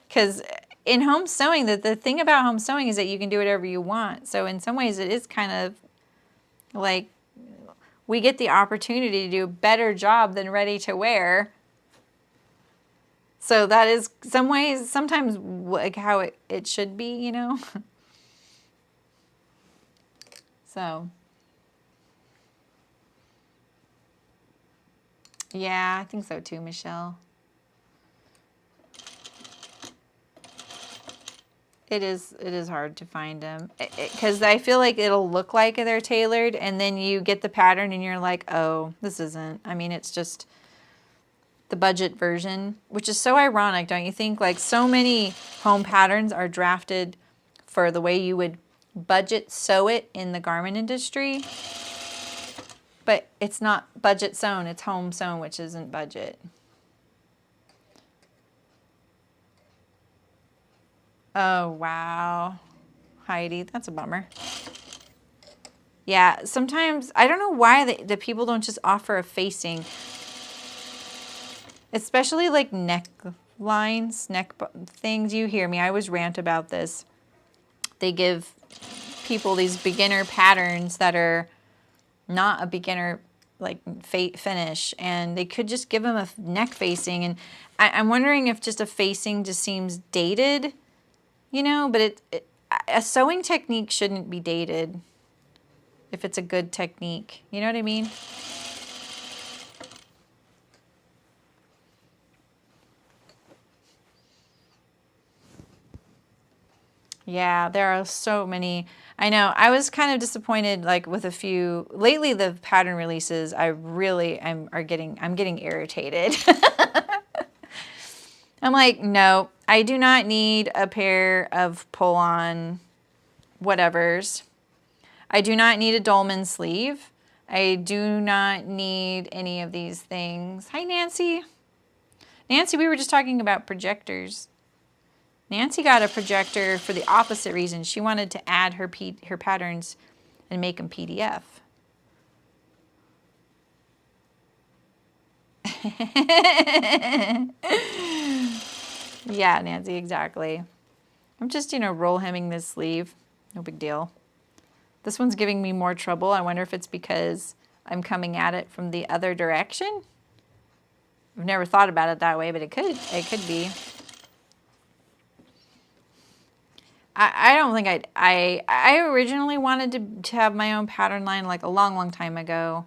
Because in home sewing, the thing about home sewing is that you can do whatever you want. So in some ways, it is kind of like we get the opportunity to do a better job than ready to wear. So that is some ways, sometimes like how it should be, you know? So, yeah, I think so too, Michelle. It is hard to find them because I feel like it'll look like they're tailored and then you get the pattern and you're like, oh, this isn't. I mean, it's just the budget version, which is so ironic, don't you think? Like so many home patterns are drafted for the way you would budget sew it in the garment industry, but it's not budget sewn, it's home sewn, which isn't budget. Oh, wow. Heidi, that's a bummer. Yeah, sometimes, I don't know why the people don't just offer a facing. Especially like neck lines, neck things. You hear me, I always rant about this. They give people these beginner patterns that are not a beginner like finish, and they could just give them a neck facing. And I'm wondering if just a facing just seems dated. You know, but a sewing technique shouldn't be dated if it's a good technique. You know what I mean? Yeah, there are so many. I know. I was kind of disappointed, like with a few lately. The pattern releases, I'm getting irritated. I'm like, no, I do not need a pair of pull-on whatevers. I do not need a dolman sleeve. I do not need any of these things. Hi, Nancy. Nancy, we were just talking about projectors. Nancy got a projector for the opposite reason. She wanted to add her patterns and make them PDF. Yeah, Nancy, exactly. I'm just, roll hemming this sleeve. No big deal. This one's giving me more trouble. I wonder if it's because I'm coming at it from the other direction. I've never thought about it that way, but it could be. I don't think I originally wanted to have my own pattern line like a long time ago.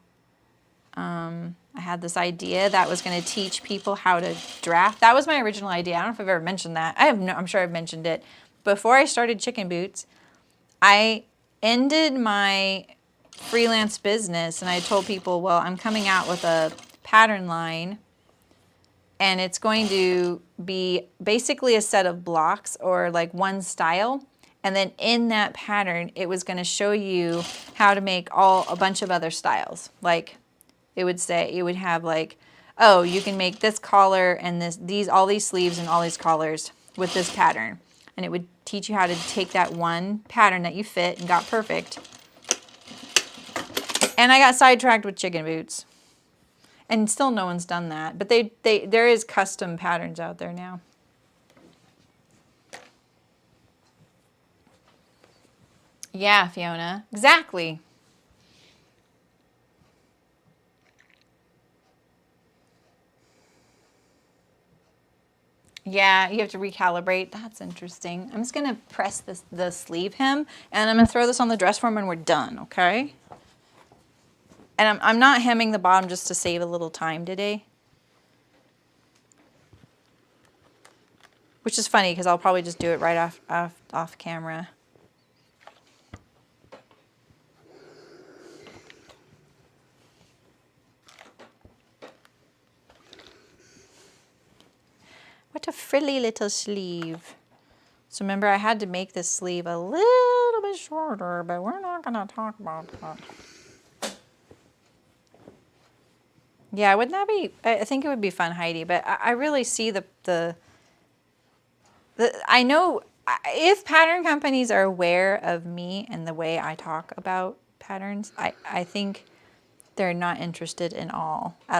I had this idea that was going to teach people how to draft. That was my original idea. I don't know if I've ever mentioned that. I'm sure I've mentioned it. Before I started Chicken Boots, I ended my freelance business and I told people, well, I'm coming out with a pattern line and it's going to be basically a set of blocks or like one style. And then in that pattern, it was going to show you how to make a bunch of other styles. Like it would say, it would have like, oh, you can make this collar and all these sleeves and all these collars with this pattern. And it would teach you how to take that one pattern that you fit and got perfect. And I got sidetracked with Chicken Boots. And still no one's done that. But there is custom patterns out there now. Yeah, Fiona. Exactly. Yeah, you have to recalibrate. That's interesting. I'm just going to press the sleeve hem, and I'm going to throw this on the dress form, and we're done, okay? And I'm not hemming the bottom just to save a little time today. Which is funny, because I'll probably just do it right off camera. What a frilly little sleeve. So remember, I had to make this sleeve a little bit shorter, but we're not going to talk about that. Yeah, wouldn't that be, I think it would be fun, Heidi, but I really see I know if pattern companies are aware of me and the way I talk about patterns, I think they're not interested at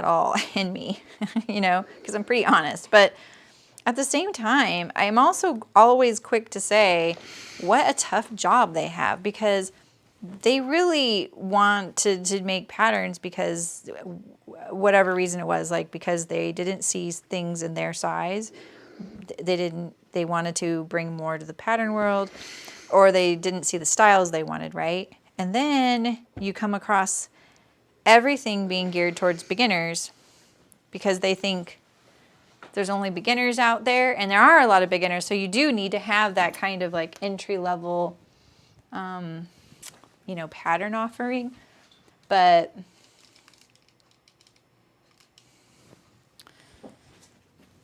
all in me, you know, because I'm pretty honest. But at the same time, I'm also always quick to say what a tough job they have, because they really want to make patterns because whatever reason it was, like because they didn't see things in their size. They wanted to bring more to the pattern world, or they didn't see the styles they wanted, right? And then you come across everything being geared towards beginners because they think there's only beginners out there, and there are a lot of beginners, so you do need to have that kind of like entry level you know, pattern offering. But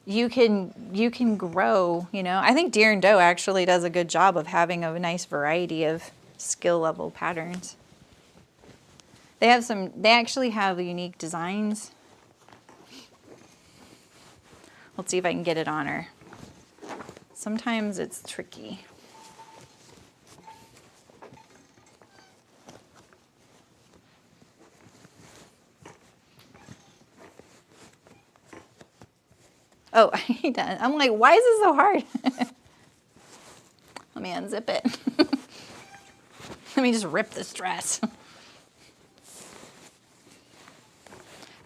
you can grow, you know. I think Deer and Doe actually does a good job of having a nice variety of skill level patterns. They actually have unique designs. Let's see if I can get it on her. Sometimes it's tricky. Oh, he does. I'm like, why is this so hard? Let me unzip it. Let me just rip this dress.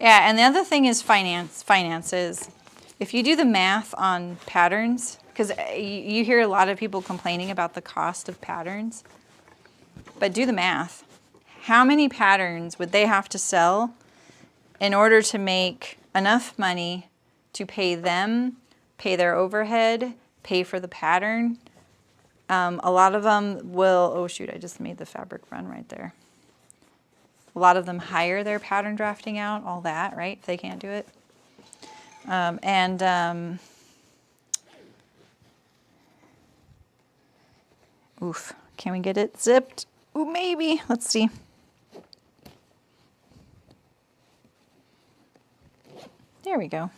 Yeah, and the other thing is finances. If you do the math on patterns, because you hear a lot of people complaining about the cost of patterns, but do the math. How many patterns would they have to sell in order to make enough money to pay them, pay their overhead, pay for the pattern? A lot of them will, oh shoot, I just made the fabric run right there. A lot of them hire their pattern drafting out, all that, right? If they can't do it. Oof, can we get it zipped? Ooh, maybe, let's see. There we go.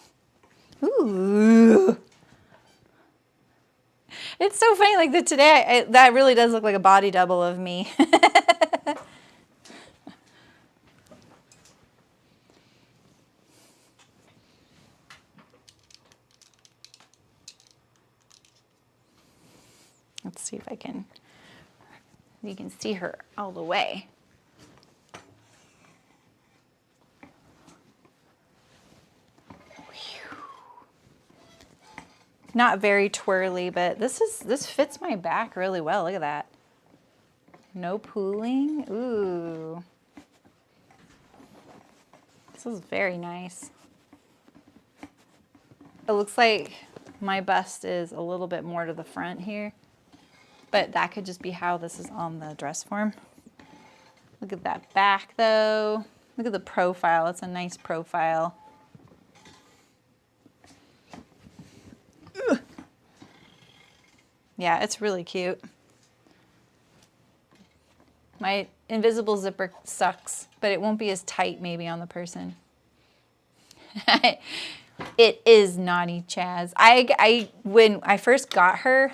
Ooh. It's so funny, like today, that really does look like a body double of me. Let's see if you can see her all the way. not very twirly, but this fits my back really well. Look at that. No pooling. Ooh. This is very nice. It looks like my bust is a little bit more to the front here, but that could just be how this is on the dress form. Look at that back though. Look at the profile. It's a nice profile. Ugh. Yeah, it's really cute. My invisible zipper sucks, but it won't be as tight maybe on the person. It is naughty Chaz. When I first got her,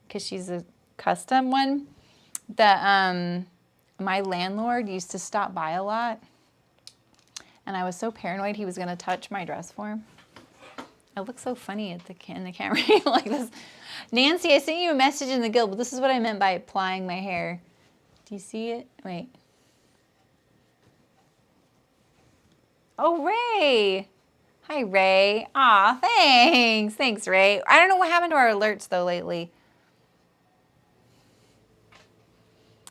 because she's a custom one, my landlord used to stop by a lot, and I was so paranoid he was going to touch my dress form. I look so funny in the camera like this. Nancy, I sent you a message in the guild, but this is what I meant by applying my hair. Do you see it? Wait. Oh, Ray. Hi, Ray. Aw, thanks. Thanks, Ray. I don't know what happened to our alerts, though, lately.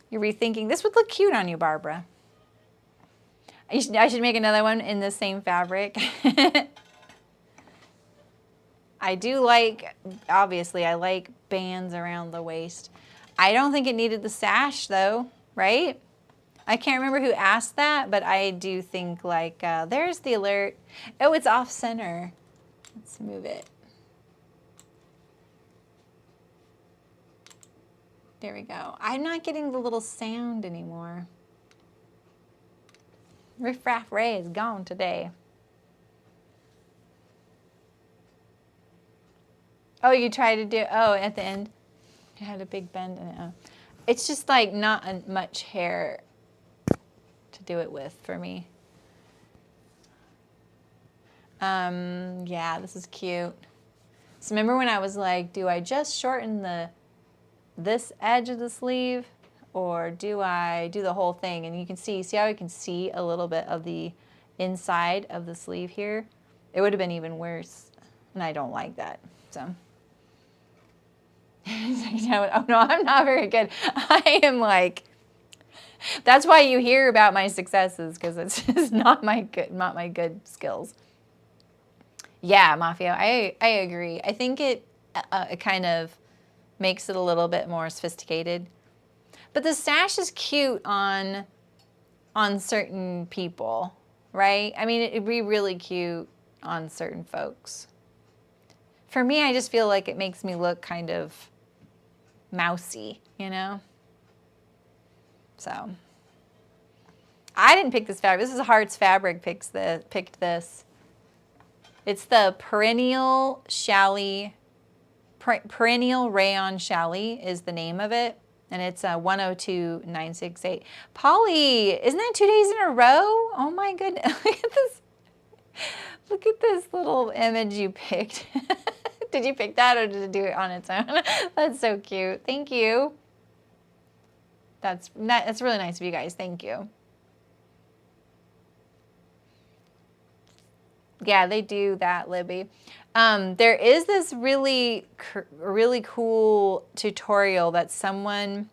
You're rethinking. This would look cute on you, Barbara. I should make another one in the same fabric. I do like, obviously, I like bands around the waist. I don't think it needed the sash, though, right? I can't remember who asked that, but I do think, like, there's the alert. Oh, it's off center. Let's move it. There we go. I'm not getting the little sound anymore. Riff Raff Ray is gone today. Oh, you tried to do, oh, at the end. It had a big bend in it. Oh. It's just like not much hair to do it with for me. Yeah, this is cute. So remember when I was like, do I just shorten this edge of the sleeve, or do I do the whole thing? And you can see how you can see a little bit of the inside of the sleeve here? It would have been even worse, and I don't like that, so. Oh no, I'm not very good. I am like, that's why you hear about my successes, because it's just not my good skills. Yeah, Mafia, I agree. I think it kind of makes it a little bit more sophisticated. But the sash is cute on certain people, right? I mean, it'd be really cute on certain folks. For me, I just feel like it makes me look kind of mousy, you know? So, I didn't pick this fabric. This is Hearts Fabric picked this. It's the Perennial Rayon Challis is the name of it, and it's 102968. Polly, isn't that 2 days in a row? Oh my goodness, look at this. Look at this little image you picked. Did you pick that, or did it do it on its own? That's so cute. Thank you. That's really nice of you guys. Thank you. Yeah, they do that, Libby. There is this really cool tutorial that someone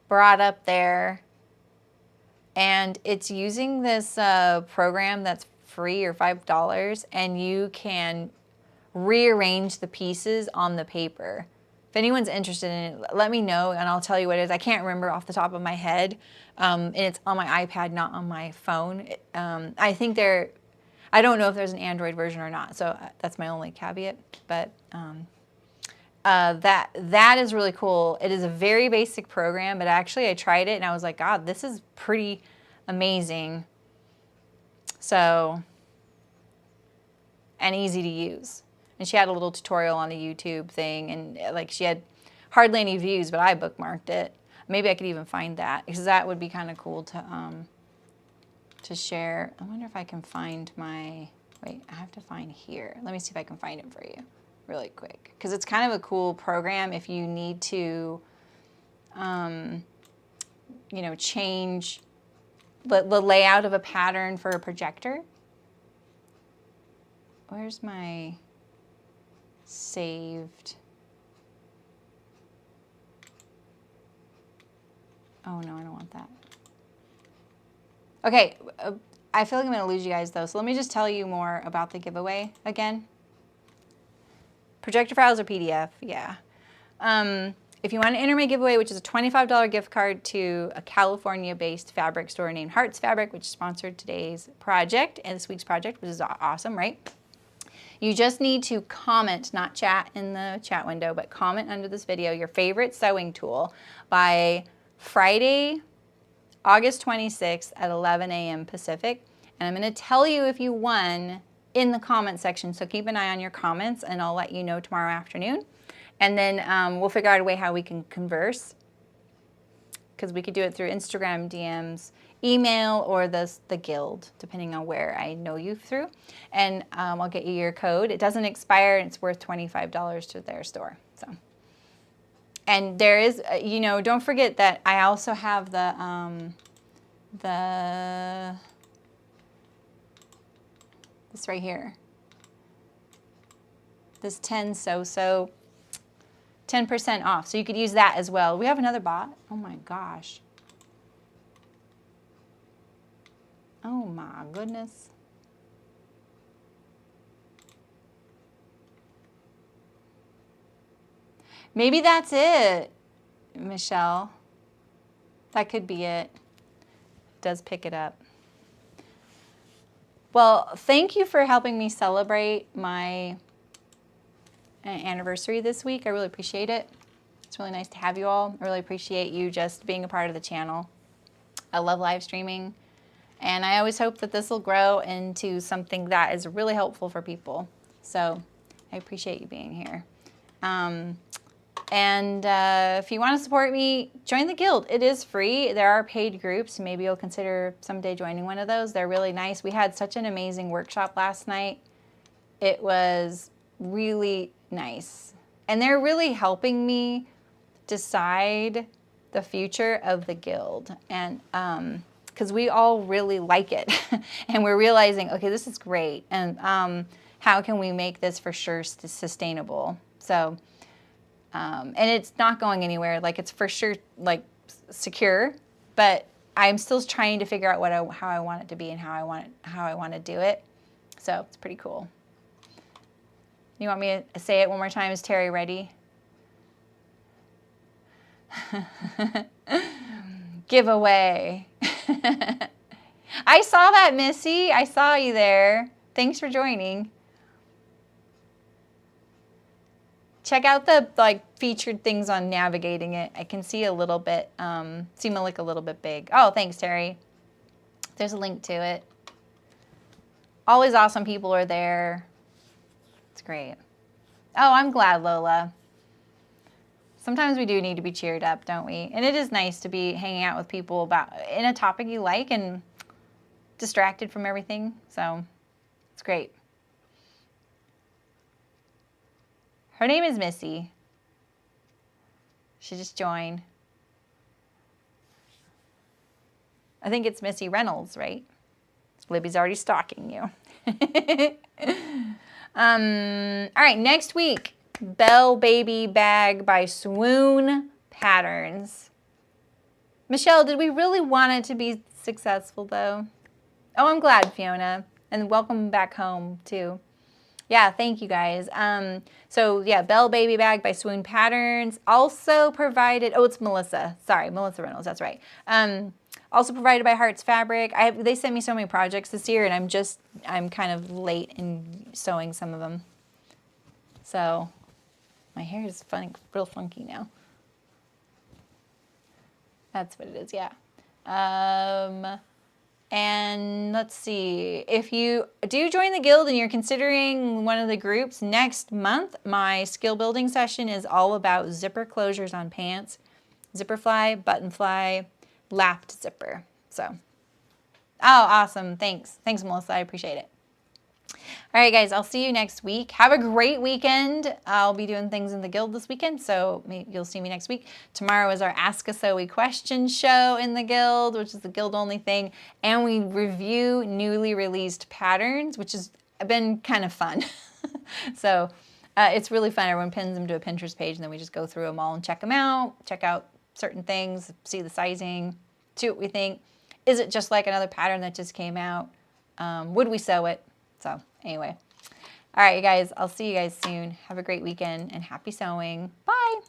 brought up there, and it's using this program that's free, or $5, and you can rearrange the pieces on the paper. If anyone's interested in it, let me know and I'll tell you what it is. I can't remember off the top of my head, and it's on my iPad, not on my phone. I think I don't know if there's an Android version or not, so that's my only caveat, but that is really cool. It is a very basic program, but actually I tried it and I was like, God, this is pretty amazing. So, and easy to use. And she had a little tutorial on the YouTube thing, and like she had hardly any views, but I bookmarked it. Maybe I could even find that, because that would be kind of cool to share. I wonder if I can find my, wait, I have to find here. Let me see if I can find it for you really quick, because it's kind of a cool program if you need to, you know, change the layout of a pattern for a projector. Where's my, saved. Oh no, I don't want that. Okay, I feel like I'm gonna lose you guys though, so let me just tell you more about the giveaway again. Projector files or PDF, yeah. If you want to enter my giveaway, which is a $25 gift card to a California-based fabric store named Hearts Fabric, which sponsored today's project and this week's project, which is awesome, right? You just need to comment, not chat in the chat window, but comment under this video your favorite sewing tool by Friday, August 26th at 11 a.m. Pacific. And I'm going to tell you if you won in the comment section, so keep an eye on your comments and I'll let you know tomorrow afternoon. And then we'll figure out a way how we can converse, because we could do it through Instagram DMs, email, or the guild, depending on where I know you through. And I'll get you your code. It doesn't expire, and it's worth $25 to their store. So, and there is, you know, don't forget that I also have this right here. This 10% off. So you could use that as well. We have another bot. Oh my gosh. Oh my goodness. Maybe that's it, Michelle. That could be it. It does pick it up. Well, thank you for helping me celebrate my anniversary this week. I really appreciate it. It's really nice to have you all. I really appreciate you just being a part of the channel. I love live streaming, and I always hope that this will grow into something that is really helpful for people. So I appreciate you being here. If you want to support me, join the guild. It is free. There are paid groups. Maybe you'll consider someday joining one of those. They're really nice. We had such an amazing workshop last night. It was really nice. And they're really helping me decide the future of the guild. And because we all really like it. And we're realizing, okay, this is great. And how can we make this for sure sustainable? So, and it's not going anywhere. Like, it's for sure, like, secure. But I'm still trying to figure out how I want it to be and how I want to do it. So it's pretty cool. You want me to say it one more time? Is Terry ready? Giveaway. I saw that, Missy. I saw you there. Thanks for joining. Check out the featured things on navigating it. I can see a little bit, seem like a little bit big. Oh, thanks, Terry. There's a link to it. Always awesome people are there. It's great. Oh, I'm glad, Lola. Sometimes we do need to be cheered up, don't we? And it is nice to be hanging out with people in a topic you like and distracted from everything. So it's great. Her name is Missy. She just joined. I think it's Missy Reynolds, right? Libby's already stalking you. All right, next week, Belle Baby Bag by Swoon Patterns. Michelle, did we really want it to be successful, though? Oh, I'm glad, Fiona. And welcome back home, too. Yeah, thank you, guys. So, yeah, Belle Baby Bag by Swoon Patterns. Also provided... Oh, it's Melissa. Sorry, Melissa Reynolds. That's right. Also provided by Hearts Fabric. They sent me so many projects this year, and I'm kind of late in sewing some of them. So my hair is real funky now. That's what it is, yeah. And let's see, if you do join the guild and you're considering one of the groups, next month, my skill building session is all about zipper closures on pants, zipper fly, button fly, lapped zipper. So, oh, awesome. Thanks. Thanks, Melissa. I appreciate it. All right, guys, I'll see you next week. Have a great weekend. I'll be doing things in the guild this weekend, so you'll see me next week. Tomorrow is our Ask a Sewy question show in the guild, which is the guild-only thing, and we review newly released patterns, which has been kind of fun. So It's really fun. Everyone pins them to a Pinterest page, and then we just go through them all and check them out, check out certain things, see the sizing, see what we think. Is it just like another pattern that just came out? Would we sew it? So anyway. All right, you guys, I'll see you guys soon. Have a great weekend and happy sewing. Bye.